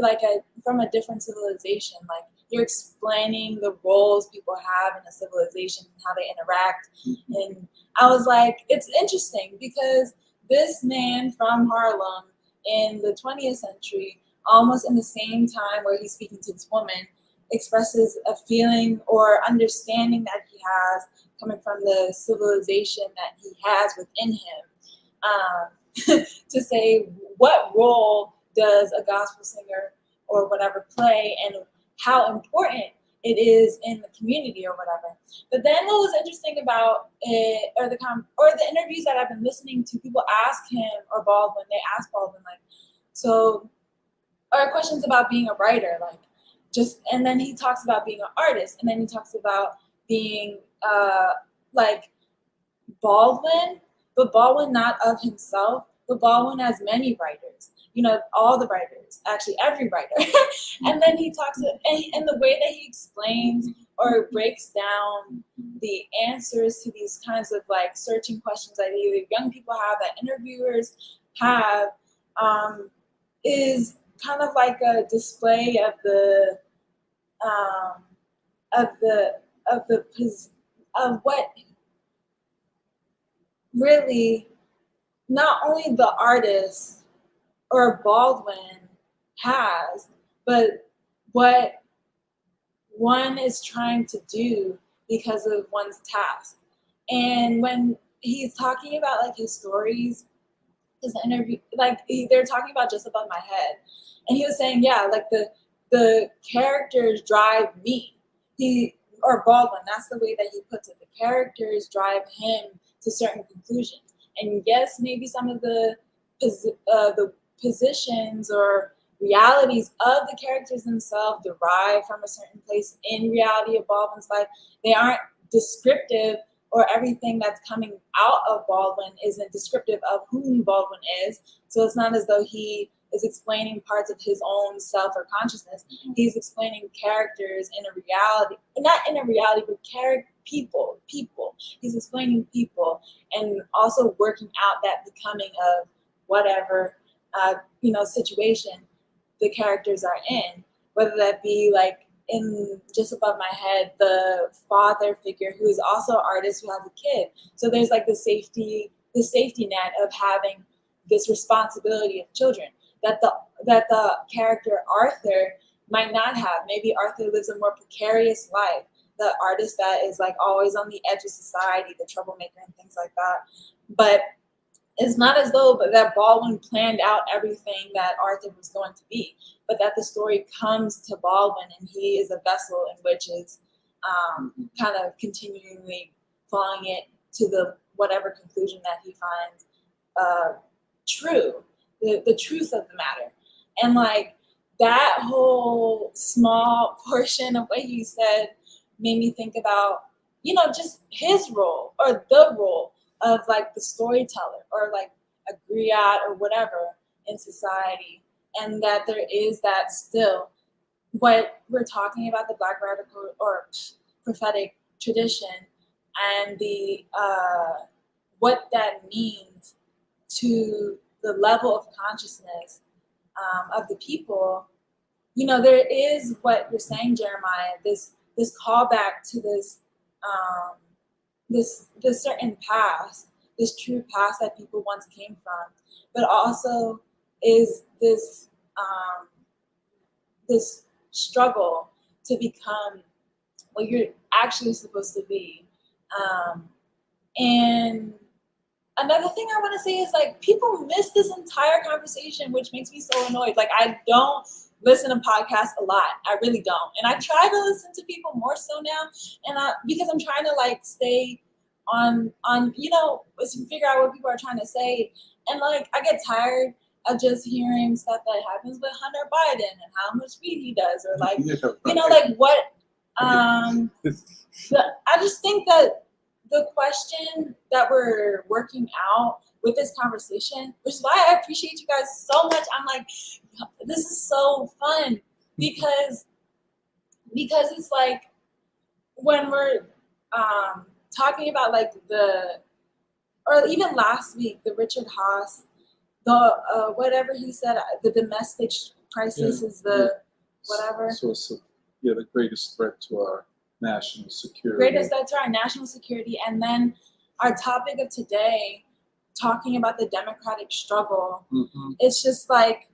like a from a different civilization, like you're explaining the roles people have in a civilization and how they interact. And I was like, it's interesting because this man from Harlem in the 20th century, almost in the same time where he's speaking to this woman, expresses a feeling or understanding that he has coming from the civilization that he has within him, to say what role does a gospel singer or whatever play and how important it is in the community or whatever. But then what was interesting about it, or the interviews that I've been listening to, people ask him or Baldwin, they ask Baldwin like, so, or questions about being a writer, like just, and then he talks about being an artist, and then he talks about being like Baldwin, but Baldwin not of himself, but Baldwin has many writers. You know, all the writers, actually every writer. And then he talks, and the way that he explains or breaks down the answers to these kinds of like searching questions that either young people have, that interviewers have, is kind of like a display of the of what really not only the artist or Baldwin has, but what one is trying to do because of one's task. And when he's talking about like his stories, his interview, like they're talking about Just Above My Head, and he was saying, yeah, like the characters drive me. Or Baldwin, that's the way that he puts it. The characters drive him to certain conclusions. And yes, maybe some of the positions or realities of the characters themselves derive from a certain place in reality of Baldwin's life. They aren't descriptive, or everything that's coming out of Baldwin isn't descriptive of whom Baldwin is. So it's not as though he is explaining parts of his own self or consciousness. He's explaining characters in a reality, not in a reality, but people. He's explaining people and also working out that becoming of whatever situation the characters are in, whether that be like in Just Above My Head, the father figure who is also an artist who has a kid. So there's like the safety net of having this responsibility of children that the character Arthur might not have. Maybe Arthur lives a more precarious life, the artist that is like always on the edge of society, the troublemaker and things like that. But it's not as though that Baldwin planned out everything that Arthur was going to be, but that the story comes to Baldwin and he is a vessel in which is kind of continually following it to the whatever conclusion that he finds true, the truth of the matter. And like that whole small portion of what he said made me think about, just his role or the role of like the storyteller or like a griot or whatever in society. And that there is that still, what we're talking about, the Black radical or prophetic tradition and the what that means to the level of consciousness of the people. There is what you're saying, Jeremiah, this callback to this this certain past, this true past that people once came from, but also is this this struggle to become what you're actually supposed to be. And another thing I want to say is like people miss this entire conversation, which makes me so annoyed. Like I don't listen to podcasts a lot. I really don't. And I try to listen to people more so now. And because I'm trying to like stay on figure out what people are trying to say. And like I get tired of just hearing stuff that happens with Hunter Biden and how much weed he does, or like, Yeah, you know, right. like what, I just think that the question that we're working out with this conversation, which is why I appreciate you guys so much. I'm like, this is so fun because it's like when we're talking about like or even last week, the Richard Haas, the whatever he said, the domestic crisis is the whatever. So it's the greatest threat to our national security. Greatest threat to our national security, and then our topic of today, talking about the democratic struggle. It's just like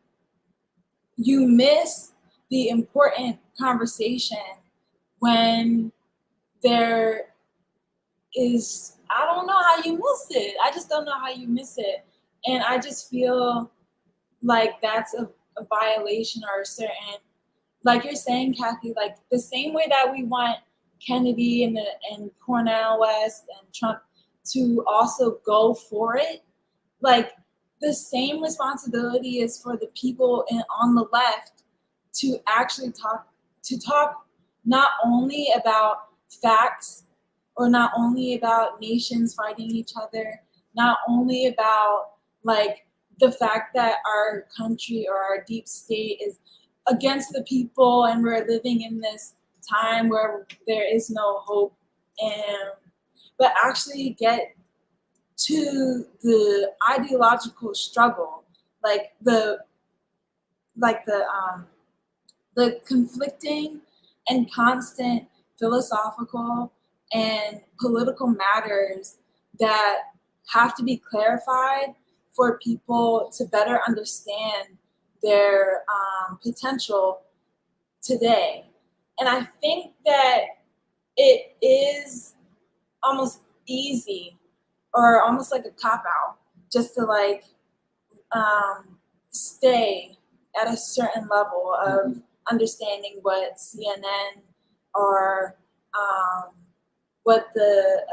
you miss the important conversation when there is, I don't know how you miss it. I just don't know how you miss it. And I just feel like that's a violation, or a certain, like you're saying, Kathy, like the same way that we want Kennedy and Cornel West and Trump to also go for it, like the same responsibility is for the people on the left to actually talk not only about facts, or not only about nations fighting each other, not only about like the fact that our country or our deep state is against the people and we're living in this time where there is no hope, and but actually get to the ideological struggle, like the conflicting and constant philosophical and political matters that have to be clarified for people to better understand their potential today. And I think that it is almost easy, or almost like a cop-out, just to like stay at a certain level of understanding what CNN or what the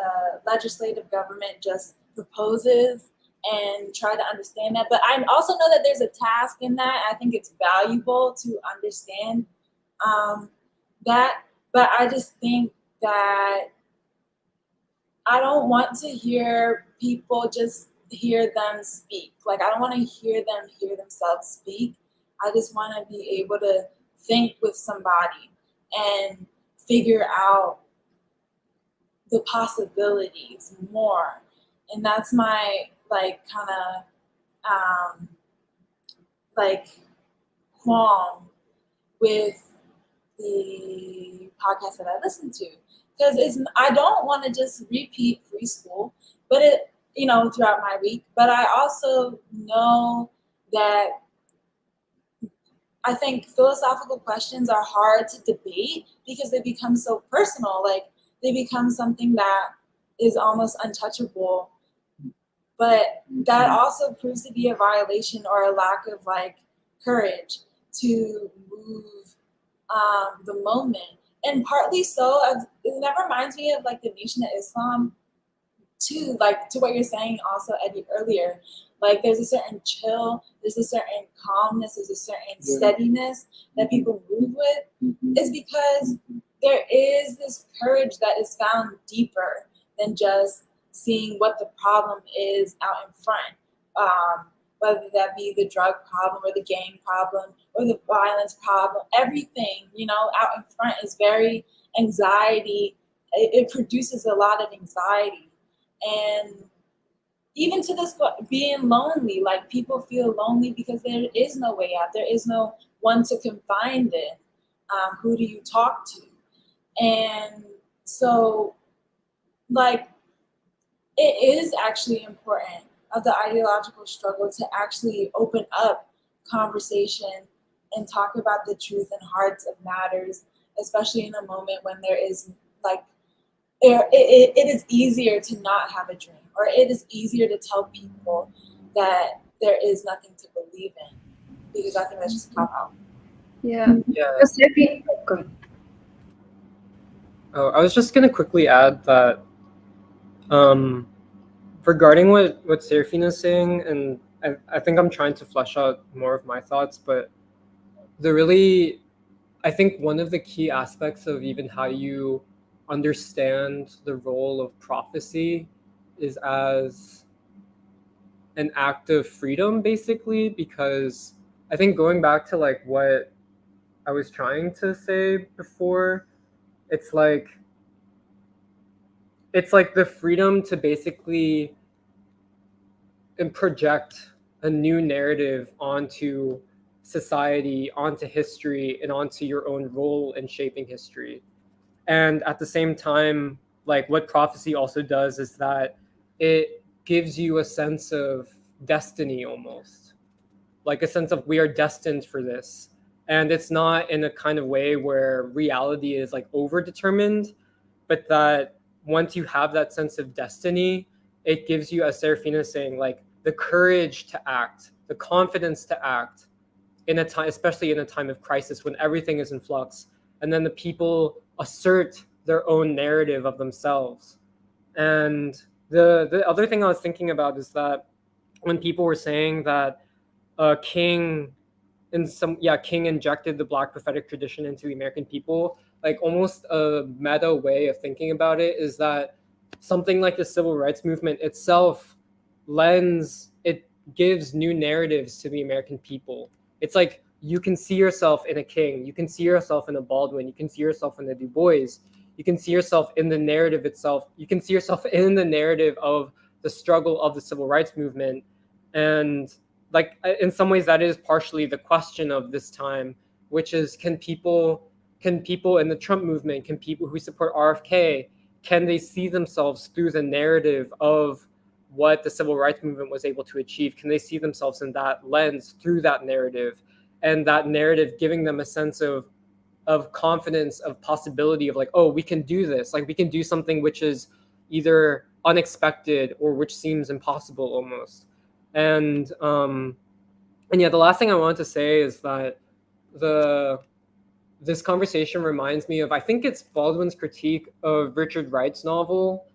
legislative government just proposes, and try to understand that. But I also know that there's a task in that. I think it's valuable to understand that. But I just think that I don't want to hear people just hear them speak. Like, I don't want to hear them hear themselves speak. I just want to be able to think with somebody and figure out the possibilities more. And that's my like kind of like qualm with the podcast that I listen to, because I don't want to just repeat free school, but it, you know, throughout my week. But I also know that I think philosophical questions are hard to debate because they become so personal. Like, they become something that is almost untouchable. But that also proves to be a violation or a lack of like courage to move the moment. And partly so, that reminds me of like the Nation of Islam too, like to what you're saying also, Eddie, earlier. Like, there's a certain chill, there's a certain calmness, there's a certain steadiness that people move with. It's because there is this courage that is found deeper than just seeing what the problem is out in front. Whether that be the drug problem or the gang problem or the violence problem, everything, you know, out in front is very anxiety. It produces a lot of anxiety. And even to this, being lonely, like people feel lonely because there is no way out. There is no one to confide in. Who do you talk to? And so, like, it is actually important of the ideological struggle to actually open up conversation and talk about the truth and hearts of matters, especially in a moment when there is like, it is easier to not have a dream, or it is easier to tell people that there is nothing to believe in, because I think that's just a cop out. Yeah. Yeah. Go ahead. Oh, I was just gonna quickly add that regarding what Serafina is saying, and I think I'm trying to flesh out more of my thoughts, but I think one of the key aspects of even how you understand the role of prophecy is as an act of freedom, basically, because I think going back to like what I was trying to say before, it's like the freedom to basically and project a new narrative onto society, onto history, and onto your own role in shaping history. And at the same time, like what prophecy also does is that it gives you a sense of destiny, almost like a sense of we are destined for this. And it's not in a kind of way where reality is like overdetermined, but that once you have that sense of destiny, it gives you, as Serafina is saying, like the courage to act, the confidence to act in a time, especially in a time of crisis when everything is in flux. And then the people assert their own narrative of themselves. And the other thing I was thinking about is that when people were saying that King King injected the Black prophetic tradition into the American people, like almost a meta way of thinking about it is that something like the civil rights movement itself it gives new narratives to the American people. It's like you can see yourself in a King, you can see yourself in a Baldwin, you can see yourself in a Du Bois, you can see yourself in the narrative itself, you can see yourself in the narrative of the struggle of the civil rights movement. And like in some ways that is partially the question of this time, which is can people in the Trump movement, can people who support RFK, can they see themselves through the narrative of what the civil rights movement was able to achieve? Can they see themselves in that lens through that narrative, and that narrative giving them a sense of confidence, of possibility, of like, oh, we can do this, like we can do something which is either unexpected or which seems impossible almost. And yeah, the last thing I wanted to say is that this conversation reminds me of, I think it's Baldwin's critique of Richard Wright's novel,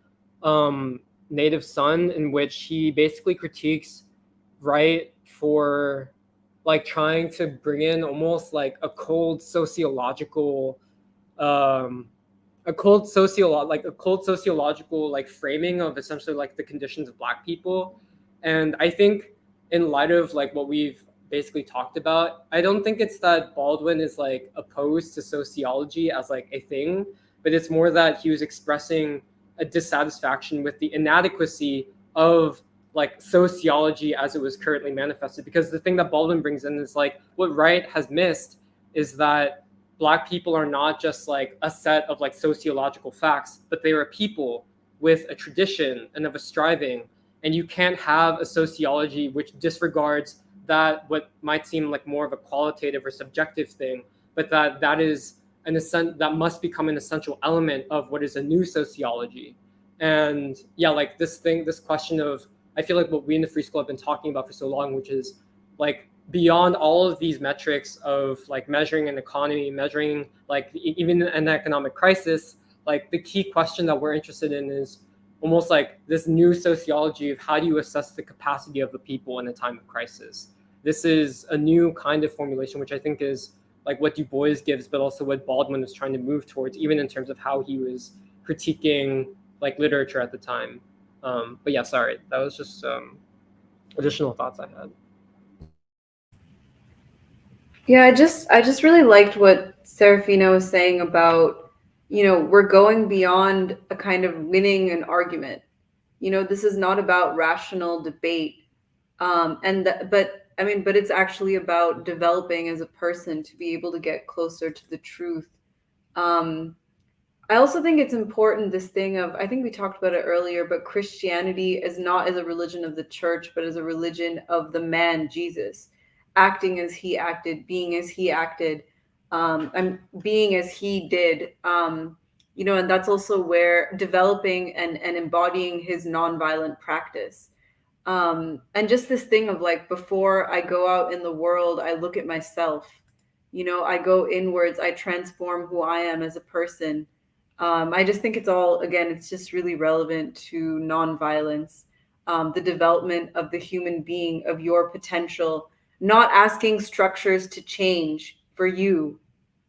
Native Son, in which he basically critiques Wright for like trying to bring in almost like a cold sociological like framing of essentially like the conditions of Black people. And I think in light of like what we've basically talked about, I don't think it's that Baldwin is like opposed to sociology as like a thing, but it's more that he was expressing a dissatisfaction with the inadequacy of like sociology as it was currently manifested. Because the thing that Baldwin brings in is like what Wright has missed is that Black people are not just like a set of like sociological facts, but they are a people with a tradition and of a striving. And you can't have a sociology which disregards that, what might seem like more of a qualitative or subjective thing, but that is that must become an essential element of what is a new sociology. And yeah, like this question of, I feel like what we in the Free School have been talking about for so long, which is like beyond all of these metrics of like measuring an economy, measuring like even an economic crisis, like the key question that we're interested in is almost like this new sociology of how do you assess the capacity of the people in a time of crisis. This is a new kind of formulation, which I think is like what Du Bois gives, but also what Baldwin was trying to move towards, even in terms of how he was critiquing like literature at the time. But yeah, sorry, that was just additional thoughts I had. Yeah, I just really liked what Serafina was saying about, we're going beyond a kind of winning an argument. This is not about rational debate. But it's actually about developing as a person to be able to get closer to the truth. Um, I also think it's important, this thing of, I think we talked about it earlier, but Christianity is not as a religion of the church, but as a religion of the man Jesus, acting as he acted, being as he acted, and being as he did. And that's also where developing and embodying his nonviolent practice. And just this thing of like, before I go out in the world, I look at myself, I go inwards, I transform who I am as a person. I just think it's all, again, it's just really relevant to nonviolence. the development of the human being, of your potential, not asking structures to change for you.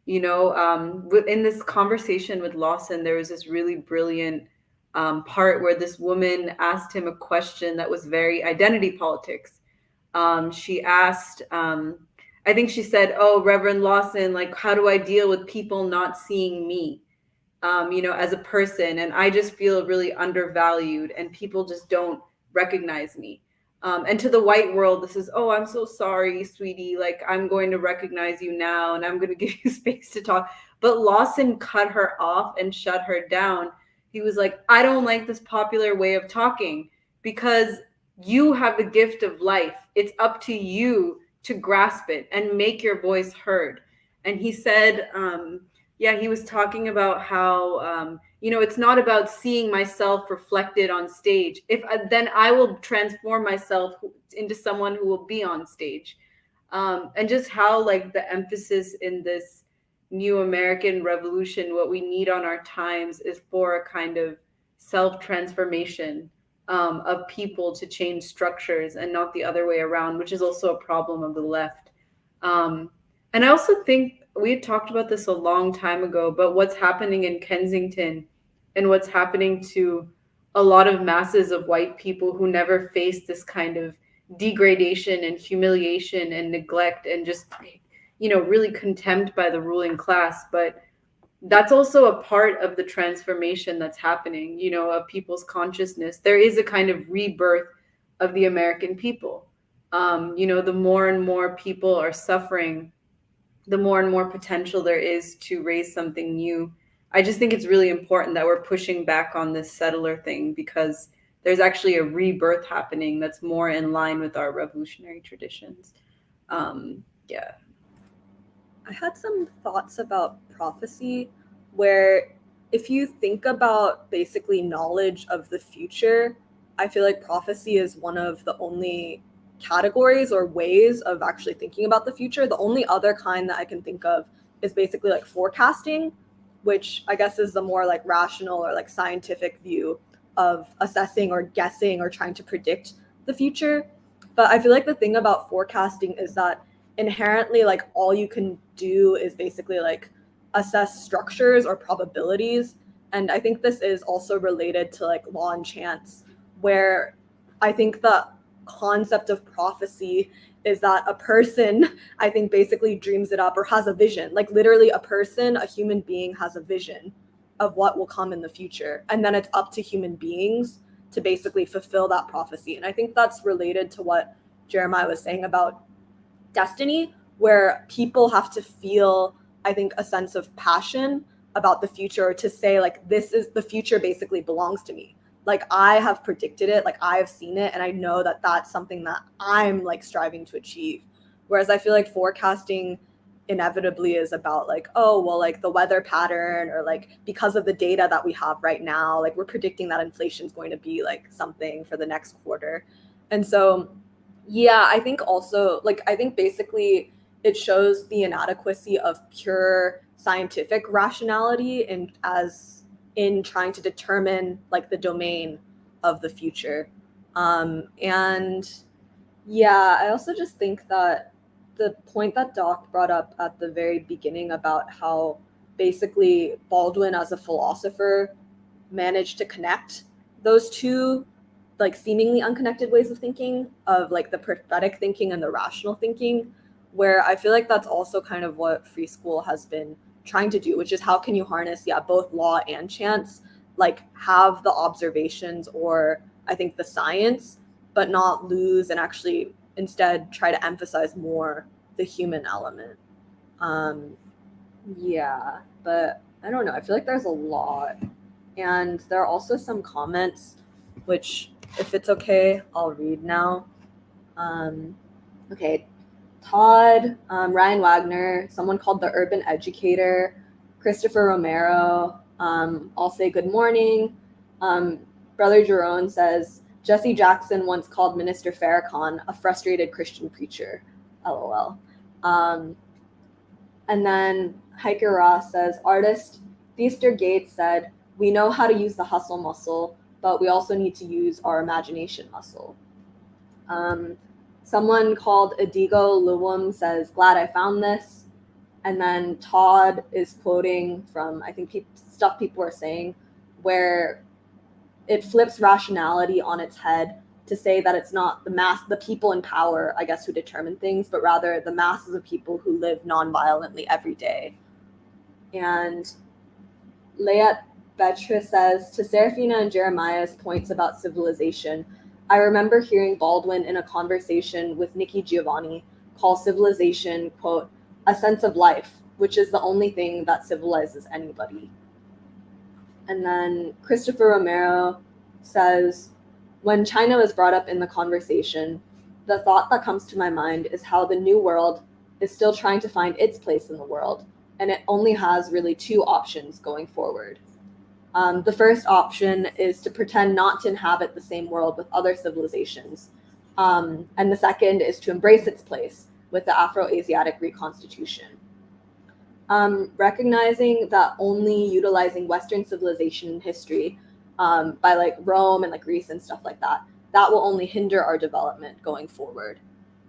In this conversation with Lawson, there was this really brilliant part where this woman asked him a question that was very identity politics. She asked, I think she said, "Oh, Reverend Lawson, like, how do I deal with people not seeing me, as a person? And I just feel really undervalued, and people just don't recognize me." And to the white world, this is, "Oh, I'm so sorry, sweetie. Like, I'm going to recognize you now, and I'm going to give you space to talk." But Lawson cut her off and shut her down. He was like, "I don't like this popular way of talking, because you have the gift of life. It's up to you to grasp it and make your voice heard." And he said, yeah, he was talking about how, it's not about seeing myself reflected on stage. If then I will transform myself into someone who will be on stage. And just how, like, the emphasis in this new American revolution, what we need on our times is for a kind of self-transformation of people to change structures and not the other way around, which is also a problem of the left. And I also think we had talked about this a long time ago, but what's happening in Kensington and what's happening to a lot of masses of white people who never faced this kind of degradation and humiliation and neglect and just, really contempt by the ruling class. But that's also a part of the transformation that's happening, of people's consciousness. There is a kind of rebirth of the American people. The more and more people are suffering, the more and more potential there is to raise something new. I just think it's really important that we're pushing back on this settler thing, because there's actually a rebirth happening that's more in line with our revolutionary traditions. Yeah. I had some thoughts about prophecy, where if you think about basically knowledge of the future, I feel like prophecy is one of the only categories or ways of actually thinking about the future. The only other kind that I can think of is basically like forecasting, which I guess is the more like rational or like scientific view of assessing or guessing or trying to predict the future. But I feel like the thing about forecasting is that inherently, like, all you can do is basically like assess structures or probabilities. And I think this is also related to like law and chance, where I think the concept of prophecy is that a person, I think, basically dreams it up or has a vision. Like, literally, a person, a human being, has a vision of what will come in the future, and then it's up to human beings to basically fulfill that prophecy. And I think that's related to what Jeremiah was saying about destiny, where people have to feel, I think, a sense of passion about the future, to say, like, this is the future, basically belongs to me. Like, I have predicted it, like, I have seen it, and I know that that's something that I'm like striving to achieve. Whereas I feel like forecasting inevitably is about like, oh, well, like the weather pattern, or like because of the data that we have right now, like we're predicting that inflation is going to be like something for the next quarter. And so, yeah, I think also, like, I think basically it shows the inadequacy of pure scientific rationality in trying to determine like the domain of the future. And yeah, I also just think that the point that Doc brought up at the very beginning about how basically Baldwin as a philosopher managed to connect those two like seemingly unconnected ways of thinking, of like the prophetic thinking and the rational thinking, where I feel like that's also kind of what free school has been trying to do, which is how can you harness, yeah, both law and chance, like have the observations or I think the science, but not lose and actually instead try to emphasize more the human element. Yeah, but I don't know. I feel like there's a lot. And there are also some comments, which, if it's okay, I'll read now. Okay. Todd, Ryan Wagner, someone called the Urban Educator, Christopher Romero. I'll say good morning. Brother Jerome says, Jesse Jackson once called Minister Farrakhan a frustrated Christian preacher. LOL. And then Hiker Ross says, artist Feaster Gates said, we know how to use the hustle muscle. but we also need to use our imagination muscle. Someone called Adigo Luwum says, "Glad I found this." And then Todd is quoting from, I think, stuff people are saying, where it flips rationality on its head to say that it's not the people in power, I guess, who determine things, but rather the masses of people who live nonviolently every day. And Leat Betra says, to Serafina and Jeremiah's points about civilization, I remember hearing Baldwin in a conversation with Nikki Giovanni call civilization, quote, a sense of life, which is the only thing that civilizes anybody. And then Christopher Romero says, when China was brought up in the conversation, the thought that comes to my mind is how the new world is still trying to find its place in the world, and it only has really two options going forward. The first option is to pretend not to inhabit the same world with other civilizations. And the second is to embrace its place with the Afro-Asiatic reconstitution. Recognizing that only utilizing Western civilization in history by like Rome and like Greece and stuff like that, that will only hinder our development going forward.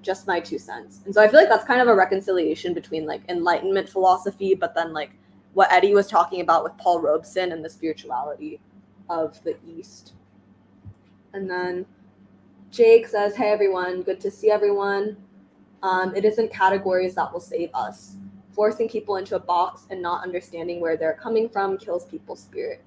Just my 2 cents. And so I feel like that's kind of a reconciliation between like Enlightenment philosophy, but then like what Eddie was talking about with Paul Robeson and the spirituality of the East. And then Jake says, hey everyone, good to see everyone. It isn't categories that will save us. Forcing people into a box and not understanding where they're coming from kills people's spirit.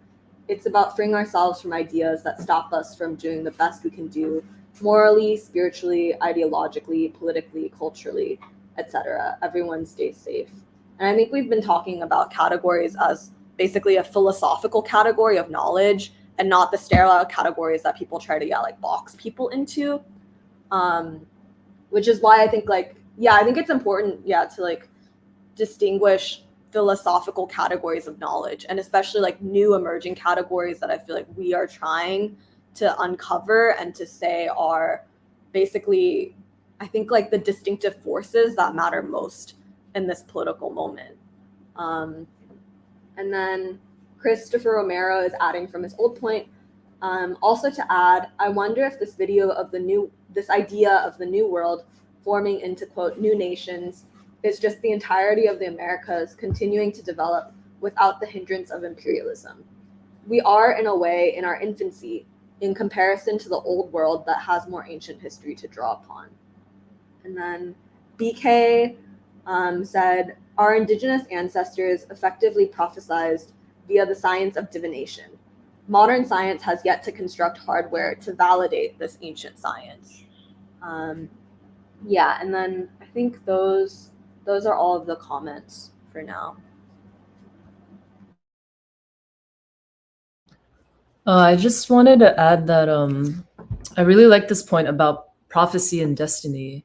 It's about freeing ourselves from ideas that stop us from doing the best we can do morally, spiritually, ideologically, politically, culturally, etc. Everyone stays safe. And I think we've been talking about categories as basically a philosophical category of knowledge and not the sterile categories that people try to like box people into. Which is why I think I think it's important, to like distinguish philosophical categories of knowledge, and especially like new emerging categories that I feel like we are trying to uncover and to say are basically, I think, like the distinctive forces that matter most in this political moment. And then Christopher Romero is adding from his old point, also to add, I wonder if this idea of the new world forming into, quote, new nations is just the entirety of the Americas continuing to develop without the hindrance of imperialism. We are, in a way, in our infancy in comparison to the old world that has more ancient history to draw upon. And then BK said, our indigenous ancestors effectively prophesized via the science of divination. Modern science has yet to construct hardware to validate this ancient science. And then I think those are all of the comments for now. I just wanted to add that I really like this point about prophecy and destiny.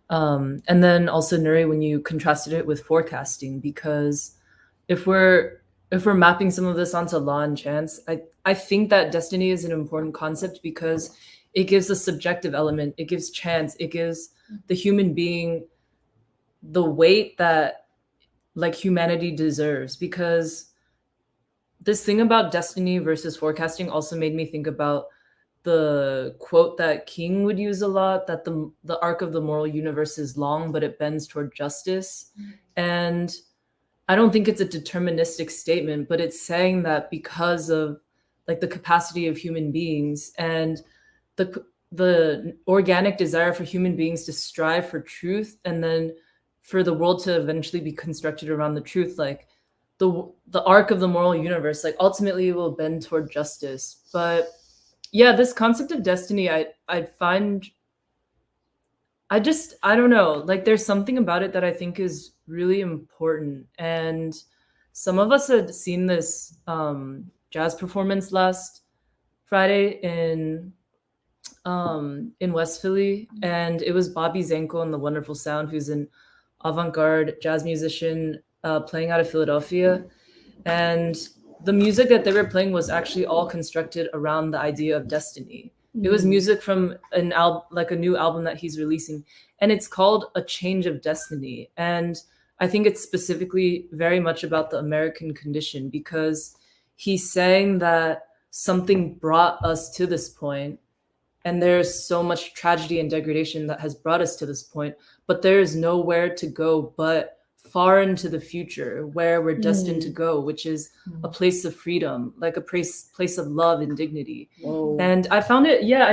And then also, Nuri, when you contrasted it with forecasting, because if we're mapping some of this onto law and chance, I think that destiny is an important concept because it gives a subjective element, it gives chance, it gives the human being the weight that like humanity deserves. Because this thing about destiny versus forecasting also made me think about the quote that King would use a lot, that the arc of the moral universe is long, but it bends toward justice. And I don't think it's a deterministic statement, but it's saying that because of like the capacity of human beings and the organic desire for human beings to strive for truth, and then for the world to eventually be constructed around the truth, like the arc of the moral universe, like ultimately will bend toward justice. But yeah, this concept of destiny, I find, I don't know, like there's something about it that I think is really important. And some of us had seen this jazz performance last Friday in West Philly, and it was Bobby Zanko and the Wonderful Sound, who's an avant-garde jazz musician playing out of Philadelphia. And the music that they were playing was actually all constructed around the idea of destiny. It was music from a new album that he's releasing, and it's called A Change of Destiny. And I think it's specifically very much about the American condition, because he's saying that something brought us to this point, and there's so much tragedy and degradation that has brought us to this point, but there is nowhere to go but far into the future where we're destined to go, which is a place of freedom, like a place of love and dignity. Whoa. And I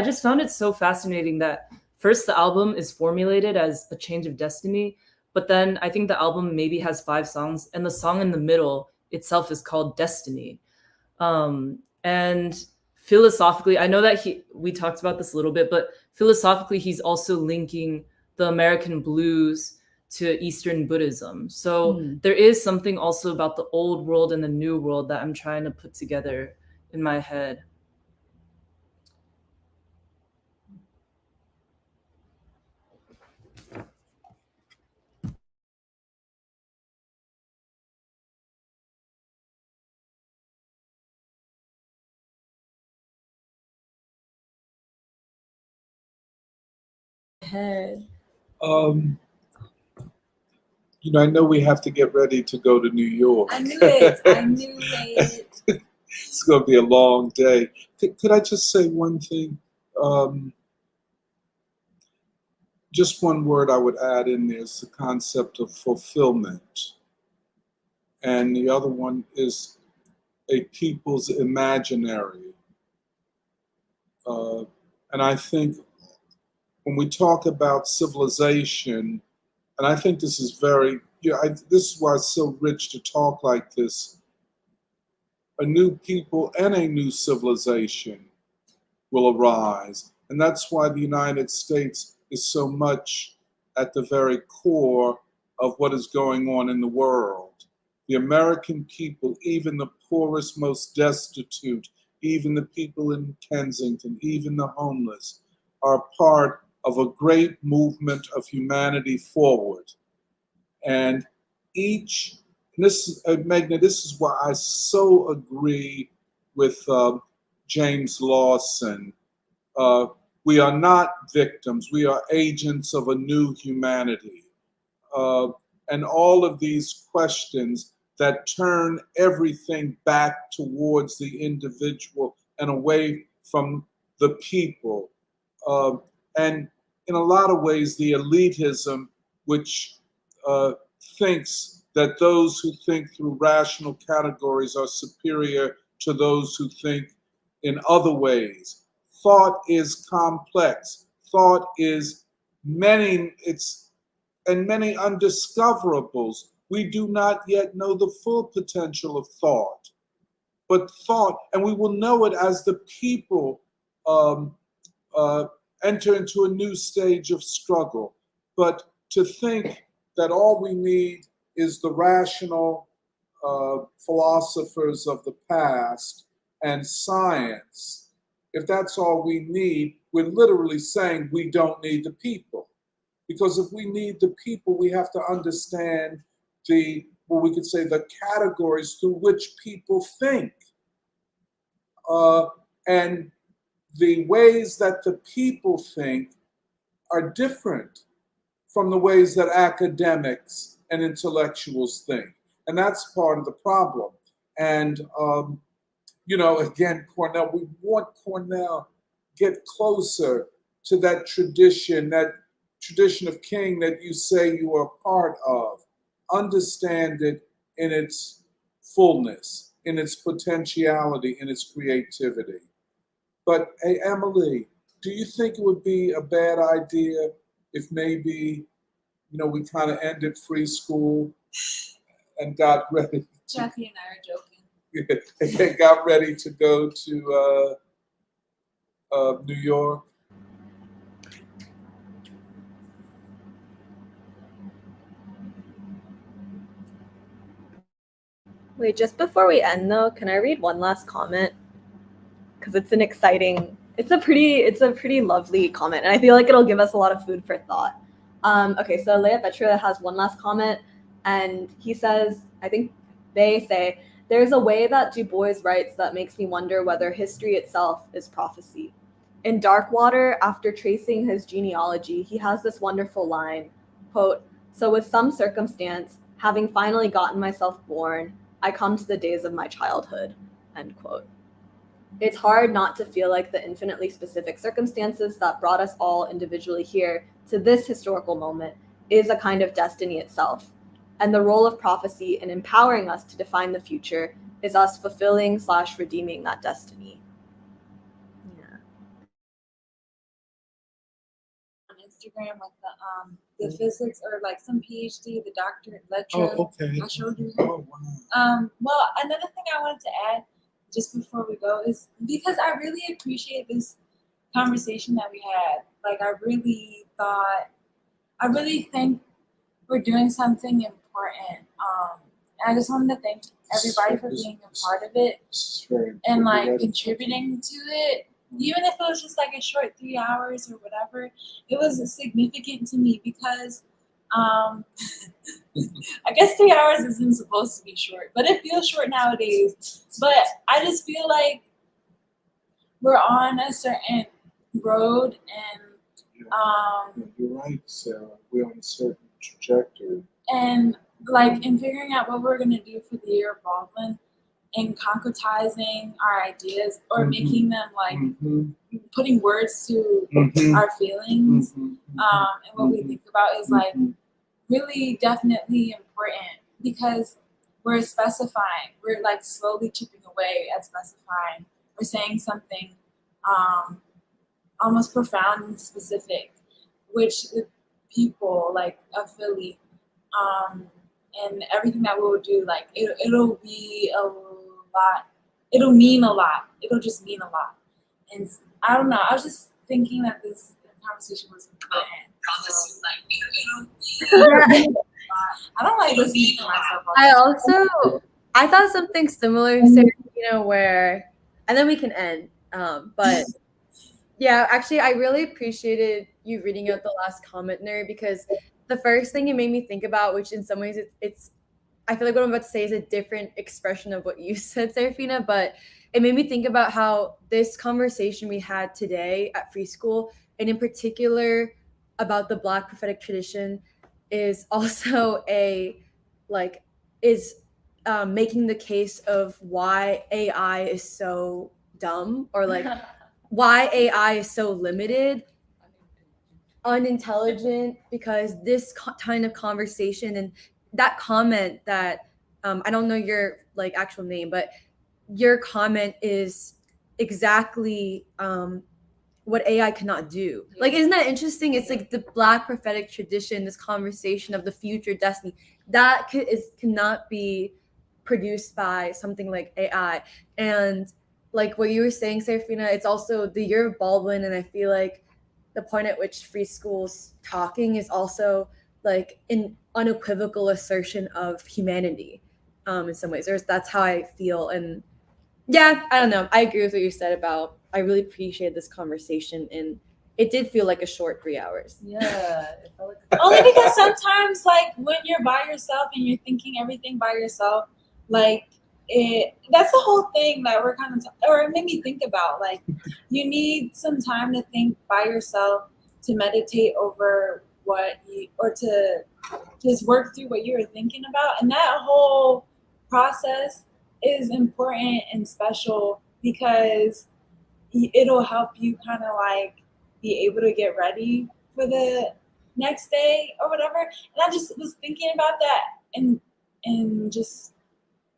just found it so fascinating that first the album is formulated as a change of destiny, but then I think the album maybe has 5 songs, and the song in the middle itself is called Destiny. And philosophically, I know that we talked about this a little bit, but philosophically, he's also linking the American blues to Eastern Buddhism. So there is something also about the old world and the new world that I'm trying to put together in my head. Head. I know we have to get ready to go to New York. I knew it. I knew it. It's going to be a long day. Could I just say one thing? Just one word I would add in there is the concept of fulfillment. And the other one is a people's imaginary. And I think when we talk about civilization, and I think this is this is why it's so rich to talk like this. A new people and a new civilization will arise. And that's why the United States is so much at the very core of what is going on in the world. The American people, even the poorest, most destitute, even the people in Kensington, even the homeless, are part of a great movement of humanity forward. And Meghna, this is why I so agree with James Lawson. We are not victims. We are agents of a new humanity. And all of these questions that turn everything back towards the individual and away from the people. And in a lot of ways, the elitism, which thinks that those who think through rational categories are superior to those who think in other ways. Thought is complex. Thought is many undiscoverables. We do not yet know the full potential of thought. But thought, and we will know it as the people enter into a new stage of struggle. But to think that all we need is the rational philosophers of the past and science, if that's all we need, we're literally saying we don't need the people. Because if we need the people, we have to understand the categories through which people think. And the ways that the people think are different from the ways that academics and intellectuals think. And that's part of the problem. And, again, Cornell, we want Cornell get closer to that tradition of King that you say you are a part of. Understand it in its fullness, in its potentiality, in its creativity. But hey, Emily, do you think it would be a bad idea if maybe, we kind of ended free school and got ready? Jackie and I are joking. And got ready to go to New York? Wait, just before we end though, can I read one last comment? Because it's a pretty lovely comment, and I feel like it'll give us a lot of food for thought. Okay, so Leah Petra has one last comment, and he says, they say, there's a way that Du Bois writes that makes me wonder whether history itself is prophecy. In Darkwater, after tracing his genealogy, he has this wonderful line, quote, "So with some circumstance, having finally gotten myself born, I come to the days of my childhood," end quote. it's hard not to feel like the infinitely specific circumstances that brought us all individually here to this historical moment is a kind of destiny itself. And the role of prophecy in empowering us to define the future is us fulfilling/redeeming that destiny. Yeah. On Instagram with the physics or like some PhD, the doctorate lecture. Oh, okay. I showed you. Oh, wow. Well, another thing I wanted to add just before we go is because I really appreciate this conversation that we had. Like I really think we're doing something important. And I just wanted to thank everybody for being a part of it This is very and like important. contributing to it. Even if it was just like a short 3 hours or whatever, it was significant to me because I guess 3 hours isn't supposed to be short, but it feels short nowadays. But I just feel like we're on a certain road and Yeah, you're right, Sarah. We're on a certain trajectory. and like in figuring out what we're gonna do for the year of Baldwin and concretizing our ideas or making them like putting words to our feelings and what we think about is like really definitely important because we're specifying, we're like slowly chipping away at specifying, we're saying something almost profound and specific, which the people like of Philly and everything that we'll do, like it'll be a lot, it'll mean a lot, it'll just mean a lot. And I don't know, I was just thinking that this conversation was important. So, I don't like listening to myself. I thought something similar, Serafina, where, and then we can end. But yeah, actually, I really appreciated you reading out the last comment there because the first thing it made me think about, which in some ways it's I feel like what I'm about to say is a different expression of what you said, Serafina, but it made me think about how this conversation we had today at Free School, and in particular about the Black Prophetic Tradition, is also making the case of why AI is so dumb or like why AI is so limited, unintelligent, because this kind of conversation and that comment that I don't know your like actual name, but your comment is exactly what AI cannot do. Like, isn't that interesting? It's like the Black prophetic tradition, this conversation of the future destiny that cannot be produced by something like AI. And like what you were saying, Serafina, it's also the year of Baldwin, and I feel like the point at which Free School's talking is also like an unequivocal assertion of humanity. In some ways, that's how I feel, and yeah, I don't know. I agree with what you said about. I really appreciate this conversation, and it did feel like a short 3 hours. Yeah, it felt like Only because sometimes, like when you're by yourself and you're thinking everything by yourself, like that's the whole thing that we're kind of, or it made me think about. Like, you need some time to think by yourself, to meditate over or to just work through what you were thinking about, and that whole process is important and special because it'll help you kind of like be able to get ready for the next day or whatever. And I just was thinking about that and just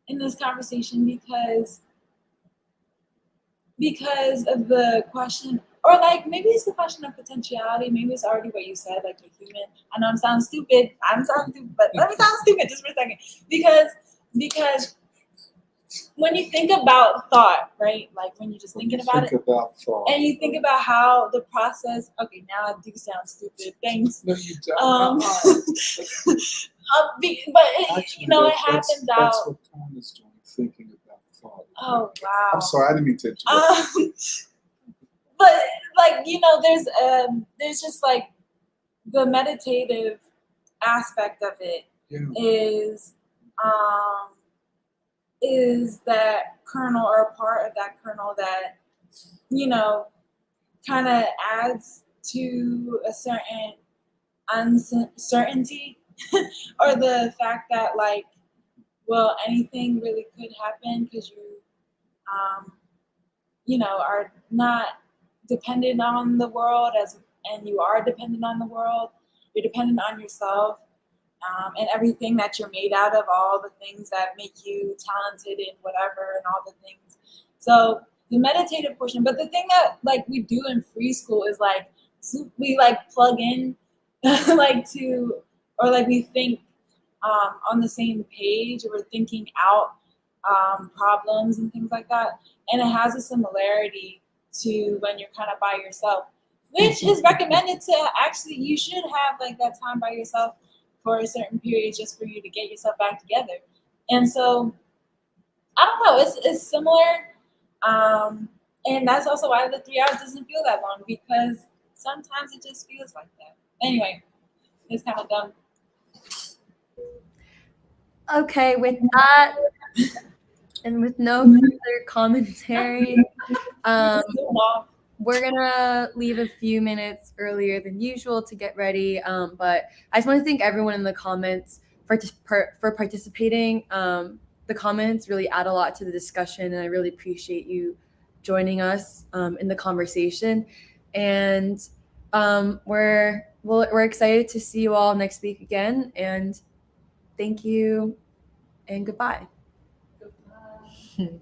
in this conversation because of the question, or like maybe it's the question of potentiality, maybe it's already what you said, like you're human. I know I'm sounding stupid, but let me sound stupid just for a second. Because when you think about thought, right? Like when you're just thinking about it, thought, and you think about how the process. Okay, now I do sound stupid. Thanks. No, you don't. But Actually, it happens out. That's what Tom is doing, thinking about thought. Oh wow. I'm sorry, I didn't mean to interrupt. But like there's just like the meditative aspect of it is that kernel or a part of that kernel that kind of adds to a certain uncertainty or the fact that like, well, anything really could happen because are not dependent on the world and you are dependent on the world. You're dependent on yourself and everything that you're made out of, all the things that make you talented in whatever and all the things. So the meditative portion, but the thing that like we do in free school is like we like plug in like to, or like we think on the same page, or we're thinking out problems and things like that. And it has a similarity to when you're kind of by yourself, which is recommended to actually, you should have like that time by yourself for a certain period just for you to get yourself back together. And so, I don't know, it's similar. And that's also why the 3 hours doesn't feel that long, because sometimes it just feels like that. Anyway, it's kind of dumb. Okay, with that, and with no further commentary, we're gonna leave a few minutes earlier than usual to get ready. But I just want to thank everyone in the comments for participating. The comments really add a lot to the discussion, and I really appreciate you joining us in the conversation. And we're excited to see you all next week again. And thank you, and goodbye. Goodbye.